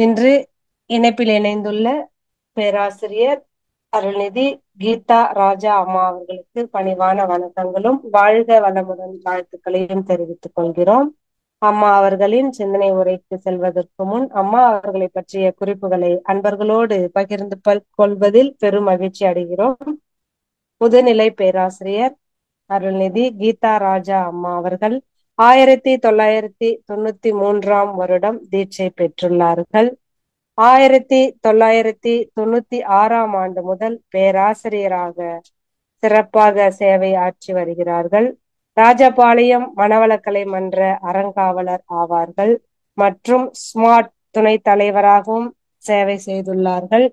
இன்று இணைப்பில் இணைந்துள்ள பேராசிரியர் அருள்நிதி கீதா ராஜா அம்மா அவர்களுக்கு பணிவான வணக்கங்களும் வாழ்க வளமுடன் வாழ்த்துக்களையும் தெரிவித்துக் கொள்கிறோம். அம்மா அவர்களின் சிந்தனை உரைக்கு செல்வதற்கு முன் அம்மா அவர்களை பற்றிய குறிப்புகளை அன்பர்களோடு பகிர்ந்து கொள்வதில் பெரும் மகிழ்ச்சி அடைகிறோம். முதுநிலை பேராசிரியர் அருள்நிதி கீதா ராஜா அம்மா அவர்கள் 1993 வருடம் தீட்சை பெற்றுள்ளார்கள். 1996 ஆண்டு முதல் பேராசிரியராக சிறப்பாக சேவை ஆற்றி வருகிறார்கள். ராஜபாளையம் மனவளக்கலை மன்ற அறங்காவலர் ஆவார்கள் மற்றும் ஸ்மார்ட் துணைத் தலைவராகவும் சேவை செய்துள்ளார்கள்.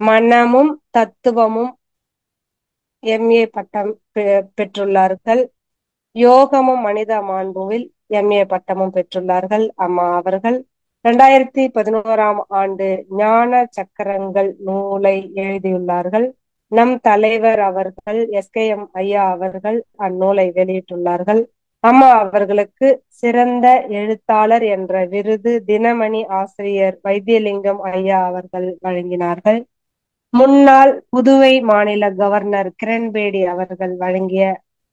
மனமும் தத்துவமும் MA பட்டம் பெற்றுள்ளார்கள். யோகமும் மனித மாண்புவில் MA பட்டமும் பெற்றுள்ளார்கள். அம்மா அவர்கள் 2011 ஆண்டு ஞான சக்கரங்கள் நூலை எழுதியுள்ளார்கள். நம் தலைவர் அவர்கள் SKM ஐயா அவர்கள் அந்நூலை வெளியிட்டுள்ளார்கள். அம்மா அவர்களுக்கு சிறந்த எழுத்தாளர் என்ற விருது தினமணி ஆசிரியர் வைத்தியலிங்கம் ஐயா அவர்கள் வழங்கினார்கள். முன்னாள் புதுவை மாநில கவர்னர் கிரண்பேடி அவர்கள் வழங்கிய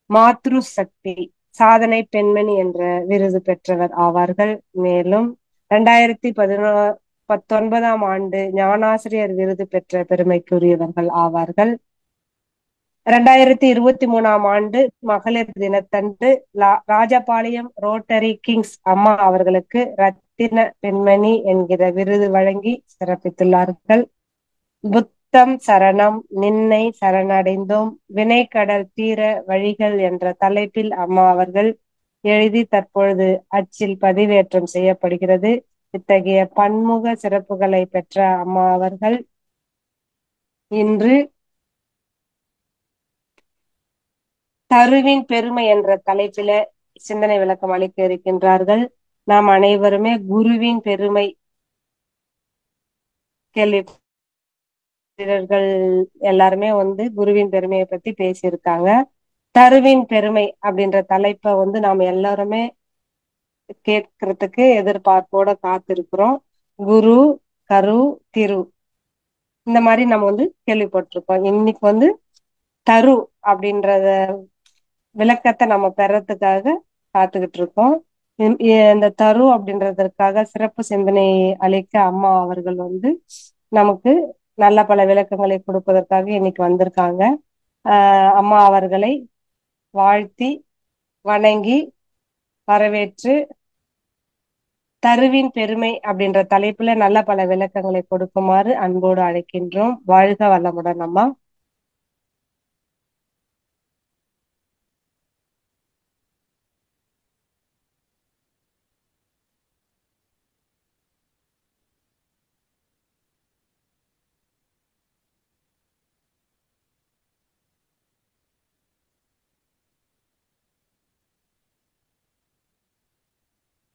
மாத்ரு சக்தி சாதனை பெண்மணி என்ற விருது பெற்றவர் ஆவார்கள். மேலும் 2019 ஆண்டு ஞானாசிரியர் விருது பெற்ற பெருமைக்குரியவர்கள் ஆவார்கள். 2023 ஆண்டு மகளிர் தினத்தன்று ராஜபாளையம் ரோட்டரி கிங்ஸ் அம்மா அவர்களுக்கு ரத்தின பெண்மணி என்கிற விருது வழங்கி சிறப்பித்துள்ளார்கள். புத்தம் சரணம் நின்னை சரணடைந்தோம் வினைக்கடல் தீர வழிகள் என்ற தலைப்பில் அம்மா அவர்கள் எழுதி தற்பொழுது அச்சில் பதிவேற்றம் செய்யப்படுகிறது. இத்தகைய பன்முக சிறப்புகளை பெற்ற அம்மா அவர்கள் இன்று தருவின் பெருமை என்ற தலைப்பில சிந்தனை விளக்கம் அளிக்க இருக்கின்றார்கள். நாம் அனைவருமே குருவின் பெருமை கேள்வி எல்லாருமே குருவின் பெருமையை பத்தி பேசியிருக்காங்க. தருவின் பெருமை அப்படின்ற தலைப்பை நாம எல்லாருமே கேட்கறதுக்கு எதிர்பார்ப்போட காத்திருக்கிறோம். குரு, கரு, திரு இந்த மாதிரி நம்ம கேள்விப்பட்டிருக்கோம். இன்னைக்கு தரு அப்படின்றத விளக்கத்தை நம்ம பெறத்துக்காக காத்துக்கிட்டு இருக்கோம். இந்த தரு அப்படின்றதற்காக சிறப்பு சிந்தனை அளிக்க அம்மா அவர்கள் நமக்கு நல்ல பல விளக்கங்களை கொடுப்பதற்காக இன்னைக்கு வந்திருக்காங்க. அம்மா அவர்களை வாழ்த்தி வணங்கி வரவேற்று தருவின் பெருமை அப்படின்ற தலைப்புல நல்ல பல விளக்கங்களை கொடுக்குமாறு அன்போடு அழைக்கின்றோம். வாழ்க வளமுடன் அம்மா.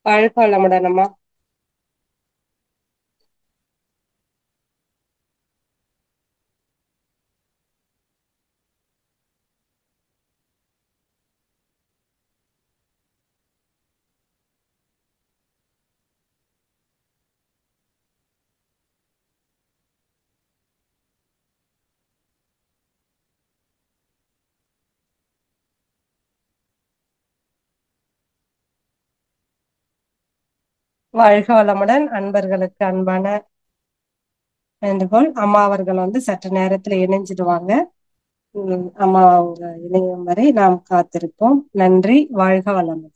வாழ்க வளமுடன் அம்மா. வாழ்க வளமுடன். அன்பர்களுக்கு அன்பான வேண்டுகோள். அம்மா அவர்கள் சற்று நேரத்துல இணைஞ்சிடுவாங்க. அம்மா அவங்க இணையும் வரை நாம் காத்திருப்போம். நன்றி. வாழ்க வளமுடன்.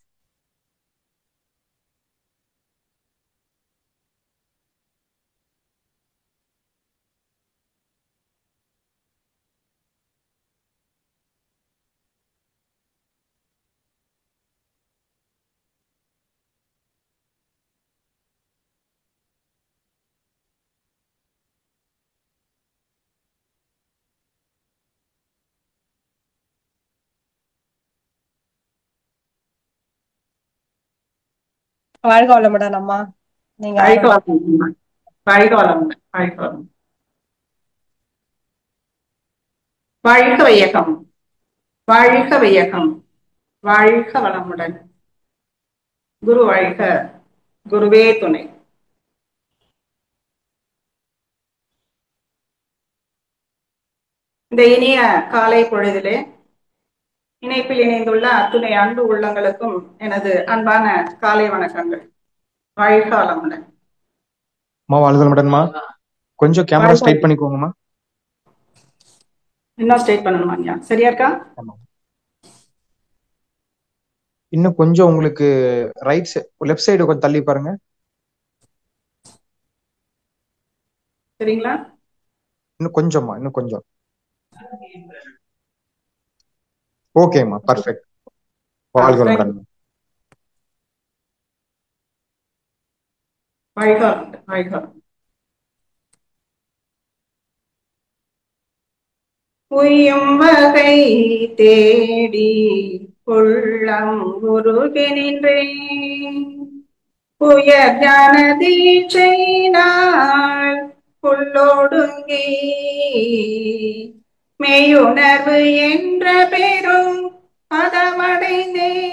வாழ்க வளமுடன் அம்மா. நீங்க வாழ்க வளமுடன். வாழ்க வளமுடன். வாழ்க வளமுடன். வாழ்க வையகம். வாழ்க வையகம். வாழ்க வளமுடன். குரு வாழ்க. குருவே துணை. இந்த இனிய காலை பொழுதிலே இணைப்பில் இணைந்துள்ள அத்துணை அன்பு உள்ளங்களுக்கும் எனது அன்பான காலை வணக்கங்கள். வாழ்க வளமுடன். வாழ்தல் கொஞ்சம் கேமரா ஸ்ட்ரைட் பண்ணிக்கோங்கம்மா. இன்னும் ஸ்ட்ரைட் பண்ணணுமா? ஐயா சரியா இருக்கா? இன்னும் கொஞ்சம் உங்களுக்கு ரைட் லெஃப்ட் சைடு கொஞ்சம் தள்ளி பாருங்க. சரிங்களா? இன்னும் கொஞ்சம்மா, இன்னும் கொஞ்சம். ஓகேம்மா, பர்ஃபெக்ட். வாழ்க வளமுடன். வாழ்க வளமுடன். வாழ்க வளமுடன். உய்யும் வகை தேடி உள்ளம் உருகி நின்றேன். உயர் ஞான தீட்சையினால் உள்ளொடுங்கி மெய்யுணர்வு என்ற பெரும் பதமடைந்தேன்.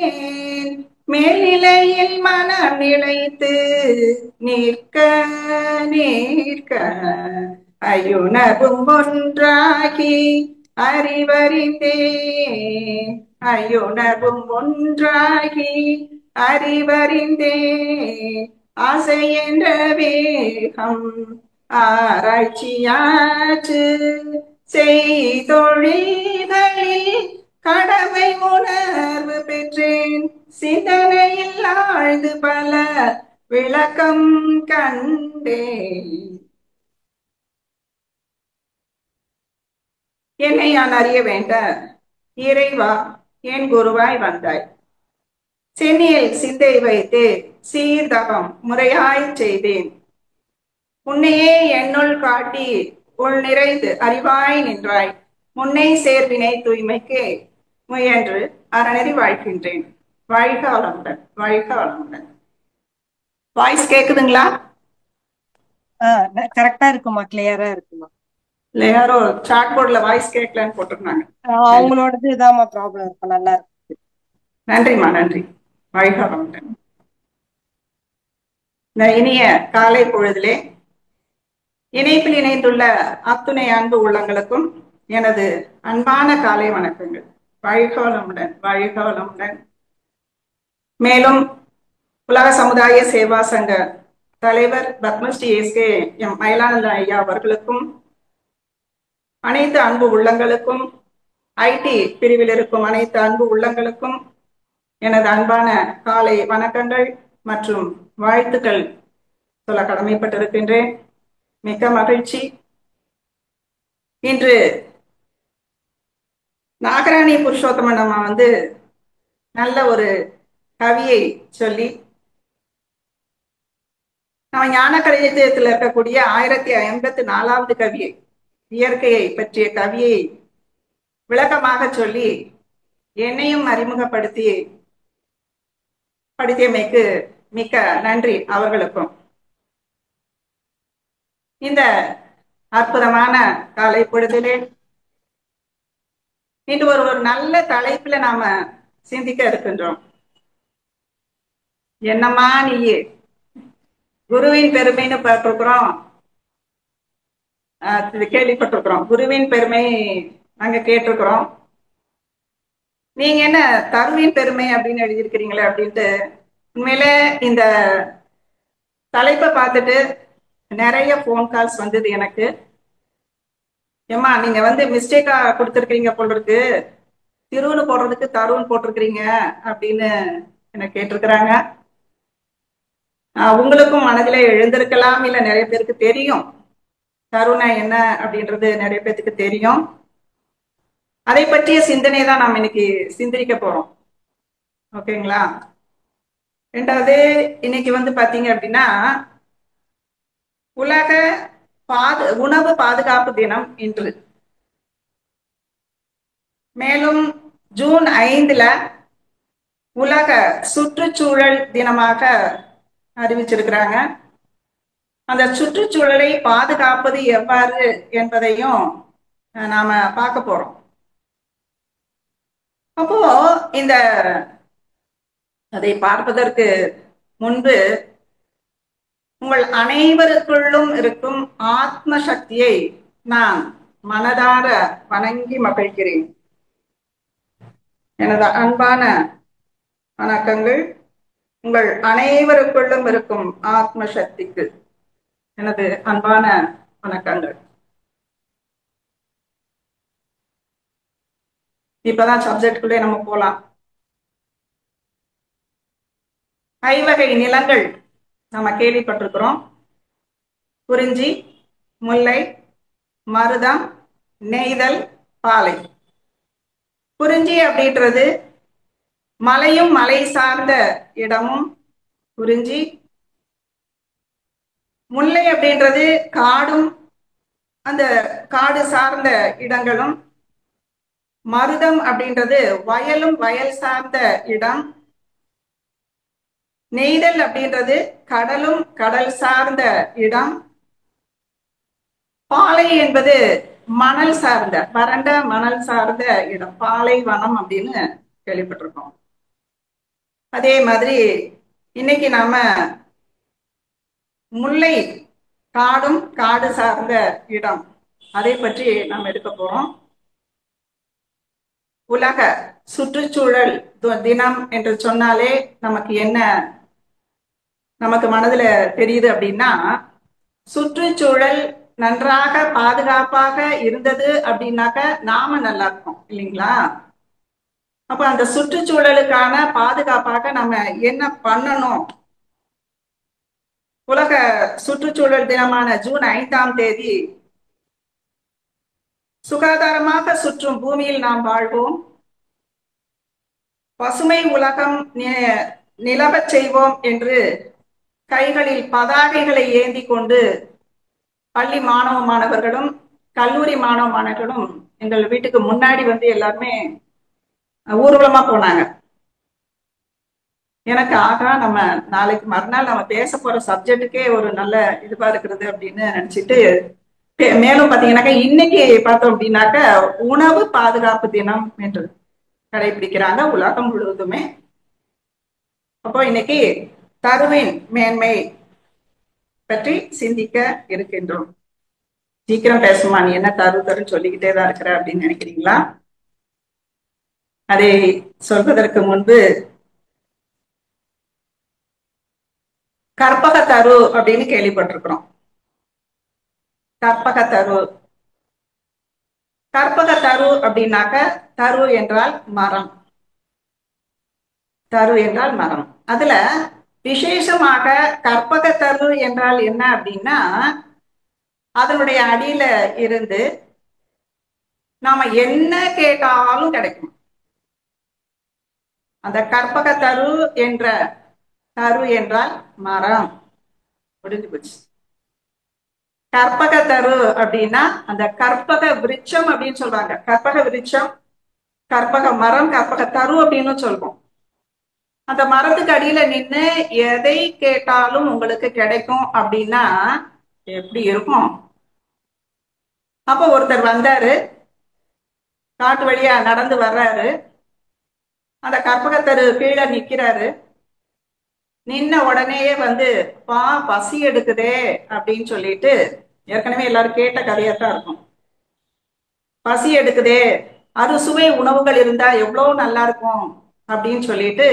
மேல்நிலையில் மனம் நிலைத்து நிற்க நிற்க ஐயுணர்வும் ஒன்றாகி அறிவறிந்தேன். ஐயுணர்வும் ஒன்றாகி அறிவறிந்தேன். ஆசை என்ற வேகம் ஆராய்ச்சியாற்று செய்தொழில்களில் கடமை உணர்வு பெற்றேன். சிந்தனையில் ஆழ்ந்து பல விளக்கம் கண்டேன். என்னை நான் அறிய வேண்ட இறைவா என் குருவாய் வந்தாய். சென்னியில் சிந்தை வைத்து சீர்தவம் முறையாய் செய்தேன். உன்னையே என்னுள் காட்டி உள் நிறைந்து அறிவாய் நின்றாய். முன்னை சேர்வினை தூய்மைக்கு முயன்று அறநெறி வாழ்கின்றேன். வாழ்க வளமுடன். வாழ்க வளமுடன். வாய்ஸ் கேக்குதுங்களா? கரெக்டா இருக்குமா? கிளியரா இருக்குமா? இல்ல யாரோ சாட் போர்ட்ல வாய்ஸ் கேட்கலன்னு போட்டிருந்தாங்க. அவங்களோடது இதாமா ப்ராப்ளம் இருக்கும். நல்லா இருக்கு. நன்றிம்மா, நன்றி. வாழ்க வளமுடன். இந்த இனிய காலை பொழுதிலே இணைப்பில் இணைந்துள்ள அத்துணை அன்பு உள்ளங்களுக்கும் எனது அன்பான காலை வணக்கங்கள். வாழ்க வளமுடன். வாழ்க வளமுடன். மேலும் உலக சமுதாய சேவா சங்க தலைவர் பத்மஸ்ரீ எஸ்கே எம் மயிலானந்த ஐயா அவர்களுக்கும் அனைத்து அன்பு உள்ளங்களுக்கும் ஐடி பிரிவில் இருக்கும் அனைத்து அன்பு உள்ளங்களுக்கும் எனது அன்பான காலை வணக்கங்கள் மற்றும் வாழ்த்துக்கள் சொல்ல கடமைப்பட்டிருக்கின்றேன். மிக்க மகிழ்ச்சி. இன்று நாகராணி புருஷோத்தமன் அம்மா நல்ல ஒரு கவியை சொல்லி நம்ம ஞான கலையத்தில் இருக்கக்கூடிய 1054வது கவியை, இயற்கையை பற்றிய கவியை விளக்கமாக சொல்லி என்னையும் படித்தியமைக்கு மிக்க நன்றி அவர்களுக்கும். இந்த அற்புதமான காலை பொழுதிலே இன்று ஒரு நல்ல தலைப்புல நாம சிந்திக்க இருக்கின்றோம். என்னம்மா நீயே குருவின் பெருமைன்னு பார்த்திருக்கிறோம், கேள்விப்பட்டிருக்கிறோம். குருவின் பெருமை நாங்க கேட்டிருக்கிறோம். நீங்க என்ன தருவின் பெருமை அப்படின்னு எழுதியிருக்கிறீங்களே அப்படின்ட்டு உண்மையில இந்த தலைப்பை பார்த்துட்டு நிறைய போன் கால்ஸ் வந்தது எனக்கு. ஏமா நீங்க மிஸ்டேக்கா கொடுத்துருக்கீங்க போல இருக்கு, திருவுன்னு போடுறதுக்கு தருன்னு போட்டிருக்கிறீங்க அப்படின்னு என்ன கேட்டிருக்கிறாங்க. உங்களுக்கும் மனதிலே எழுந்திருக்கலாம், இல்ல நிறைய பேருக்கு தெரியும் தருணா என்ன அப்படின்றது நிறைய பேருக்கு தெரியும். அதை பற்றிய சிந்தனை தான் நாம் இன்னைக்கு சிந்திக்க போறோம். ஓகேங்களா? ரெண்டாவது, இன்னைக்கு பாத்தீங்க அப்படின்னா உலக உணவு பாதுகாப்பு தினம் இன்று. மேலும் ஜூன் 5 உலக சுற்றுச்சூழல் தினமாக அறிவிச்சிருக்கிறாங்க. அந்த சுற்றுச்சூழலை பாதுகாப்பது எவ்வாறு என்பதையும் நாம பார்க்க போறோம். அப்போ அதை பார்ப்பதற்கு முன்பு உங்கள் அனைவருக்குள்ளும் இருக்கும் ஆத்ம சக்தியை நான் மனதார வணங்கி மகிழ்கிறேன். எனது அன்பான வணக்கங்கள் உங்கள் அனைவருக்குள்ளும் இருக்கும் ஆத்ம சக்திக்கு எனது அன்பான வணக்கங்கள். இப்பதான் சப்ஜெக்டுக்குள்ளே நம்ம போலாம். ஐவகை நிலங்கள் நம்ம கேள்விப்பட்டிருக்கிறோம். குறிஞ்சி, முல்லை, மருதம், நெய்தல், பாலை. குறிஞ்சி அப்படின்றது மலையும் மலை சார்ந்த இடமும் குறிஞ்சி. முல்லை அப்படின்றது காடும் அந்த காடு சார்ந்த இடங்களும். மருதம் அப்படின்றது வயலும் வயல் சார்ந்த இடம். நெய்தல் அப்படின்றது கடலும் கடல் சார்ந்த இடம். பாலை என்பது மணல் சார்ந்த வறண்ட மணல் சார்ந்த இடம், பாலைவனம் அப்படின்னு கேள்விப்பட்டிருக்கோம். அதே மாதிரி இன்னைக்கு நாம முல்லை காடும் காடு சார்ந்த இடம் அதை பற்றி நாம் எடுக்க போறோம். உலக சுற்றுச்சூழல் தினம் என்று சொன்னாலே நமக்கு என்ன நமக்கு மனதுல தெரியுது அப்படின்னா, சுற்றுச்சூழல் நன்றாக பாதுகாப்பாக இருந்தது அப்படின்னாக்க நாம நல்லா இருக்கோம் இல்லைங்களா? அப்ப அந்த சுற்றுச்சூழலுக்கான பாதுகாப்பாக நம்ம என்ன பண்ணணும்? உலக சுற்றுச்சூழல் தினமான ஜூன் 5ஆம் தேதி சுகாதாரமாக சுற்றும் பூமியில் நாம் வாழ்வோம், பசுமை உலகம் நிலவச் செய்வோம் என்று கைகளில் பதாகைகளை ஏந்தி கொண்டு பள்ளி மாணவர்களும் கல்லூரி மாணவர்களும் எங்கள் வீட்டுக்கு முன்னாடி வந்து எல்லாருமே ஊர்வலமா போனாங்க. எனக்கு ஆகா, நம்ம நாளைக்கு மறுநாள் நம்ம பேச போற சப்ஜெக்டுக்கே ஒரு நல்ல இதுவா இருக்கிறது அப்படின்னு நினைச்சிட்டு, மேலும் பாத்தீங்கன்னாக்கா இன்னைக்கு பார்த்தோம் அப்படின்னாக்க உணவு பாதுகாப்பு தினம் என்று கடைபிடிக்கிறாங்க உலகம் முழுவதுமே. அப்போ இன்னைக்கு தருவின் மேன்மை பற்றி சிந்திக்க இருக்கின்றோம். சீக்கிரம் பேசுமா, நீ என்ன தருன்னு சொல்லிக்கிட்டே தான் இருக்கிற அப்படின்னு நினைக்கிறீங்களா? அதை சொல்வதற்கு முன்பு கற்பக தரு அப்படின்னு கேள்விப்பட்டிருக்கிறோம். கற்பக தரு, கற்பக தரு அப்படின்னாக்க தரு என்றால் மரம், தரு என்றால் மரம். அதுல விசேஷமாக கற்பக தரு என்றால் என்ன அப்படின்னா, அதனுடைய அடியில இருந்து நாம என்ன கேட்டாலும் கிடைக்கும். அந்த கற்பக தரு என்ற தரு என்றால் மரம், முடிஞ்சு போச்சு. கற்பக தரு அப்படின்னா அந்த கற்பக விருட்சம் அப்படின்னு சொல்றாங்க. கற்பக விருட்சம், கற்பக மரம், கற்பக தரு அப்படின்னு சொல்றோம். அந்த மரத்துக்கு அடியில நின்று எதை கேட்டாலும் உங்களுக்கு கிடைக்கும் அப்படின்னா எப்படி இருக்கும்? அப்ப ஒருத்தர் வந்தாரு, காட்டு வழியா நடந்து வர்றாரு, அந்த கற்பகத்தரு கீழே நிக்கிறாரு. நின்ன உடனேயே வந்து பசி எடுக்குதே அப்படின்னு சொல்லிட்டு, ஏற்கனவே எல்லாரும் கேட்ட கதையாத்தான் இருக்கும். பசி எடுக்குதே, அறுசுவை உணவுகள் இருந்தா எவ்வளவு நல்லா இருக்கும் அப்படின்னு சொல்லிட்டு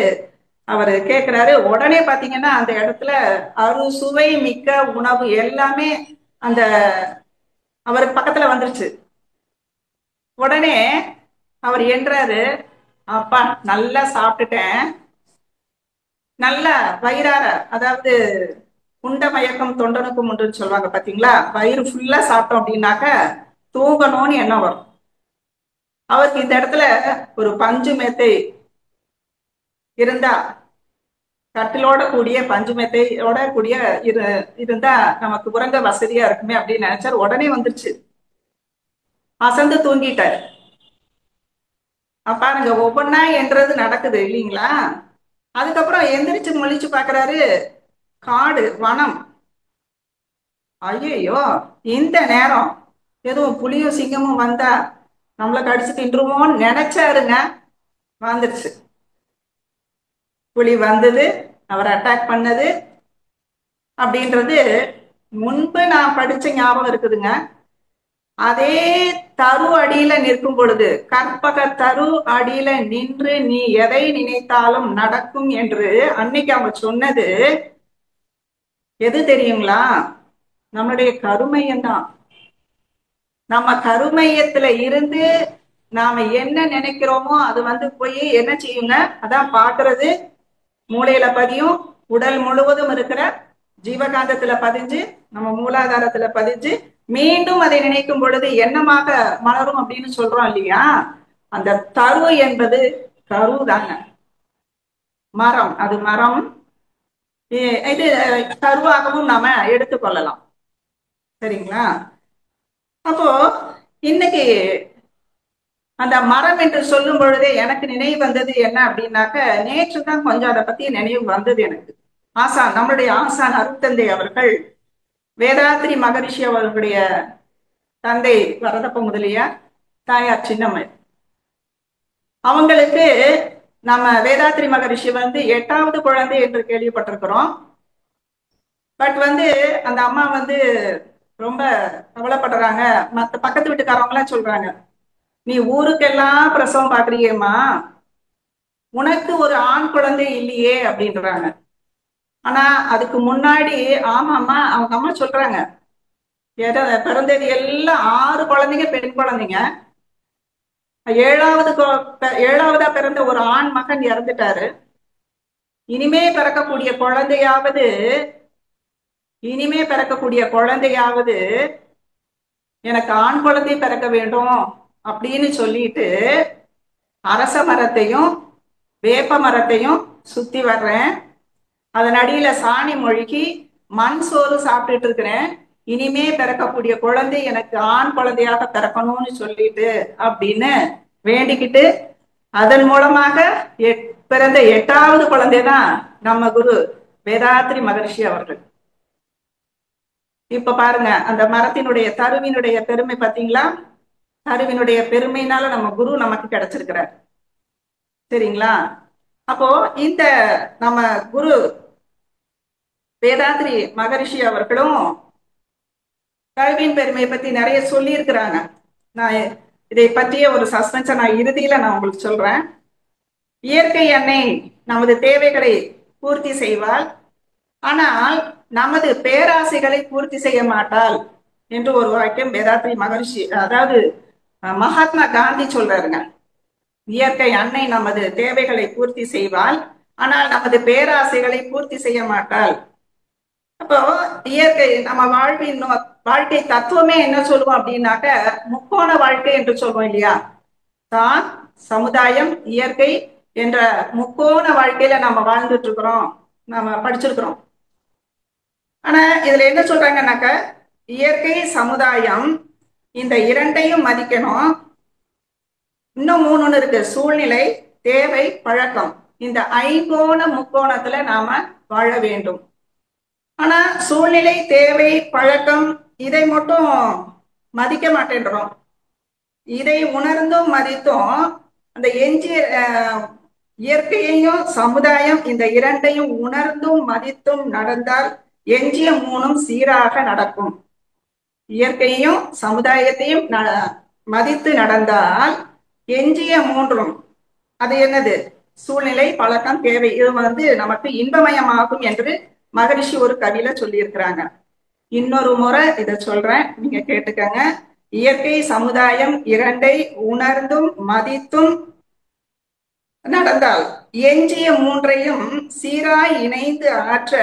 அவரு கேட்கிறாரு. உடனே பாத்தீங்கன்னா அந்த இடத்துல அறுசுவை மிக்க உணவு எல்லாமே அந்த அவருக்கு பக்கத்துல வந்துருச்சு. உடனே அவர் என்றாரு, அப்பா நல்லா சாப்பிட்டுட்டேன், நல்லா வயிறார, அதாவது உண்ட மயக்கம் தொண்டனுக்கும் உண்டுன்னு சொல்லுவாங்க பாத்தீங்களா, வயிறு ஃபுல்லா சாப்பிட்டோம் அப்படின்னாக்க தூங்கணும்னு எண்ணம் வரும். அவருக்கு இந்த இடத்துல ஒரு பஞ்சு மெத்தை இருந்தா, கட்டிலோட கூடிய பஞ்சு மெத்தையோட கூடிய இருந்தா நமக்கு உறங்க வசதியா இருக்குமே அப்படின்னு நினைச்சாரு. உடனே வந்துருச்சு, அசந்து தூங்கிட்டாரு. பாருங்க, ஒவ்வொன்னா என்றது நடக்குது இல்லைங்களா? அதுக்கப்புறம் எந்திரிச்சு முழிச்சு பாக்குறாரு, காடு வனம். ஐயோ, இந்த நேரம் எதுவும் புலியும் சிங்கமும் வந்தா நம்மள கடிச்சு தின்றுமோன்னு நினைச்சாருங்க. வந்துருச்சு, புலி வந்தது, அவர் அட்டாக் பண்ணது அப்படின்றது முன்பு நான் படிச்ச ஞாபகம் இருக்குதுங்க. அதே தரு அடியில நிற்கும் பொழுது, கற்பக தரு அடியில நின்று நீ எதை நினைத்தாலும் நடக்கும் என்று அன்னைக்கு அவங்க சொன்னது எது தெரியுங்களா? நம்மளுடைய கருமையம் தான். நம்ம கருமையத்துல இருந்து நாம என்ன நினைக்கிறோமோ அது போய் என்ன செய்யுங்க, அதான் பாக்குறது மூளையில பதியும், உடல் முழுவதும் இருக்கிற ஜீவகாந்தத்துல பதிஞ்சு, நம்ம மூலாதாரத்துல பதிஞ்சு, மீண்டும் அதை நினைக்கும் பொழுது எண்ணமாக மலரும் அப்படின்னு சொல்றோம் இல்லையா? அந்த தரு என்பது கரு தாங்க, மரம். அது மரம். இது கருவாகவும் நாம எடுத்துக்கொள்ளலாம். சரிங்களா? அப்போ இன்னைக்கு அந்த மரம் என்று சொல்லும் பொழுதே எனக்கு நினைவு வந்தது என்ன அப்படின்னாக்க, நேற்று தான் கொஞ்சம் அதை பத்தி நினைவு வந்தது எனக்கு. ஆசான், நம்மளுடைய ஆசான் அருட்தந்தை அவர்கள், வேதாத்ரி மகரிஷி அவர்களுடைய தந்தை வரதப்ப முதலியார், தாயார் சின்னம்மை, அவங்களுக்கு நம்ம வேதாத்ரி மகரிஷி 8வது குழந்தை என்று கேள்விப்பட்டிருக்கிறோம். பட் அந்த அம்மா ரொம்ப கவலைப்படுறாங்க. மற்ற பக்கத்து வீட்டுக்காரவங்க எல்லாம் சொல்றாங்க, நீ ஊருக்கெல்லாம் பிரசவம் பாக்குறியேம்மா, உனக்கு ஒரு ஆண் குழந்தை இல்லையே அப்படின்றாங்க. ஆனா அதுக்கு முன்னாடி ஆமாம்மா, அவங்க அம்மா சொல்றாங்க, பிறந்தது எல்லாம் 6 குழந்தைங்க பெண் குழந்தைங்க. 7ஆவதா பிறந்த ஒரு ஆண் மகன் இறந்துட்டாரு. இனிமே பிறக்கக்கூடிய குழந்தையாவது எனக்கு ஆண் குழந்தை பிறக்க வேண்டும் அப்படின்னு சொல்லிட்டு அரச மரத்தையும் வேப்ப மரத்தையும் சுத்தி வர்றேன். அதன் அடியில சாணி மொழிகி மண் சோறு சாப்பிட்டுட்டு இருக்கிறேன். இனிமே பிறக்கக்கூடிய குழந்தை எனக்கு ஆண் குழந்தையாக பிறக்கணும்னு சொல்லிட்டு அப்படின்னு வேண்டிக்கிட்டு, அதன் மூலமாக பிறந்த 8வது குழந்தைதான் நம்ம குரு வேதாத்ரி மகரிஷி அவர்கள். இப்ப பாருங்க, அந்த மரத்தினுடைய தருவினுடைய பெருமை பாத்தீங்களா? தருவினுடைய பெருமைனால நம்ம குரு நமக்கு கிடைச்சிருக்கிறார். சரிங்களா? அப்போ இந்த நம்ம குரு வேதாத்ரி மகரிஷி அவர்களும் கல்வியின் பெருமையை பத்தி நிறைய சொல்லி இருக்கிறாங்க. நான் இதை பற்றிய ஒரு சஸ்பென்ஸை நான் இறுதியில உங்களுக்கு சொல்றேன். இயற்கை அன்னை நமது தேவைகளை பூர்த்தி செய்வாள், ஆனால் நமது பேராசைகளை பூர்த்தி செய்ய மாட்டாள் என்று ஒரு வாக்கியம் வேதாத்ரி மகரிஷி, அதாவது மகாத்மா காந்தி சொல்றாருங்க. இயற்கை அன்னை நமது தேவைகளை பூர்த்தி செய்வாள், ஆனால் நமது பேராசைகளை பூர்த்தி செய்ய மாட்டாள். அப்போ இயற்கை நம்ம வாழ்க்கை தத்துவமே என்ன சொல்லுவோம் அப்படின்னாக்க, முக்கோண வாழ்க்கை என்று சொல்லுவோம் இல்லையா? தான், சமுதாயம், இயற்கை என்ற முக்கோண வாழ்க்கையில நம்ம வாழ்ந்துட்டு இருக்கிறோம், நம்ம படிச்சிருக்கிறோம். ஆனா இதுல என்ன சொல்றாங்கன்னாக்க, இயற்கை, சமுதாயம் இந்த இரண்டையும் மதிக்கணும். இன்னும் 3 இருக்கு, சூழ்நிலை, தேவை, பழக்கம். இந்த 5 முக்கோணத்துல நாம வாழ வேண்டும். ஆனா சூழ்நிலை, தேவை, பழக்கம் இதை மட்டும் மதிக்க மாட்டேன்றோம். இதை உணர்ந்தும் மதித்தும் அந்த எஞ்சிய இயற்கையையும் சமுதாயம் இந்த இரண்டையும் உணர்ந்தும் மதித்தும் நடந்தால் எஞ்சிய 3 சீராக நடக்கும். இயற்கையையும் சமுதாயத்தையும் மதித்து நடந்தால் எஞ்சிய 3 அது என்னது? சூழ்நிலை, பழக்கம், தேவை. இது நமக்கு இன்பமயமாகும் என்று மகரிஷி ஒரு கவியில சொல்லி இருக்கிறாங்க. இன்னொரு முறை இதை சொல்றேன், நீங்க கேட்டுக்கங்க. இயற்கை, சமுதாயம் இரண்டை உணர்ந்தும் மதித்தும் நடந்தால் எஞ்சிய 3ஐயும் சீராய் இணைந்து ஆற்ற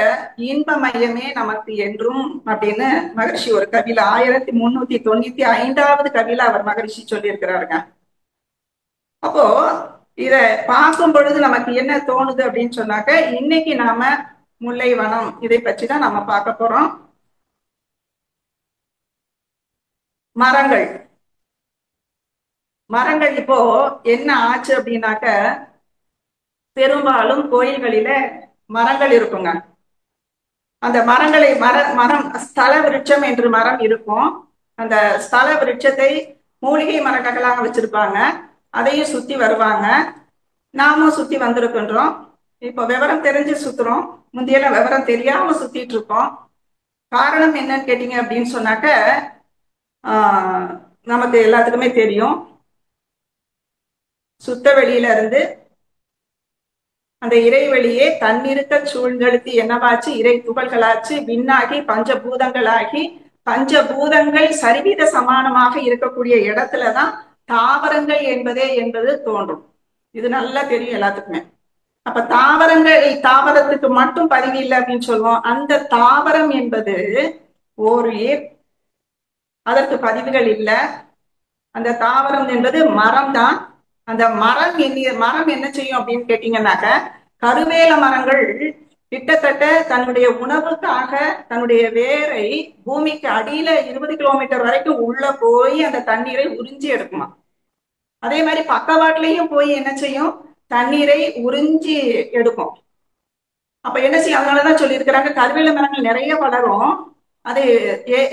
இன்பமயமே நமக்கு என்றும் அப்படின்னு மகரிஷி ஒரு கவியில 1395வது கவியில அவர் மகரிஷி சொல்லி இருக்கிறாருங்க. அப்போ இத பார்க்கும் பொழுது நமக்கு என்ன தோணுது அப்படின்னு சொன்னாக்க, இன்னைக்கு நாம முல்லை வனம் இதை பற்றி தான் நம்ம பார்க்க போறோம். மரங்கள் இப்போ என்ன ஆச்சு அப்படின்னாக்க, பெரும்பாலும் கோயில்களில மரங்கள் இருக்குங்க. அந்த மரங்களை மரம் ஸ்தல விருட்சம் என்று மரம் இருக்கும். அந்த ஸ்தல விருட்சத்தை மூலிகை மரங்களாக வச்சிருப்பாங்க. அதையும் சுத்தி வருவாங்க. நாமும் சுத்தி வந்திருக்கின்றோம். இப்போ விவரம் தெரிஞ்சு சுத்துறோம், முந்தையெல்லாம் விவரம் தெரியாம சுத்திட்டு இருக்கோம். காரணம் என்னன்னு கேட்டீங்க அப்படின்னு சொன்னாக்க, நமக்கு எல்லாத்துக்குமே தெரியும். சுத்த வெளியில இருந்து அந்த இறைவெளியே தன்னிருக்க சூழ்ந்தெழுத்து என்னவாச்சு, இறை துகள்களாச்சு, விண்ணாகி பஞ்சபூதங்களாகி, பஞ்சபூதங்கள் சரிவித சமானமாக இருக்கக்கூடிய இடத்துலதான் தாவரங்கள் என்பது தோன்றும். இது நல்லா தெரியும் எல்லாத்துக்குமே. அப்ப தாவரத்துக்கு மட்டும் பதிவு இல்லை அப்படின்னு சொல்லுவோம். அந்த தாவரம் என்பது ஓர் அதற்கு பதிவுகள் இல்லை. அந்த தாவரம் என்பது மரம் தான். அந்த மரம் என்ன செய்யும் அப்படின்னு கேட்டீங்கன்னாக்க, கருவேல மரங்கள் கிட்டத்தட்ட தன்னுடைய உணவுக்காக தன்னுடைய வேரை பூமிக்கு அடியில 20 கிலோமீட்டர் வரைக்கும் உள்ள போய் அந்த தண்ணீரை உறிஞ்சி எடுக்குமா. அதே மாதிரி பக்கவாட்டிலையும் போய் என்ன செய்யும், தண்ணீரை உறிஞ்சி எடுக்கும். அப்ப என்ன செய்யும், அதனாலதான் சொல்லியிருக்கிறாங்க கருவேல மரங்கள் நிறைய வளரும். அது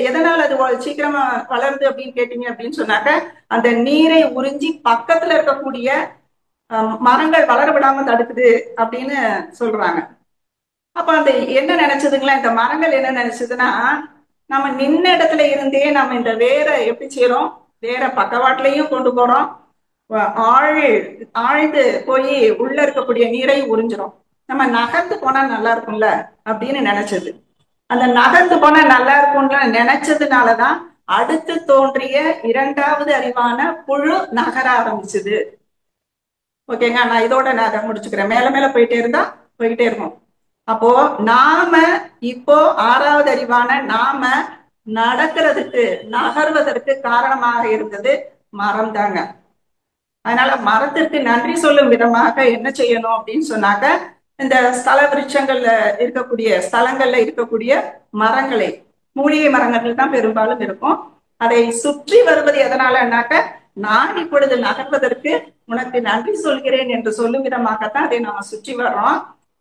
எதனால அது சீக்கிரமா வளருது அப்படின்னு கேட்டீங்க அப்படின்னு சொன்னாக்க, அந்த நீரை உறிஞ்சி பக்கத்துல இருக்கக்கூடிய மரங்கள் வளர விடாம தடுக்குது அப்படின்னு சொல்றாங்க. அப்ப அந்த என்ன நினைச்சதுங்களா, இந்த மரங்கள் என்ன நினைச்சதுன்னா, நம்ம நின்ன இடத்துல இருந்தே நம்ம இந்த வேரை எப்படி செய்யறோம், வேற பக்கவாட்டிலையும் கொண்டு போறோம், ஆழ்ந்து போய் உள்ள இருக்கக்கூடிய நீரை உறிஞ்சிரும். நம்ம நகர்ந்து போனா நல்லா இருக்கும்ல அப்படின்னு நினைச்சது. அந்த நகர்ந்து போனா நல்லா இருக்கும்னு நினைச்சதுனாலதான் அடுத்து தோன்றிய இரண்டாவது அறிவான புழு நகர ஆரம்பிச்சது. ஓகேங்க, நான் இதோட நான் அதை முடிச்சுக்கிறேன். மேல மேல போயிட்டே இருக்கும். அப்போ நாம இப்போ ஆறாவது அறிவான நாம நடக்கிறதுக்கு நகர்வதற்கு காரணமாக இருந்தது மரம் தாங்க. அதனால மரத்திற்கு நன்றி சொல்லும் விதமாக என்ன செய்யணும் அப்படின்னு சொன்னாக்க, இந்த ஸ்தல விருட்சங்கள்ல ஸ்தலங்கள்ல இருக்கக்கூடிய மரங்களை, மூலிகை மரங்கள் தான் பெரும்பாலும் இருக்கும், அதை சுற்றி வருவது எதனாலன்னாக்க, நான் இப்பொழுது நகர்வதற்கு உனக்கு நன்றி சொல்கிறேன் என்று சொல்லும் விதமாகத்தான் அதை நாம சுற்றி வர்றோம்.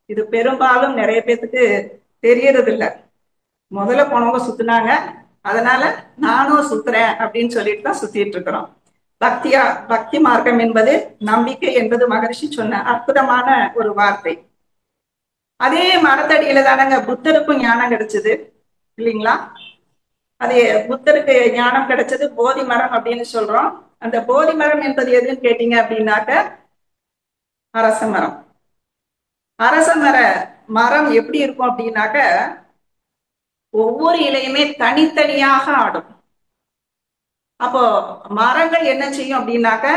இது பெரும்பாலும் நிறைய பேத்துக்கு தெரியறது இல்லை. முதல்ல போனவங்க சுத்தினாங்க, அதனால நானும் சுத்துறேன் அப்படின்னு சொல்லிட்டு தான் சுத்திட்டு இருக்கிறோம். பக்தி மார்க்கம் என்பது நம்பிக்கை என்பது மகரிஷி சொன்ன அற்புதமான ஒரு வார்த்தை. அதே மரத்தடியில தானங்க புத்தருக்கும் ஞானம் கிடைச்சது இல்லைங்களா? அதே புத்தருக்கு ஞானம் கிடைச்சது போதி மரம் அப்படின்னு சொல்றோம். அந்த போதி மரம் என்பது எதுன்னு கேட்டீங்க அப்படின்னாக்க, அரச மரம். அரச மரம் எப்படி இருக்கும் அப்படின்னாக்க, ஒவ்வொரு இலையுமே தனித்தனியாக ஆடும். அப்போ மரங்கள் என்ன செய்யும் அப்படின்னாக்க,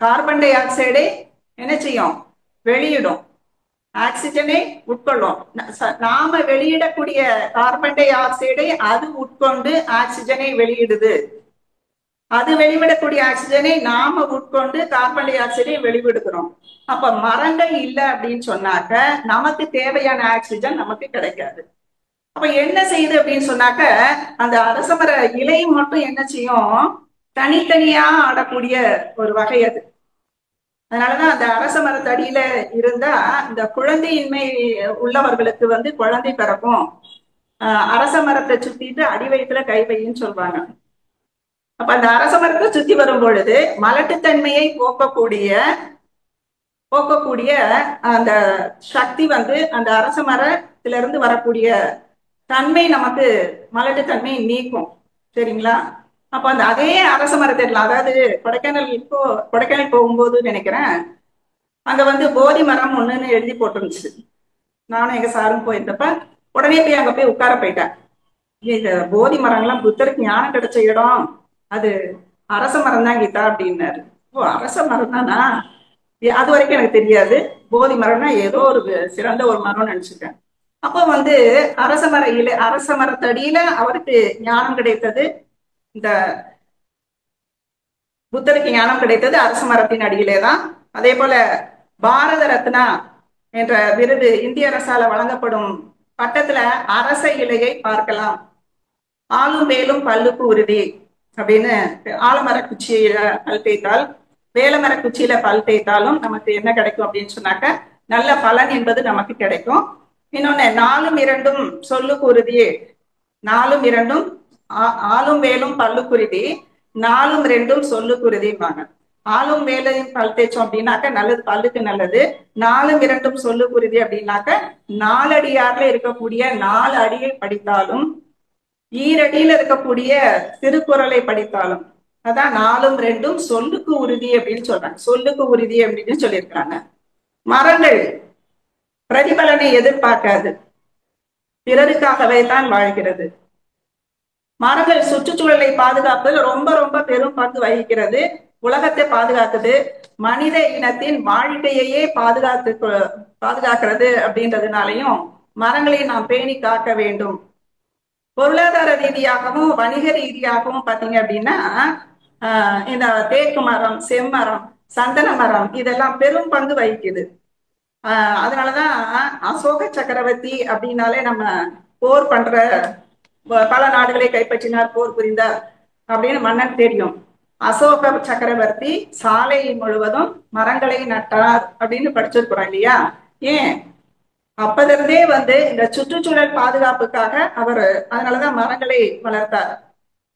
கார்பன் டை ஆக்சைடை என்ன செய்யும், வெளியிடும், ஆக்சிஜனை உட்கொள்ளும். நாம வெளியிடக்கூடிய கார்பன் டை ஆக்சைடை அது உட்கொண்டு ஆக்சிஜனை வெளியிடுது. அது வெளிவிடக்கூடிய ஆக்சிஜனை நாம உட்கொண்டு கார்பன் டை ஆக்சைடை வெளிவிடுகிறோம். அப்ப மரங்கள் இல்லை அப்படின்னு சொன்னாக்க நமக்கு தேவையான ஆக்சிஜன் நமக்கு கிடைக்காது. அப்ப என்ன செய்யுது அப்படின்னு சொன்னாக்க, அந்த அரசமர இலை மட்டும் என்ன செய்யும், தனித்தனியா ஆடக்கூடிய ஒரு வகை அது. அதனாலதான் அந்த அரச மரத்தடியில இருந்தா இந்த குழந்தையின்மை உள்ளவர்களுக்கு குழந்தை பிறக்கும், அரச மரத்தை சுத்திட்டு அடி வயிற்றுல கை வைன்னு சொல்றாங்க. அப்ப அந்த அரச மரத்தை சுத்தி வரும் பொழுது மலட்டுத்தன்மையை போக்கக்கூடிய அந்த சக்தி அந்த அரச மரத்துல இருந்து வரக்கூடிய தன்மை நமக்கு மலட்டுத்தன்மையை நீக்கும். சரிங்களா? அப்ப அதே அரச மரத்தில், அதாவது கொடைக்கானல் போகும்போது நினைக்கிறேன், அங்க போதி மரம் ஒண்ணுன்னு எழுதி போட்டுருந்துச்சு. நானும் எங்க சாரும் போயிருந்தப்ப உடனே போய் அங்க போய் உட்கார போயிட்டேன். இந்த போதி மரம்லாம் புத்தருக்கு ஞானம் கிடைச்ச இடம், அது அரச மரம் தான் கீதா அப்படின்னாரு. ஓ, அரச மரம் தானா? அது வரைக்கும் எனக்கு தெரியாது. போதி மரம்னா ஏதோ ஒரு சிறந்த ஒரு மரம்னு நினைச்சுட்டேன். அப்போ அரச மரத்தடியில அவருக்கு ஞானம் கிடைத்தது, இந்த புத்தருக்கு ஞானம் கிடைத்தது அரச மரத்தின் அடியிலே தான். அதே போல பாரத ரத்னா என்ற விருது இந்திய அரசால வழங்கப்படும் பட்டத்துல அரச இலையை பார்க்கலாம். ஆளும் வேலும் பல்லுக்கு உறுதி அப்படின்னு, ஆலமர குச்சியில பல் தேய்த்தால், வேலமர குச்சியில பல் தேய்த்தாலும் நமக்கு என்ன கிடைக்கும் அப்படின்னு சொன்னாக்க, நல்ல பலன் என்பது நமக்கு கிடைக்கும். இன்னொன்னு, நாலும் இரண்டும் சொல்லுக்கு உறுதி, நாலும் இரண்டும் ஆளும் வேலும் பல்லுக்குருதி, நாலும் ரெண்டும் சொல்லுக்குருதிம்பாங்க. ஆளும் வேலையும் பல் தேய்ச்சோம் அப்படின்னாக்க நல்லது, பல்லுக்கு நல்லது. நாலும் இரண்டும் சொல்லுக்குருதி அப்படின்னாக்க 4 அடியார்ல இருக்கக்கூடிய 4 அடியை படித்தாலும், ஈரடியில இருக்கக்கூடிய திருக்குறளை படித்தாலும், அதான் 4ம் 2ம் சொல்லுக்கு உறுதி அப்படின்னு சொல்றாங்க. சொல்லுக்கு உறுதி அப்படின்னு சொல்லியிருக்காங்க. மரங்கள் பிரதிபலனை எதிர்பார்க்காது, பிறருக்காகவே தான் வாழ்கிறது. மரங்கள் சுற்றுச்சூழலை பாதுகாப்பதில் ரொம்ப ரொம்ப பெரும் பங்கு வகிக்கிறது. உலகத்தை பாதுகாக்குது, மனித இனத்தின் வாழ்க்கையையே பாதுகாக்கிறது அப்படின்றதுனாலையும் மரங்களை நாம் பேணி காக்க வேண்டும். பொருளாதார ரீதியாகவும் வணிக ரீதியாகவும் பாத்தீங்க அப்படின்னா இந்த தேக்கு மரம், செம்மரம், சந்தன மரம் இதெல்லாம் பெரும் பங்கு வகிக்குது. அதனாலதான் அசோக சக்கரவர்த்தி அப்படின்னாலே நம்ம போர் பண்ற, பல நாடுகளை கைப்பற்றினார், போர் புரிந்தார் அப்படின்னு மன்னன் தெரியும். அசோக சக்கரவர்த்தி சாலை முழுவதும் மரங்களை நட்டார் அப்படின்னு படிச்சிருக்கிறோம் இல்லையா? ஏன் அப்பதிருந்தே இந்த சுற்றுச்சூழல் பாதுகாப்புக்காக அவர் அதனாலதான் மரங்களை வளர்த்தார்.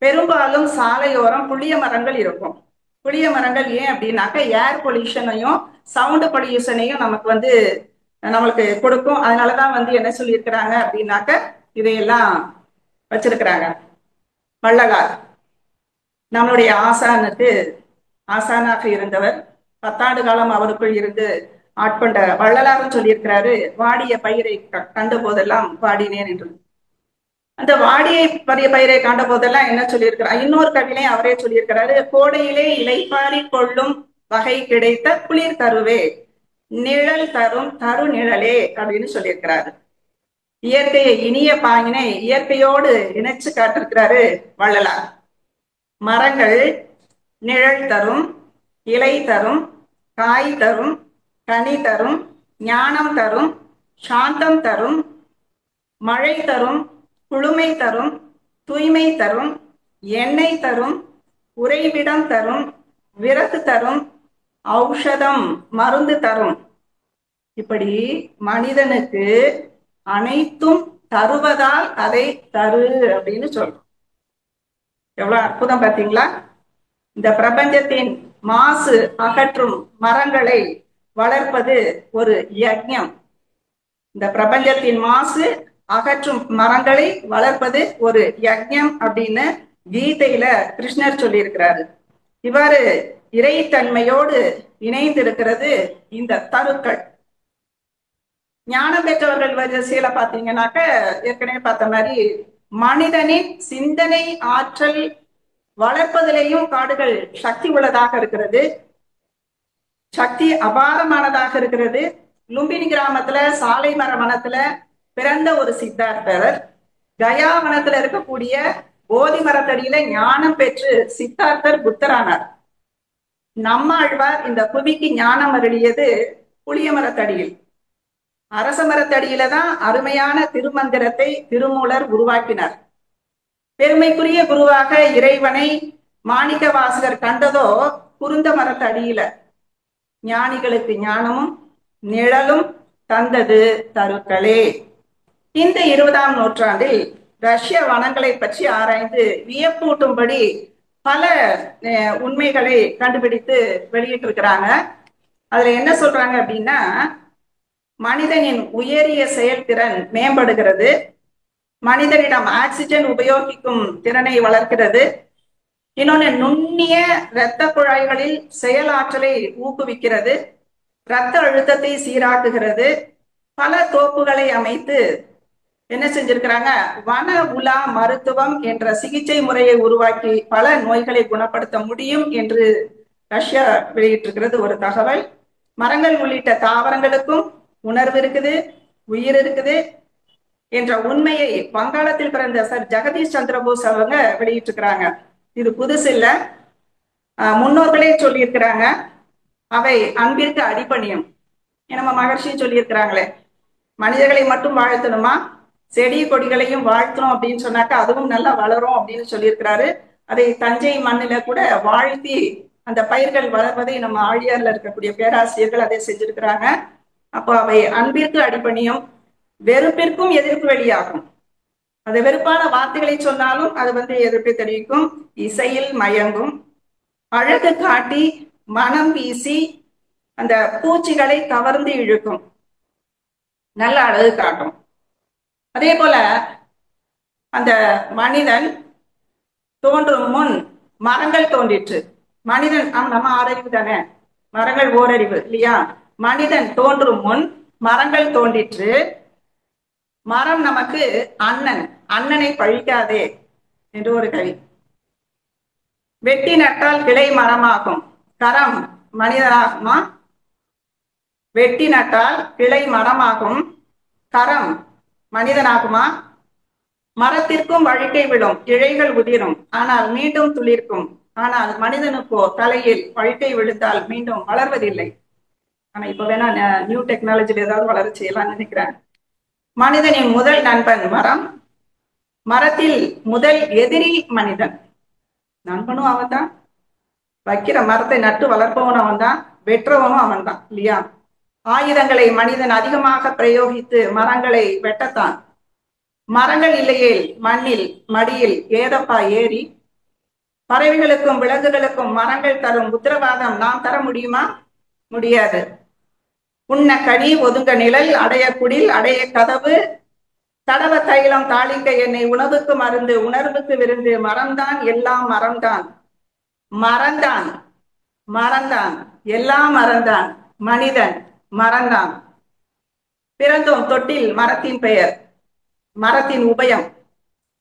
பெரும்பாலும் சாலையோரம் புளிய மரங்கள் இருக்கும். புளிய மரங்கள் ஏன் அப்படின்னாக்க ஏர் பொல்யூஷனையும் சவுண்ட் பொல்யூஷனையும் நம்மளுக்கு கொடுக்கும். அதனாலதான் என்ன சொல்லியிருக்கிறாங்க அப்படின்னாக்க இதையெல்லாம் வச்சிருக்கிறாங்க. வள்ளலார் நம்மளுடைய ஆசானாக இருந்தவர், 10 ஆண்டு காலம் அவருக்குள் இருந்து ஆட்கொண்ட வள்ளலாரும் சொல்லியிருக்கிறாரு, வாடிய பயிரை கண்ட போதெல்லாம் வாடினேன் என்று. அந்த வாடியை பயிரை காண்ட போதெல்லாம் என்ன சொல்லியிருக்கிறார், இன்னொரு கவினை அவரே சொல்லியிருக்கிறாரு, கோடையிலே இலைப்பாரி கொள்ளும் வகை கிடைத்த குளிர் தருவே, நிழல் தரும் தரு நிழலே அப்படின்னு சொல்லியிருக்கிறாரு. இயற்கையை இனிய பாங்கினை இயற்கையோடு இணைச்சு காட்டிருக்கிறாரு வள்ளலார். மரங்கள் நிழல் தரும், இலை தரும், காய் தரும், கனி தரும், ஞானம் தரும், சாந்தம் தரும், மழை தரும், குளுமை தரும், தூய்மை தரும், எண்ணெய் தரும், உறைவிடம் தரும், விறகு தரும், ஔஷதம் மருந்து தரும். இப்படி மனிதனுக்கு அனைத்தும் தருவதால் அதை தரு அப்படின்னு சொல்றோம். எவ்வளவு அற்புதம் பார்த்தீங்களா? இந்த பிரபஞ்சத்தின் மாசு அகற்றும் மரங்களை வளர்ப்பது ஒரு யஜ்ஞம். இந்த பிரபஞ்சத்தின் மாசு அகற்றும் மரங்களை வளர்ப்பது ஒரு யஜ்ஞம் அப்படின்னு கீதையில கிருஷ்ணர் சொல்லி இருக்கிறாரு. இவ்வாறு இறைத்தன்மையோடு இணைந்திருக்கிறது இந்த தருக்கள். ஞானம் பெற்றவர்கள் வரிசையில பாத்தீங்கன்னாக்க ஏற்கனவே பார்த்த மாதிரி மனிதனின் சிந்தனை ஆற்றல் வளர்ப்பதிலேயும் காடுகள் சக்தி உள்ளதாக இருக்கிறது, சக்தி அபாரமானதாக இருக்கிறது. லும்பினி கிராமத்துல சாலை மர வனத்துல பிறந்த ஒரு சித்தார்த்தர் கயா வனத்துல இருக்கக்கூடிய போதி மரத்தடியில ஞானம் பெற்று சித்தார்த்தர் புத்தரானார். நம்மாழ்வார் இந்த புவிக்கு ஞானம் அருளியது புளிய மரத்தடியில். அரச மரத்தடியில தான் அருமையான திருமந்திரத்தை திருமூலர் உருவாக்கினார். பெருமைக்குரிய குருவாக இறைவனை மாணிக்க வாசகர் கண்டதோ குருந்த மரத்தடியில. ஞானிகளுக்கு ஞானமும் நிழலும் தந்தது தருக்களே. இந்த 20ஆம் நூற்றாண்டில் ரஷ்ய வனங்களை பற்றி ஆராய்ந்து வியப்பூட்டும்படி பல உண்மைகளை கண்டுபிடித்து வெளியிட்டிருக்கிறாங்க. அதுல என்ன சொல்றாங்க அப்படின்னா, மனிதனின் உயரிய செயல்திறன் மேம்படுகிறது, மனிதனிடம் ஆக்சிஜன் உபயோகிக்கும் திறனை வளர்க்கிறது, இன்னொன்னு நுண்ணிய இரத்த குழாய்களில் செயலாற்றலை ஊக்குவிக்கிறது, இரத்த அழுத்தத்தை சீராக்குகிறது. பல தோப்புகளை அமைத்து என்ன செஞ்சிருக்கிறாங்க, வன உலா மருத்துவம் என்ற சிகிச்சை முறையை உருவாக்கி பல நோய்களை குணப்படுத்த முடியும் என்று ரஷ்யா வெளியிட்டிருக்கிறது ஒரு தகவல். மரங்கள் உள்ளிட்ட தாவரங்களுக்கும் உணர்வு இருக்குது, உயிர் இருக்குது என்ற உண்மையை வங்காளத்தில் பிறந்த சர் ஜெகதீஷ் சந்திரபோஸ் அவங்க வெளியிட்டிருக்கிறாங்க. இது புதுசு இல்ல, முன்னோர்களே சொல்லியிருக்கிறாங்க. அவை அன்பிற்கு அடிபணியும். நம்ம மகர்ஷி சொல்லியிருக்கிறாங்களே, மனிதர்களை மட்டும் வாழ்த்தணுமா, செடி கொடிகளையும் வாழ்த்தணும் அப்படின்னு சொன்னாக்கா அதுவும் நல்லா வளரும் அப்படின்னு சொல்லியிருக்கிறாரு. அதை தஞ்சை மண்ணில கூட வாழ்த்தி அந்த பயிர்கள் வளர்வதை நம்ம ஆழியார்ல இருக்கக்கூடிய பேராசிரியர்கள் அதை செஞ்சிருக்கிறாங்க. அப்போ அவை அன்பிற்கு அடிபணியும், வெறுப்பிற்கும் எதிர்ப்பு வெளியாகும். அது வெறுப்பான வார்த்தைகளை சொன்னாலும் அது எதிர்ப்பை தெரிவிக்கும், இசையில் மயங்கும், அழகு காட்டி மனம் வீசி அந்த பூச்சிகளை கவர்ந்து இழுக்கும், நல்ல அழகு காட்டும். அதே போல அந்த மனிதன் தோன்றும் முன் மரங்கள் தோன்றிற்று. மனிதன் நம்ம ஆறறிவு தானே, மரங்கள் ஓரறிவு இல்லையா? மனிதன் தோன்றும் முன் மரங்கள் தோன்றிற்று. மரம் நமக்கு அண்ணன், அண்ணனை பழிக்காதே என்று ஒரு கவி. வெட்டி நட்டால் கிளை மரமாகும், கரம் மனிதனாகுமா? வெட்டி நட்டால் கிளை மரமாகும், கரம் மனிதனாகுமா? மரத்திற்கும் வழுக்கை விடும், இழைகள் உதிரும், ஆனால் மீண்டும் துளிர்க்கும். ஆனால் மனிதனுக்கோ தலையில் வழுக்கை விழுந்தால் மீண்டும் வளர்வதில்லை. ஆனா இப்ப வேணா நியூ டெக்னாலஜில ஏதாவது வளர்ச்சி எல்லாம் நினைக்கிறேன். மனிதனின் முதல் நண்பன் மரம், மரத்தில் முதல் எதிரி மனிதன். நண்பனும் அவன் தான், வைக்கிற மரத்தை நட்டு வளர்ப்பவனும் அவன் தான், வெற்றவனும் அவன் தான் இல்லையா? ஆயுதங்களை மனிதன் அதிகமாக பிரயோகித்து மரங்களை வெட்டத்தான். மரங்கள் இல்லையே மண்ணில் மடியில் ஏதப்பா ஏறி? பறவைகளுக்கும் விலங்குகளுக்கும் மரங்கள் தரும் உத்தரவாதம் நாம் தர முடியுமா? முடியாது. உண்ண கனி, ஒதுங்க நிழல், அடைய குடில், அடைய கதவு, தடவ தைலம், தாளிக்க எண்ணெய், உணவுக்கு மருந்து, உணர்வுக்கு விருந்து. மரம்தான், எல்லாம் மரம்தான், மறந்தான் மறந்தான், எல்லாம் மறந்தான், மனிதன் மறந்தான். பிறந்தோம் தொட்டில் மரத்தின் பெயர், மரத்தின் உபயம்.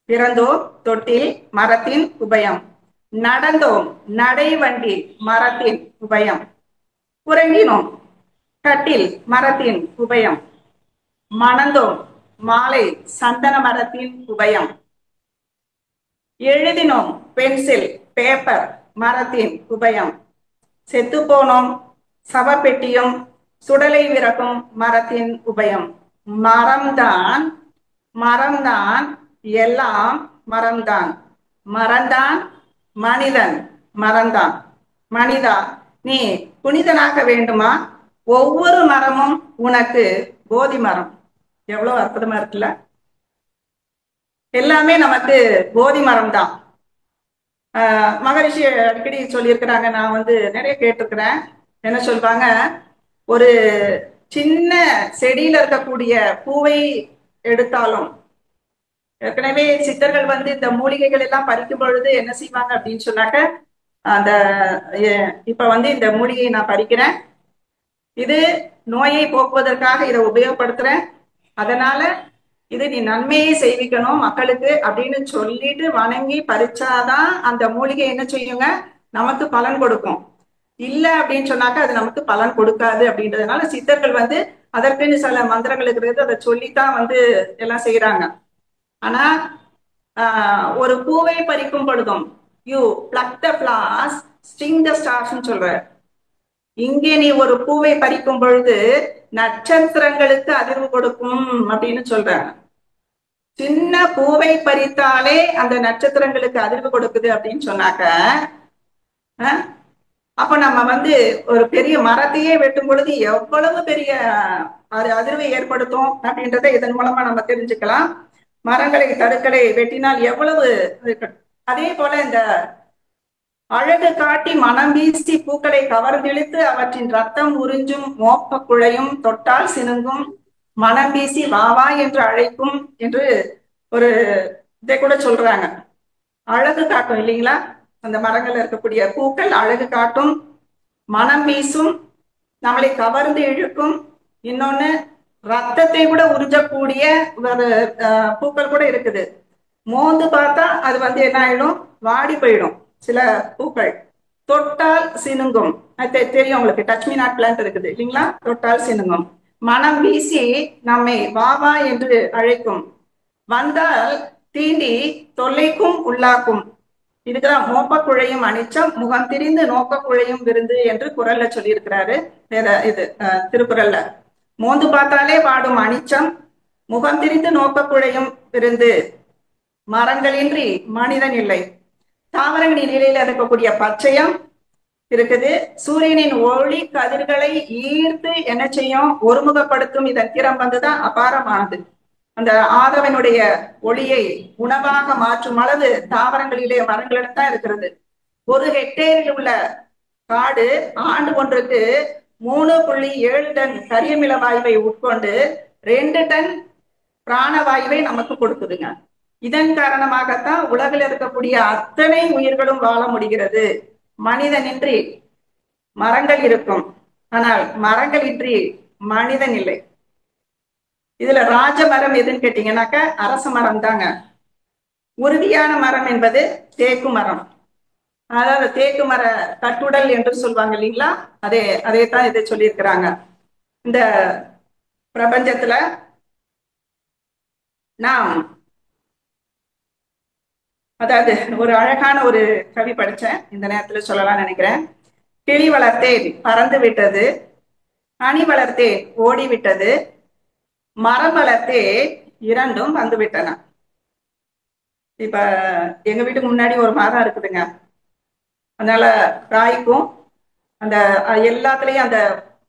பிறந்தோம் தொட்டில் மரத்தின் உபயம். நடந்தோம் நடைவண்டி மரத்தின் உபயம். உறங்கினோம் கட்டில் மரத்தின் உபயம். மணந்தோம் மாலை சந்தன மரத்தின் உபயம். எழுதினோம் பென்சில் பேப்பர் மரத்தின் உபயம். செத்து போனோம் சவப்பெட்டியும் சுடலை விறகும் மரத்தின் உபயம். மரம்தான் மரம்தான், எல்லாம் மரம்தான், மறந்தான் மனிதன் மறந்தான். மனிதா, நீ புனிதனாக வேண்டுமா? ஒவ்வொரு மரமும் உனக்கு போதி மரம். எவ்வளவு அற்புதமா இருக்குல்ல? எல்லாமே நமக்கு போதி மரம் தான். மகரிஷி அடிக்கடி சொல்லியிருக்கிறாங்க, நான் நிறைய கேட்டிருக்கிறேன். என்ன சொல்றாங்க, ஒரு சின்ன செடியில இருக்கக்கூடிய பூவை எடுத்தாலும், ஏற்கனவே சித்தர்கள் இந்த மூலிகைகள் எல்லாம் பறிக்கும் பொழுது என்ன செய்வாங்க அப்படின்னு சொன்னாக்க, அந்த இப்ப இந்த மூலிகையை நான் பறிக்கிறேன், இது நோயை போக்குவதற்காக இதை உபயோகப்படுத்துறேன், அதனால இது நீ நன்மையை செய்விக்கணும் மக்களுக்கு அப்படின்னு சொல்லிட்டு வணங்கி பறிச்சாதான் அந்த மூலிகை என்ன செய்யுங்க, நமக்கு பலன் கொடுக்கும். இல்ல அப்படின்னு சொன்னாக்க அது நமக்கு பலன் கொடுக்காது. அப்படின்றதுனால சித்தர்கள் அதற்குன்னு சில மந்திரங்கள் இருக்கிறது, அதை சொல்லித்தான் எல்லாம் செய்யறாங்க. ஆனா ஒரு பூவை பறிக்கும் பொழுதும் you plug the flowers sting the stars சொல்ற. இங்கே நீ ஒரு பூவை பறிக்கும் பொழுது நட்சத்திரங்களுக்கு அதிர்வு கொடுக்கும் அப்படின்னு சொல்றாங்க. சின்ன பூவை பறித்தாலே அந்த நட்சத்திரங்களுக்கு அதிர்வு கொடுக்குது அப்படின்னு சொன்னாக்க, அப்ப நம்ம ஒரு பெரிய மரத்தையே வெட்டும் பொழுது எவ்வளவு பெரிய அதிர்வை ஏற்படுத்தும் அப்படின்றத இதன் மூலமா நம்ம தெரிஞ்சுக்கலாம். மரங்களை தடுக்களை வெட்டினால் எவ்வளவு. அதே போல இந்த அழகு காட்டி மனம் வீசி பூக்களை கவர்ந்திழுத்து அவற்றின் ரத்தம் உறிஞ்சும் மோப்ப குழையும் தொட்டால் சினுங்கும் மனம் வீசி வாவா என்று அழைக்கும் என்று ஒரு இதை கூட சொல்றாங்க. அழகு காட்டும் இல்லைங்களா? அந்த மரங்கள்ல இருக்கக்கூடிய பூக்கள் அழகு காட்டும், மனம் வீசும், நம்மளை கவர்ந்து இழுக்கும். இன்னொன்னு ரத்தத்தை கூட உறிஞ்சக்கூடிய ஒரு பூக்கள் கூட இருக்குது. மோந்து பார்த்தா அது என்ன ஆயிடும், வாடி போயிடும். சில பூக்கள் தொட்டால் சினுங்கும், தெரியும் உங்களுக்கு, டச் மீ நாட் பிளான்ட் இருக்குது இல்லைங்களா? தொட்டால் சினுங்கும். மனம் வீசி நம்மை வாவா என்று அழைக்கும், வந்தால் தீண்டி தொல்லைக்கும் உள்ளாக்கும். இதுக்குதான் மோப்ப குழையும் அனிச்சம் முகம் திரிந்து நோக்க குழையும் விருந்து என்று குரல்ல சொல்லியிருக்கிறாரு. இது திருக்குறள்ல. மோந்து பார்த்தாலே வாடும் அனிச்சம், முகம் திரிந்து நோக்க குழையும் விருந்து. மரங்களின்றி மனிதன் இல்லை. தாவரங்களின் நிலையில இருக்கக்கூடிய பச்சையம் இருக்குது. சூரியனின் ஒளி கதிர்களை ஈர்த்து என்ன செய்யும், ஒருமுகப்படுத்தும். இதன் திறம் தான் அபாரமானது. அந்த ஆதவனுடைய ஒளியை உணவாக மாற்றும் அளவு தாவரங்களிலே மரங்களிடம் தான் இருக்கிறது. ஒரு ஹெக்டேரில் உள்ள காடு ஆண்டு ஒன்றுக்கு 3.7 டன் கரியமில வாயுவை உட்கொண்டு 2 டன் பிராணவாயுவை நமக்கு கொடுக்குதுங்க. இதன் காரணமாகத்தான் உலகில் இருக்கக்கூடிய அத்தனை உயிர்களும் வாழ முடிகிறது. மனிதனின்றி மரங்கள் இருக்கும், ஆனால் மரங்கள் இன்றி மனிதன் இல்லை. இதுல ராஜ மரம் எதுன்னு கேட்டீங்கன்னாக்க அரச மரம் தாங்க. உறுதியான மரம் என்பது தேக்கு மரம். அதாவது தேக்கு மர கட்டுடல் என்று சொல்லுவாங்க இல்லைங்களா, அதே தான் இதை சொல்லியிருக்கிறாங்க. இந்த பிரபஞ்சத்துல நாம் அதாவது ஒரு அழகான ஒரு கவி படிச்சேன், இந்த நேரத்துல சொல்லலாம் நினைக்கிறேன். கிளி வளர்த்தேன் பறந்து விட்டது, அணி வளர்த்தேன் ஓடிவிட்டது, மரம் வளர்த்தேன் இரண்டும் வந்து விட்டன. இப்ப எங்க வீட்டுக்கு முன்னாடி ஒரு மரம் இருக்குதுங்க. அதனால காய்க்கும் அந்த எல்லாத்துலயும் அந்த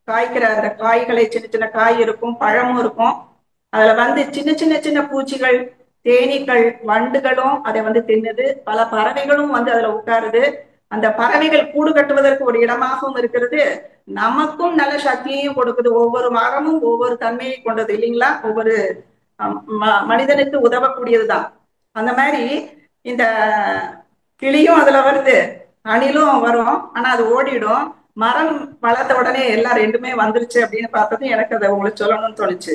காய்க்கிற அந்த காய்களை சின்ன சின்ன காய் இருக்கும், பழமும் இருக்கும். அதுல வந்து சின்ன சின்ன சின்ன பூச்சிகள், தேனீக்கள், வண்டுகளும் அதை வந்து தின்னுது. பல பறவைகளும் வந்து அதுல உட்காருது. அந்த பறவைகள் கூடு கட்டுவதற்கு ஒரு இடமாகவும் இருக்கிறது, நமக்கும் நல்ல சக்தியையும் கொடுக்குது. ஒவ்வொரு மரமும் ஒவ்வொரு தன்மையை கொண்டது இல்லைங்களா, ஒவ்வொரு மனிதனுக்கு உதவக்கூடியதுதான். அந்த மாதிரி இந்த கிளியும் அதுல வருது, அணிலும் வரும், ஆனா அது ஓடிடும். மரம் வளர்த்த உடனே எல்லாம் ரெண்டுமே வந்துருச்சு அப்படின்னு பார்த்தது எனக்கு அதை உங்களுக்கு சொல்லணும்னு தோணுச்சு.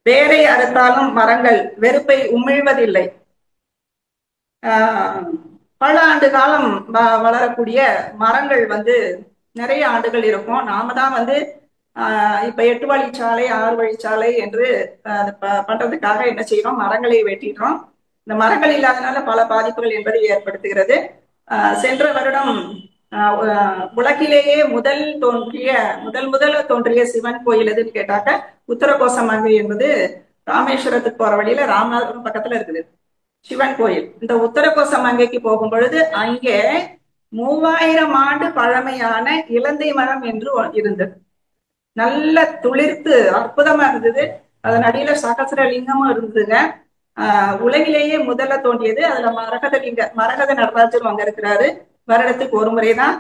வேரை அறுத்தாலும் மரங்கள் வெறுப்பை உமிழ்வதில்லை. பல ஆண்டு காலம் வளரக்கூடிய மரங்கள் வந்து நிறைய ஆண்டுகள் இருக்கும். நாம தான் வந்து இப்ப 8 வழிச்சாலை 6 வழிச்சாலை என்று பண்றதுக்காக என்ன செய்யறோம், மரங்களை வெட்டிடுறோம். இந்த மரங்கள் இல்லாதனால பல பாதிப்புகள் என்பதை ஏற்படுத்துகிறது. சென்ற வருடம் உலகிலேயே முதல் தோன்றிய சிவன் கோயில் எதுன்னு கேட்டாக்க உத்தரகோசமங்கை என்பது ராமேஸ்வரத்துக்கு போற வழியில ராமநாதபுரம் பக்கத்துல இருக்குது சிவன் கோயில். இந்த உத்தரகோசமங்கைக்கு போகும் பொழுது அங்கே 3000 ஆண்டு பழமையான இலந்தை மரம் என்று இருந்தது. நல்ல துளிர்த்து அற்புதமா இருந்தது. அதன் அடியில சகசரலிங்கமும் இருந்ததுங்க. உலகிலேயே முதல்ல தோன்றியது. அதுல மரகத நடராஜர் அங்க இருக்கிறாரு. வருடத்துக்கு ஒரு முறைதான்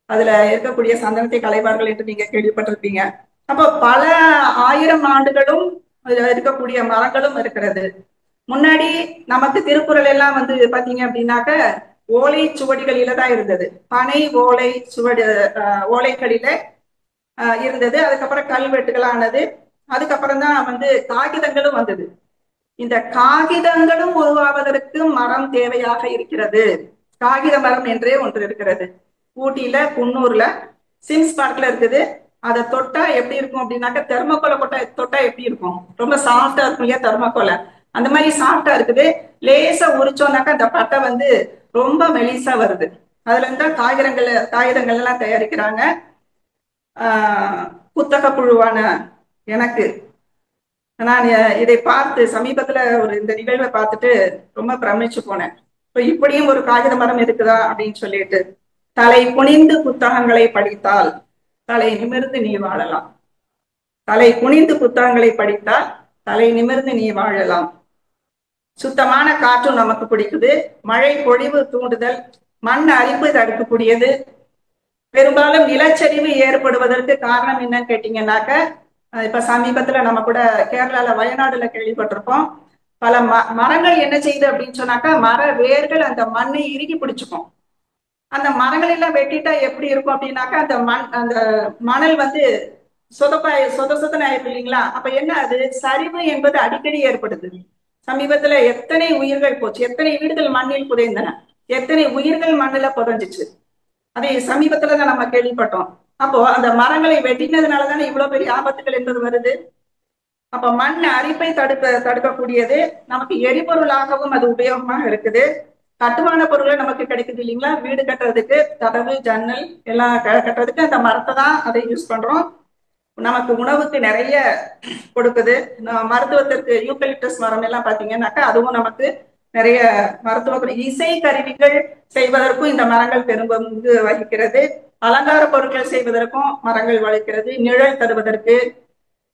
அதுல இருக்கக்கூடிய சந்தனத்தை கலைவார்கள் என்று நீங்க கேள்விப்பட்டிருப்பீங்க. அப்போ பல 1000 ஆண்டுகளும் இருக்கக்கூடிய மரங்களும் இருக்கிறது. முன்னாடி நமக்கு திருக்குறள் எல்லாம் வந்து பாத்தீங்க அப்படின்னாக்க ஓலை சுவடிகளில தான் இருந்தது. பனை ஓலை ஓலைகளில இருந்தது. அதுக்கப்புறம் கல்வெட்டுகளானது. அதுக்கப்புறம் தான் வந்து காகிதங்களும் வந்தது. இந்த காகிதங்களும் உருவாவதற்கு மரம் தேவையாக இருக்கிறது. காகித மரம் என்றே ஒன்று இருக்கிறது. ஊட்டியில, குன்னூர்ல, சிம்ஸ் பார்க்ல இருக்குது. அதை தொட்டா எப்படி இருக்கும் அப்படின்னாக்க தெர்மோகோலை தொட்டா எப்படி இருக்கும், ரொம்ப சாஃப்டா இருக்கும் இல்லையா தெர்மோகோலை, அந்த மாதிரி சாஃப்டா இருக்குது. லேசா உரிச்சோம்னாக்கா அந்த பட்டை வந்து ரொம்ப மெலிசா வருது. அதுல இருந்தா காகிதங்கள் எல்லாம் தயாரிக்கிறாங்க. புத்தக புழுவான எனக்கு நான் இதை பார்த்து சமீபத்துல இந்த நிகழ்வை பார்த்துட்டு ரொம்ப பிரமிச்சு போனேன். இப்படியும் ஒரு காகித மரம் இருக்குதா அப்படின்னு சொல்லிட்டு. தலை குனிந்து புத்தகங்களை படித்தால் தலை நிமிர்ந்து நீ வாழலாம். தலை குனிந்து புத்தகங்களை படித்தால் தலை நிமிர்ந்து நீ வாழலாம். சுத்தமான காற்றும் நமக்கு பிடிக்குது. மழை பொழிவு தூண்டுதல், மண் அரிப்பு தடுக்கக்கூடியது. பெரும்பாலும் நிலச்சரிவு ஏற்படுவதற்கு காரணம் என்னன்னு கேட்டீங்கன்னாக்க, இப்ப சமீபத்துல நம்ம கூட கேரளால வயநாடுல கேள்விப்பட்டிருப்போம். பல மரங்கள் என்ன செய்யுது அப்படின்னு சொன்னாக்கா, மர வேர்கள் அந்த மண்ணை இறுக்கி பிடிச்சுக்கும். அந்த மரங்கள் எல்லாம் வெட்டிட்டா எப்படி இருக்கும் அப்படின்னாக்கா, அந்த மணல் வந்து சொதன்னு ஆயிருக்கு இல்லைங்களா. அப்ப என்ன, அது சரிவு என்பது அடிக்கடி ஏற்படுது. சமீபத்துல எத்தனை உயிர்கள் போச்சு, எத்தனை வீடுகள் மண்ணில் புதைந்தன, எத்தனை உயிர்கள் மண்ணில புதைஞ்சிச்சு, அதை சமீபத்துலதான் நம்ம கேள்விப்பட்டோம். அப்போ அந்த மரங்களை வெட்டினதுனாலதானே இவ்வளவு பெரிய ஆபத்துகள் என்பது வருது. அப்ப மண் அரிப்பை தடுக்கக்கூடியது. நமக்கு எரிபொருளாகவும் அது உபயோகமாக இருக்குது. கட்டுமான பொருள்கள் நமக்கு கிடைக்குது இல்லைங்களா, வீடு கட்டுறதுக்கு கதவு ஜன்னல் எல்லாம் கட்டுறதுக்கு அந்த மரத்தை தான் அதை யூஸ் பண்றோம். நமக்கு உணவுக்கு நிறைய கொடுக்குது. மருத்துவத்திற்கு யூக்கலிப்டஸ் மரம் எல்லாம் பாத்தீங்கன்னாக்கா அதுவும் நமக்கு நிறைய மருத்துவ இசை கருவிகள் செய்வதற்கும் இந்த மரங்கள் பெரும்பங்கு வகிக்கிறது. அலங்கார பொருட்கள் செய்வதற்கும் மரங்கள் வகிக்கிறது. நிழல் தருவதற்கு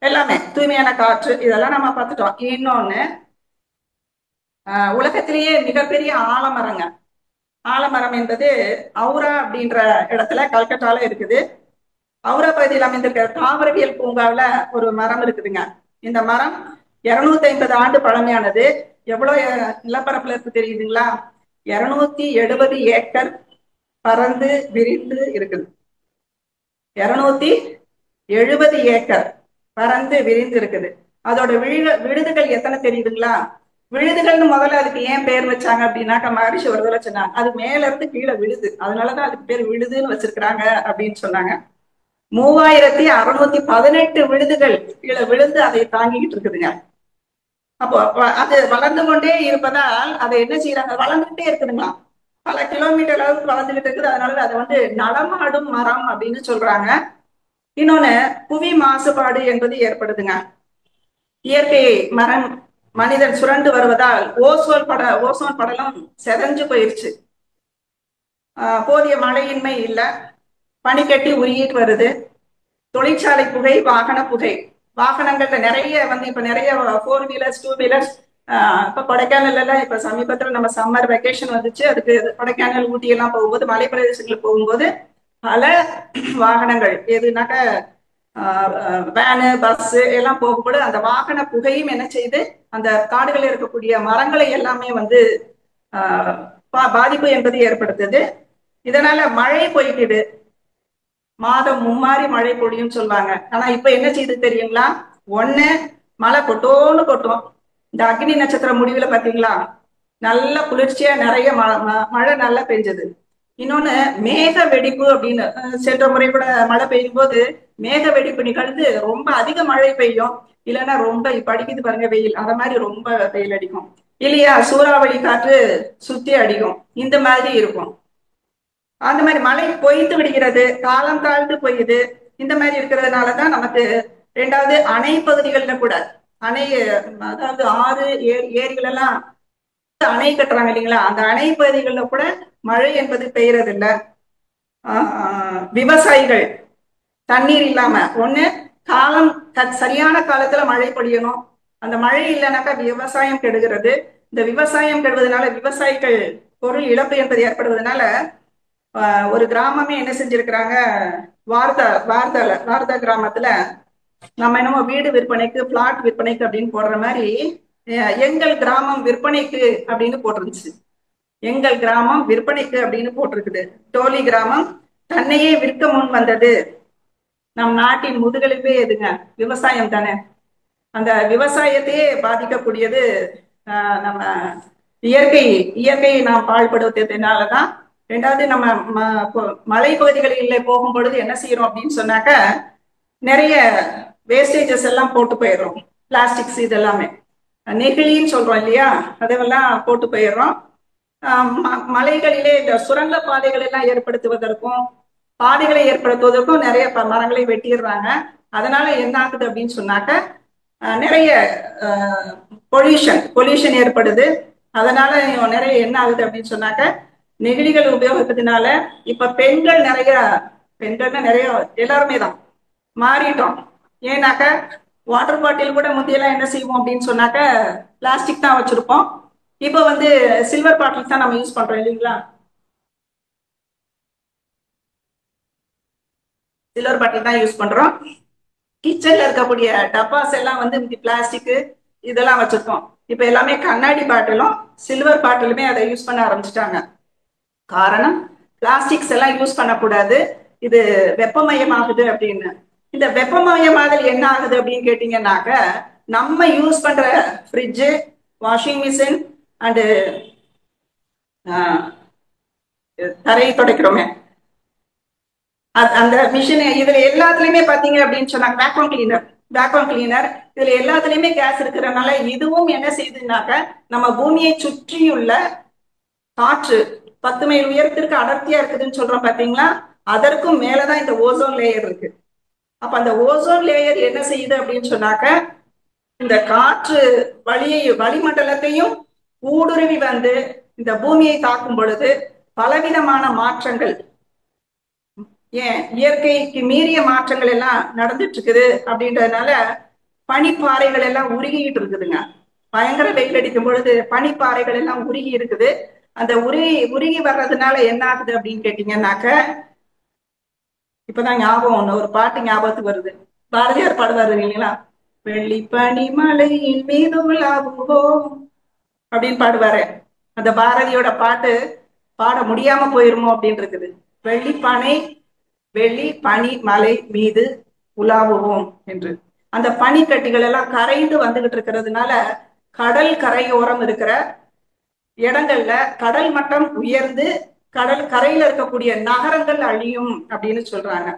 எல்லாமே, தூய்மையான காற்று, இதெல்லாம் நம்ம பார்த்துட்டோம். இன்னொன்னு, உலகத்திலேயே மிகப்பெரிய ஆலமரம் என்பது அவுரா அப்படின்ற இடத்துல கல்கட்டால இருக்குது. அவுரா பகுதியில் அமைந்திருக்கிற தாவரவியல் பூங்காவில ஒரு மரம் இருக்குதுங்க. இந்த மரம் 250 ஆண்டு பழமையானது. எவ்வளவு நிலப்பரப்புல இருக்கு தெரியுதுங்களா? 270 ஏக்கர் பறந்து விரிந்து இருக்குது. 270 ஏக்கர் பறந்து விரிந்து இருக்குது. அதோட விழுதுகள் எத்தனை தெரியுதுங்களா? விழுதுகள்னு முதல்ல அதுக்கு ஏன் பேர் வச்சாங்க அப்படின்னாக்க, மகரிஷி ஒரு தடவை சொன்னாங்க, அது மேல இருந்து கீழே விழுது, அதனாலதான் அதுக்கு பேர் விழுதுன்னு வச்சிருக்கிறாங்க அப்படின்னு சொன்னாங்க. 3618 விழுதுகள் கீழே விழுந்து அதை தாங்கிக்கிட்டு இருக்குதுங்க. அப்போ அது வளர்ந்து கொண்டே இருப்பதால் அதை என்ன செய்யறாங்க, வளர்ந்துகிட்டே இருக்குதுங்களா, பல கிலோமீட்டர் அளவுக்கு வளர்ந்துகிட்டு இருக்குது. அதனால அதை வந்து நடமாடும் மரம் அப்படின்னு சொல்றாங்க. இன்னொன்னு, புவி மாசுபாடு என்பது ஏற்படுதுங்க. இயற்கை மரம் மனிதன் சுரண்டு வருவதால் ஓசோன் படலம் செதஞ்சு போயிருச்சு. போதிய மழையின்மை இல்ல, பனிக்கட்டி உருகிட்டு வருது. தொழிற்சாலை புகை, வாகன புகை, வாகனங்கள்ல நிறைய வந்து இப்ப நிறைய 4 வீலர்ஸ் 2 வீலர்ஸ். இப்ப கொடைக்கானல் எல்லாம் இப்ப சமீபத்துல நம்ம சம்மர் வெக்கேஷன் வந்துச்சு, அதுக்கு கொடைக்கானல் ஊட்டி எல்லாம் போகும்போது, மலை பிரதேசங்களுக்கு போகும்போது பல வாகனங்கள் எதுனாக்க வேனு பஸ் எல்லாம் போகும்போது அந்த வாகன புகையும் என்ன செய்யுது, அந்த காடுகளில் இருக்கக்கூடிய மரங்களை எல்லாமே வந்து பாதிப்பு என்பது ஏற்படுத்துது. இதனால மழை போய்க்குது, மாதம் மும்மாறி மழை பொழியும் சொல்லுவாங்க. ஆனா இப்ப என்ன செய்யுது தெரியுங்களா? ஒண்ணு, மழை கொட்டோன்னு கொட்டும். இந்த அக்னி நட்சத்திரம் முடிவுல பாத்தீங்களா, நல்ல குளிர்ச்சியா நிறைய மழை நல்லா பெஞ்சது. இன்னொன்னு, மேக வெடிப்பு அப்படின்னு சென்ற முறை கூட மழை பெய்யும் போது மேக வெடிப்பு நிகழ்ந்து ரொம்ப அதிக மழை பெய்யும், இல்லைன்னா ரொம்ப இப்ப அடிக்குது பாருங்க வெயில், அத மாதிரி ரொம்ப வெயில் அடிக்கும் இல்லையா, சூறாவளி காற்று சுத்தி அடிக்கும், இந்த மாதிரி இருக்கும். அந்த மாதிரி மழை பொய்த்து விடுகிறது, காலம் தாழ்ந்து போயுது. இந்த மாதிரி இருக்கிறதுனாலதான் நமக்கு ரெண்டாவது அணை பகுதிகள்ல கூட அதாவது ஆறு ஏரிகள் எல்லாம் அணை கட்டுறாங்க இல்லைங்களா, அந்த அணை பகுதிகள்ல கூட மழை என்பது பெய்யறது இல்ல. விவசாயிகள் தண்ணீர் இல்லாம, ஒண்ணு காலம் சரியான காலத்துல மழை பொழியணும், அந்த மழை இல்லைனாக்கா விவசாயம் கெடுகிறது. இந்த விவசாயம் கெடுவதனால விவசாயிகள் பொருள் இழப்பு என்பது ஏற்படுவதனால ஒரு கிராமமே என்ன செஞ்சிருக்கிறாங்க, வார்தா கிராமத்துல நம்ம என்னமோ வீடு விற்பனைக்கு, பிளாட் விற்பனைக்கு அப்படின்னு போடுற மாதிரி எங்கள் கிராமம் விற்பனைக்கு அப்படின்னு போட்டிருந்துச்சு. எங்கள் கிராமம் விற்பனைக்கு அப்படின்னு போட்டிருக்குது. டோலி கிராமம் தன்னையே விற்க முன் வந்தது. நம் நாட்டின் முதுகெலும்பே எதுங்க, விவசாயம் தானே. அந்த விவசாயத்தையே பாதிக்கக்கூடியது நம்ம இயற்கையை நாம் பாழ்படுத்துறதுனாலதான். ரெண்டாவது, நம்ம மலை பகுதிகளில் போகும் பொழுது என்ன செய்யறோம் அப்படின்னு சொன்னாக்க, நிறைய வேஸ்டேஜஸ் எல்லாம் போட்டு போயிடுறோம். பிளாஸ்டிக்ஸ் இதெல்லாமே நெகிழின்னு சொல்றோம் இல்லையா, அதெல்லாம் போட்டு போயிடுறோம். மலைகளிலே இந்த சுரங்க பாதைகள் எல்லாம் ஏற்படுத்துவதற்கும் பாதைகளை ஏற்படுத்துவதற்கும் நிறைய மரங்களை வெட்டிடுறாங்க. அதனால என்ன ஆகுது அப்படின்னு சொன்னாக்க, நிறைய பொல்யூஷன் ஏற்படுது. அதனால நிறைய என்ன ஆகுது அப்படின்னு சொன்னாக்க, நெகிழிகள் உபயோகிப்பதுனால இப்ப பெண்கள்னா நிறைய எல்லாருமே தான் மாறிட்டோம். ஏன்னாக்க வாட்டர் பாட்டில் கூட முந்தையெல்லாம் என்ன செய்வோம் அப்படின்னு சொன்னாக்க பிளாஸ்டிக் தான் வச்சிருப்போம். இப்ப வந்து சில்வர் பாட்டில் தான் நம்ம யூஸ் பண்றோம் இல்லைங்களா, சில்வர் பாட்டில் தான் யூஸ் பண்றோம். கிச்சன்ல இருக்கக்கூடிய டப்பாஸ் எல்லாம் வந்து பிளாஸ்டிக் இதெல்லாம் வச்சிருக்கோம். இப்ப எல்லாமே கண்ணாடி பாட்டிலும் சில்வர் பாட்டிலுமே அதை யூஸ் பண்ண ஆரம்பிச்சுட்டாங்க. காரணம், பிளாஸ்டிக்ஸ் எல்லாம் யூஸ் பண்ணக்கூடாது, இது வெப்பமயமாகுது அப்படின்னு. இந்த வெப்பமயமாதல் என்ன ஆகுது அப்படின்னு கேட்டீங்கன்னாக்க, நம்ம யூஸ் பண்ற ஃப்ரிட்ஜு, வாஷிங் மிஷின் அண்டு தரை துடைக்கிறோமே அந்த மிஷின், இதுல எல்லாத்துலயுமே பாத்தீங்க அப்படின்னு சொன்னாங்க வேக்யூம் கிளீனர் இதுல எல்லாத்துலயுமே கேஸ் இருக்கிறதுனால இதுவும் என்ன செய்யுதுன்னாக்க, நம்ம பூமியை சுற்றியுள்ள காற்று 10 மைல் உயரத்திற்கு அடர்த்தியா இருக்குதுன்னு சொல்றோம் பாத்தீங்களா, அதற்கும் மேலதான் இந்த ஓசோன் லேயர் இருக்கு. அப்ப அந்த ஓசோன் லேயர் என்ன செய்யுது அப்படின்னு சொன்னாக்க, இந்த காற்று வளிமண்டலத்தையும் ஊடுருவி வந்து இந்த பூமியை தாக்கும் பொழுது பலவிதமான மாற்றங்கள், ஏன் இயற்கைக்கு மீறிய மாற்றங்கள் எல்லாம் நடந்துட்டு இருக்குது. அப்படின்றதுனால பனிப்பாறைகள் எல்லாம் உருகிட்டு இருக்குதுங்க. பயங்கர வெயில் அடிக்கும் பொழுது பனிப்பாறைகள் எல்லாம் உருகி இருக்குது. அந்த உருகி வர்றதுனால என்ன ஆகுது அப்படின்னு கேட்டீங்கன்னாக்க, இப்பதான் ஞாபகம் ஒரு பாட்டு ஞாபகத்துக்கு வருது, பாரதியார் பாடுவாரு இல்லைங்களா, வெள்ளி பனி மலையின் மீது உலாவுவோம் அப்படின்னு பாடுவாரு. அந்த பாரதியோட பாட்டு பாட முடியாம போயிருமோ அப்படின்னு இருக்குது. வெள்ளிப்பனை வெள்ளி பனி மலை மீது உலாவுவோம் என்று. அந்த பனிக்கட்டிகள் எல்லாம் கரைந்து வந்துகிட்டு இருக்கிறதுனால கடல் கரையோரம் இருக்கிற இடங்கள்ல கடல் மட்டம் உயர்ந்து கடல் கரையில இருக்கக்கூடிய நகரங்கள் அழியும் அப்படின்னு சொல்றாங்க.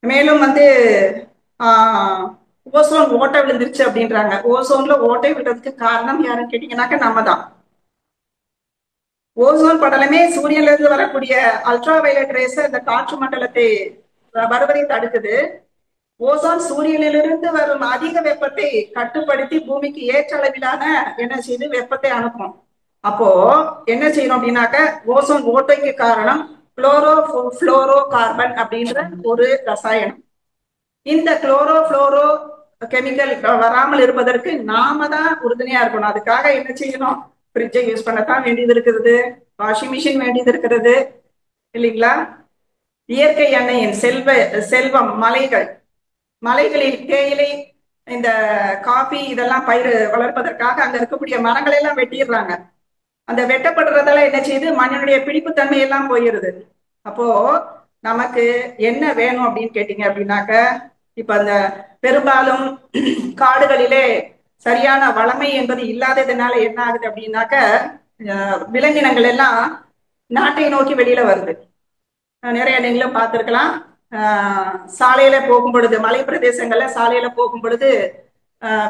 மேலும் வந்து ஓசோன் ஓட்டை விழுந்துருச்சு அப்படின்றாங்க. ஓசோன்ல ஓட்டை விழுறதுக்கு காரணம் யாருன்னு கேட்டீங்கன்னாக்க நம்ம தான். ஓசோன் படலமே சூரியன்ல இருந்து வரக்கூடிய அல்ட்ரா வயலட் ரேஸ் இந்த காற்று மண்டலத்தை வருவதை தடுக்குது. ஓசோன் சூரியனிலிருந்து வரும் அதிக வெப்பத்தை கட்டுப்படுத்தி பூமிக்கு ஏற்ற அளவிலான என்ன செய்து வெப்பத்தை அனுப்பும். அப்போ என்ன செய்யணும் அப்படின்னாக்க ஓசோன் ஓட்டைக்கு காரணம் குளோரோ கார்பன் அப்படின்ற ஒரு ரசாயனம். இந்த குளோரோ கெமிக்கல் வராமல் இருப்பதற்கு நாம தான் உறுதுணையா இருக்கணும். அதுக்காக என்ன செய்யணும்? ஃப்ரிட்ஜை யூஸ் பண்ணத்தான் வேண்டியது இருக்கிறது, வாஷிங் மிஷின் வேண்டியது இருக்கிறது இல்லைங்களா? இயற்கை எண்ணெயின் செல்வம் மலைகளில் தேயிலை, இந்த காபி இதெல்லாம் பயிர் வளர்ப்பதற்காக அங்க இருக்கக்கூடிய மரங்களை எல்லாம் வெட்டிடுறாங்க. அந்த வெட்டப்படுறதால என்ன செய்யுது? மண்ணினுடைய பிடிப்புத்தன்மை எல்லாம் போயிருது. அப்போ நமக்கு என்ன வேணும் அப்படின்னு கேட்டீங்க அப்படின்னாக்க, இப்ப அந்த பெரும்பாலும் காடுகளிலே சரியான வளமை என்பது இல்லாததுனால என்ன ஆகுது அப்படின்னாக்க, விலங்கினங்கள் எல்லாம் நாட்டை நோக்கி வெளியில வருது. நிறைய நீங்களும் பார்த்திருக்கலாம். சாலையில போகும் பொழுது, மலை பிரதேசங்கள்ல சாலையில போகும் பொழுது,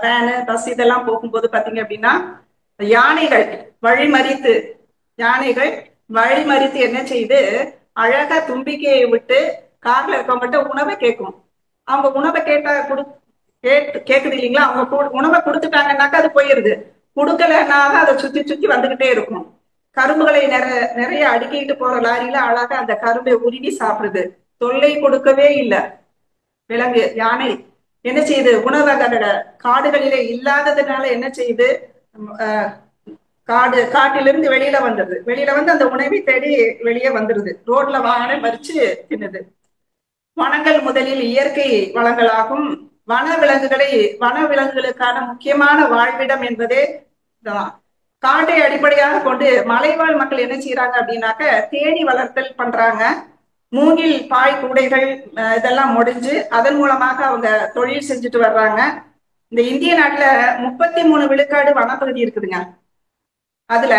வேனு பஸ் இதெல்லாம் போகும்போது பாத்தீங்க அப்படின்னா யானைகள் வழிமறித்து என்ன செய்து அழகா தும்பிக்கையை விட்டு கார்ல இருக்கவங்கள்ட்ட உணவை கேட்கும். அவங்க உணவை கேக்குது இல்லைங்களா? அவங்க உணவை கொடுத்துட்டாங்கன்னாக்கா அது போயிருது. கொடுக்கலன்னாக அதை சுத்தி வந்துகிட்டே இருக்கும். கரும்புகளை நிறைய அடுக்கிட்டு போற லாரியில அழகா அந்த கரும்பை உருவி சாப்பிடுது. தொல்லை கொடுக்கவே இல்லை. விலங்கு யானை என்ன செய்யுது? உணவக காடுகளிலே இல்லாததுனால என்ன செய்யுது? காட்டிலிருந்து வெளியில வந்து அந்த உணவை தேடி வெளியே வந்துருது. ரோட்ல வாகனம் மறிச்சு தின்னுது. வனங்கள் முதலில் இயற்கை வளங்களாகும். வனவிலங்குகளுக்கான முக்கியமான வாழ்விடம் என்பதே காட்டை அடிப்படையாக கொண்டு மலைவாழ் மக்கள் என்ன செய்யறாங்க அப்படின்னாக்க தேனி வளர்த்தல் பண்றாங்க. மூங்கில் பாய் கூடைகள் இதெல்லாம் முடிஞ்சு அதன் மூலமாக அவங்க தொழில் செஞ்சுட்டு வர்றாங்க. இந்த இந்திய நாட்டுல 33 விழுக்காடு வனப்பகுதி இருக்குதுங்க. அதுல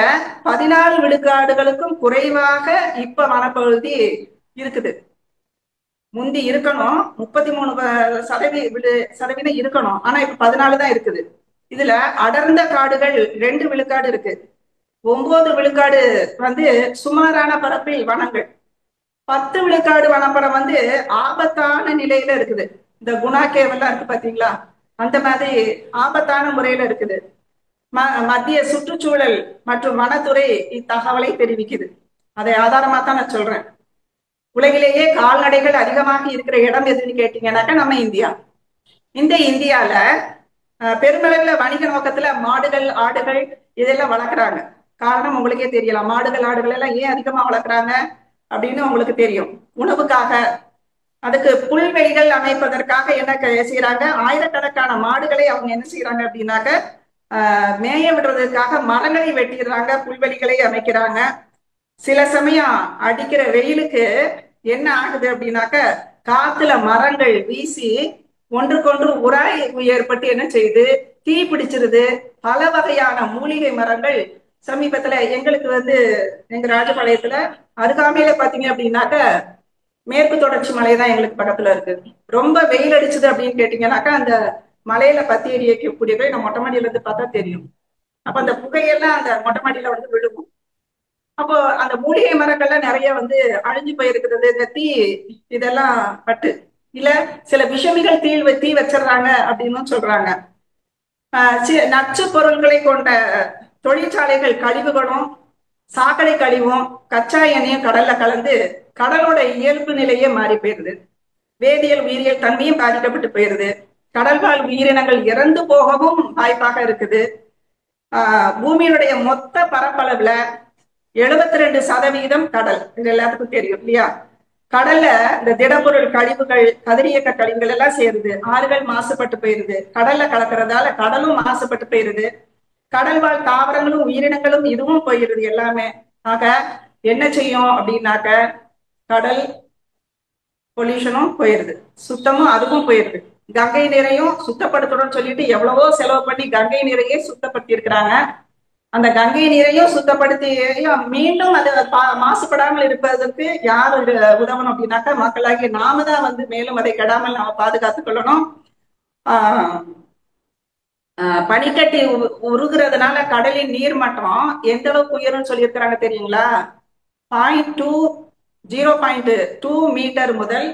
14 விழுக்காடுகளுக்கும் குறைவாக இப்ப வனப்பகுதி இருக்குது. முந்தி இருக்கணும் 33% இருக்கணும். ஆனா இப்ப 14 தான் இருக்குது. இதுல அடர்ந்த காடுகள் 2 விழுக்காடு இருக்கு. 9 விழுக்காடு வந்து சுமாரான பரப்பில் வனங்கள். 10 விழுக்காடு வனப்படம் வந்து ஆபத்தான நிலையில இருக்குது. இந்த குணா கேவெல்லாம் இருக்கு பாத்தீங்களா? அந்த மாதிரி ஆபத்தான முறையில இருக்குது. மத்திய சுற்றுச்சூழல் மற்றும் வனத்துறை இத்தகவலை தெரிவிக்குது. அதை ஆதாரமா தான் நான் சொல்றேன். உலகிலேயே கால்நடைகள் அதிகமாக இருக்கிற இடம் எதுன்னு கேட்டீங்கன்னாக்கா நம்ம இந்தியா. இந்த இந்தியால பெருமளவுல வணிக நோக்கத்துல மாடுகள், ஆடுகள் இதெல்லாம் வளர்க்குறாங்க. காரணம் உங்களுக்கே தெரியலாம். மாடுகள், ஆடுகள் எல்லாம் ஏன் அதிகமா வளர்க்குறாங்க அப்படின்னு உங்களுக்கு தெரியும். உணவுக்காக, அதுக்கு புல்வெளிகள் அமைப்பதற்காக என்ன செய்யறாங்க? ஆயிரக்கணக்கான மாடுகளை அவங்க என்ன செய்யறாங்க அப்படின்னாக்க மேய விடுறதுக்காக மரங்களை வெட்டிடுறாங்க, புல்வெளிகளை அமைக்கிறாங்க. சில சமயம் அடிக்கிற வெயிலுக்கு என்ன ஆகுது அப்படின்னாக்க காத்துல மரங்கள் வீசி ஒன்றுக்கொன்று உராய்வு ஏற்பட்டு என்ன செய்யுது? தீ பிடிச்சிருது. பல வகையான மூலிகை மரங்கள் சமீபத்துல எங்களுக்கு வந்து எங்க ராஜபாளையத்துல அருகாமையில பாத்தீங்க அப்படின்னாக்க மேற்கு தொடர்ச்சி மலைதான் எங்களுக்கு பக்கத்துல இருக்கு. ரொம்ப வெயில் அடிச்சுது அப்படின்னு கேட்டீங்கன்னாக்கா அந்த மலையில பத்தி எரியக்கூடியவை நம்ம மொட்டை மாடியில இருந்து பார்த்தா தெரியும். அப்ப அந்த புகையெல்லாம் அந்த மொட்டை மாடியில வந்து விழுகும். அப்போ அந்த மூலிகை மரங்கள்லாம் நிறைய வந்து அழிஞ்சு போயிருக்கிறது. இந்த தீ இதெல்லாம் பட்டு இல்ல சில விஷமிகள் தீ வச்சிடுறாங்க அப்படின்னு சொல்றாங்க. நச்சு பொருட்களை கொண்ட தொழிற்சாலைகள் கழிவுகளும் சாக்கடை கழிவும் கச்சா எண்ணெயும் கடல்ல கலந்து கடலோட இயல்பு நிலையே மாறி போயிருது. வேதியியல் உயிரியல் தன்மையும் பாதிக்கப்பட்டு போயிருது. கடல்வாழ் உயிரினங்கள் இறந்து போகவும் வாய்ப்பாக இருக்குது. பூமியினுடைய மொத்த பரப்பளவுல 72% கடல். இது எல்லாத்துக்கும் தெரியும் இல்லையா? கடல்ல இந்த திடப்பொருள் கழிவுகள், கதிரியக்க கழிவுகள் எல்லாம் சேருது. ஆறுகள் மாசுபட்டு போயிருது. கடல்ல கலக்கிறதால கடலும் மாசுபட்டு போயிருது. கடல் வாழ் தாவரங்களும் உயிரினங்களும் இதுவும் போயிடுது எல்லாமே. ஆக என்ன செய்யும் அப்படின்னாக்க கடல் பொல்யூஷனும் போயிருது, சுத்தமும் அதுவும் போயிருது. கங்கை நீரையும் சுத்தப்படுத்தணும்னு சொல்லிட்டு எவ்வளவோ செலவு பண்ணி கங்கை நீரையே சுத்தப்படுத்தி இருக்கிறாங்க. அந்த கங்கை நீரையும் சுத்தப்படுத்தி மீண்டும் அது மாசுபடாமல் இருப்பதற்கு யார் உதவணும் அப்படின்னாக்கா மக்களாகிய நாம தான் வந்து மேலும் அதை கெடாமல் நாம பாதுகாத்துக் கொள்ளணும். பனிக்கட்டி உருகுறதுனால கடலின் நீர் மட்டம் எந்த அளவுக்கு உயரும் சொல்லியிருக்கிறாங்க தெரியுங்களா? 0.2 மீட்டர் முதல்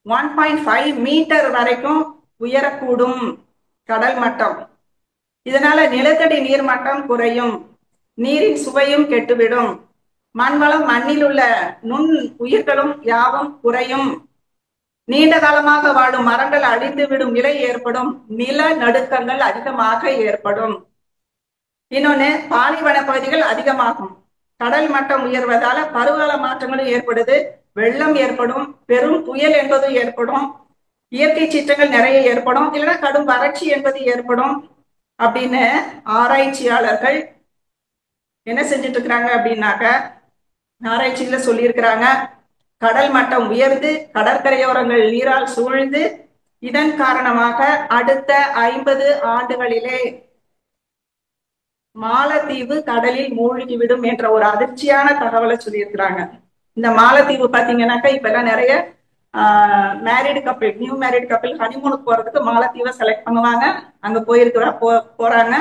1.5 மீட்டர் வரைக்கும் உயரக்கூடும் கடல் மட்டம். இதனால நிலத்தடி நீர் மட்டம் குறையும், நீரின் சுவையும் கெட்டுவிடும், மண்வளம் மண்ணில் உள்ள நுண் உயிர்களும் யாவும் குறையும், நீண்ட காலமாக வாழும் மரங்கள் அழிந்து விடும் நிலை ஏற்படும், நில நடுக்கங்கள் அதிகமாக ஏற்படும். இன்னொன்னு, பாலைவன பகுதிகள் அதிகமாகும். கடல் மட்டம் உயர்வதால பருவகால மாற்றங்களும் ஏற்படுது, வெள்ளம் ஏற்படும், பெரும் புயல் என்பது ஏற்படும், இயற்கை சீற்றங்கள் நிறைய ஏற்படும், இல்லைன்னா கடும் வறட்சி என்பது ஏற்படும் அப்படின்னு ஆராய்ச்சியாளர்கள் என்ன செஞ்சுட்டு இருக்கிறாங்க அப்படின்னாக்க ஆராய்ச்சியில சொல்லியிருக்கிறாங்க. கடல் மட்டம் உயர்ந்து கடற்கரையோரங்கள் நீரால் சூழ்ந்து இதன் காரணமாக அடுத்த 50 ஆண்டுகளிலே மாலத்தீவு கடலில் மூழ்கிவிடும் என்ற ஒரு அதிர்ச்சியான தகவலை சொல்லியிருக்கிறாங்க. இந்த மாலத்தீவு பாத்தீங்கன்னாக்கா இப்ப எல்லாம் நிறைய married couple, new married couple ஹனிமூனுக்கு போறதுக்கு மாலத்தீவை செலக்ட் பண்ணுவாங்க, அங்க போறாங்க.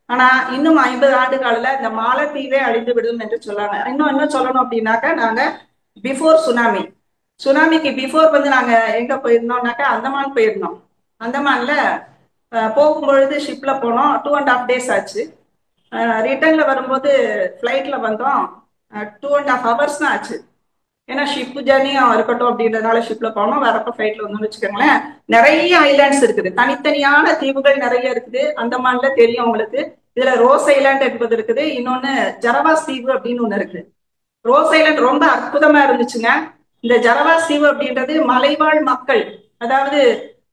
ஆனா இன்னும் 50 ஆண்டுகால இந்த மாலத்தீவே அழிந்து விடும் என்று சொல்லாங்க. இன்னும் சொல்லணும் அப்படின்னாக்கா நாங்க பிஃபோர் சுனாமிக்கு பிஃபோர் வந்து நாங்க எங்க போயிருந்தோம்னாக்கா அந்தமான் போயிருந்தோம். அந்தமான்ல போகும்பொழுது ஷிப்ல போனோம், 2.5 days ஆச்சு. ரிட்டர்ன்ல வரும்போது ஃபிளைட்ல வந்தோம், 2.5 hours தான் ஆச்சு. ஏன்னா ஷிப் ஜர்னியும் இருக்கட்டும் அப்படின்றதுனால ஷிப்ல போனோம், வரப்ப ஃபிளைட்ல வந்தோம்னு வச்சுக்கோங்களேன். நிறைய ஐலாண்ட்ஸ் இருக்குது, தனித்தனியான தீவுகள் நிறைய இருக்குது. அந்தமான்ல தெரியும் உங்களுக்கு. இதுல ரோஸ் ஐலாண்ட் என்பது இருக்குது, இன்னொன்னு ஜரவாஸ் தீவு அப்படின்னு ஒண்ணு இருக்கு. ரோஸ் ஐலாண்ட் ரொம்ப அற்புதமா இருந்துச்சுங்க. இந்த ஜரவாஸ் தீவு அப்படின்றது மலைவாழ் மக்கள், அதாவது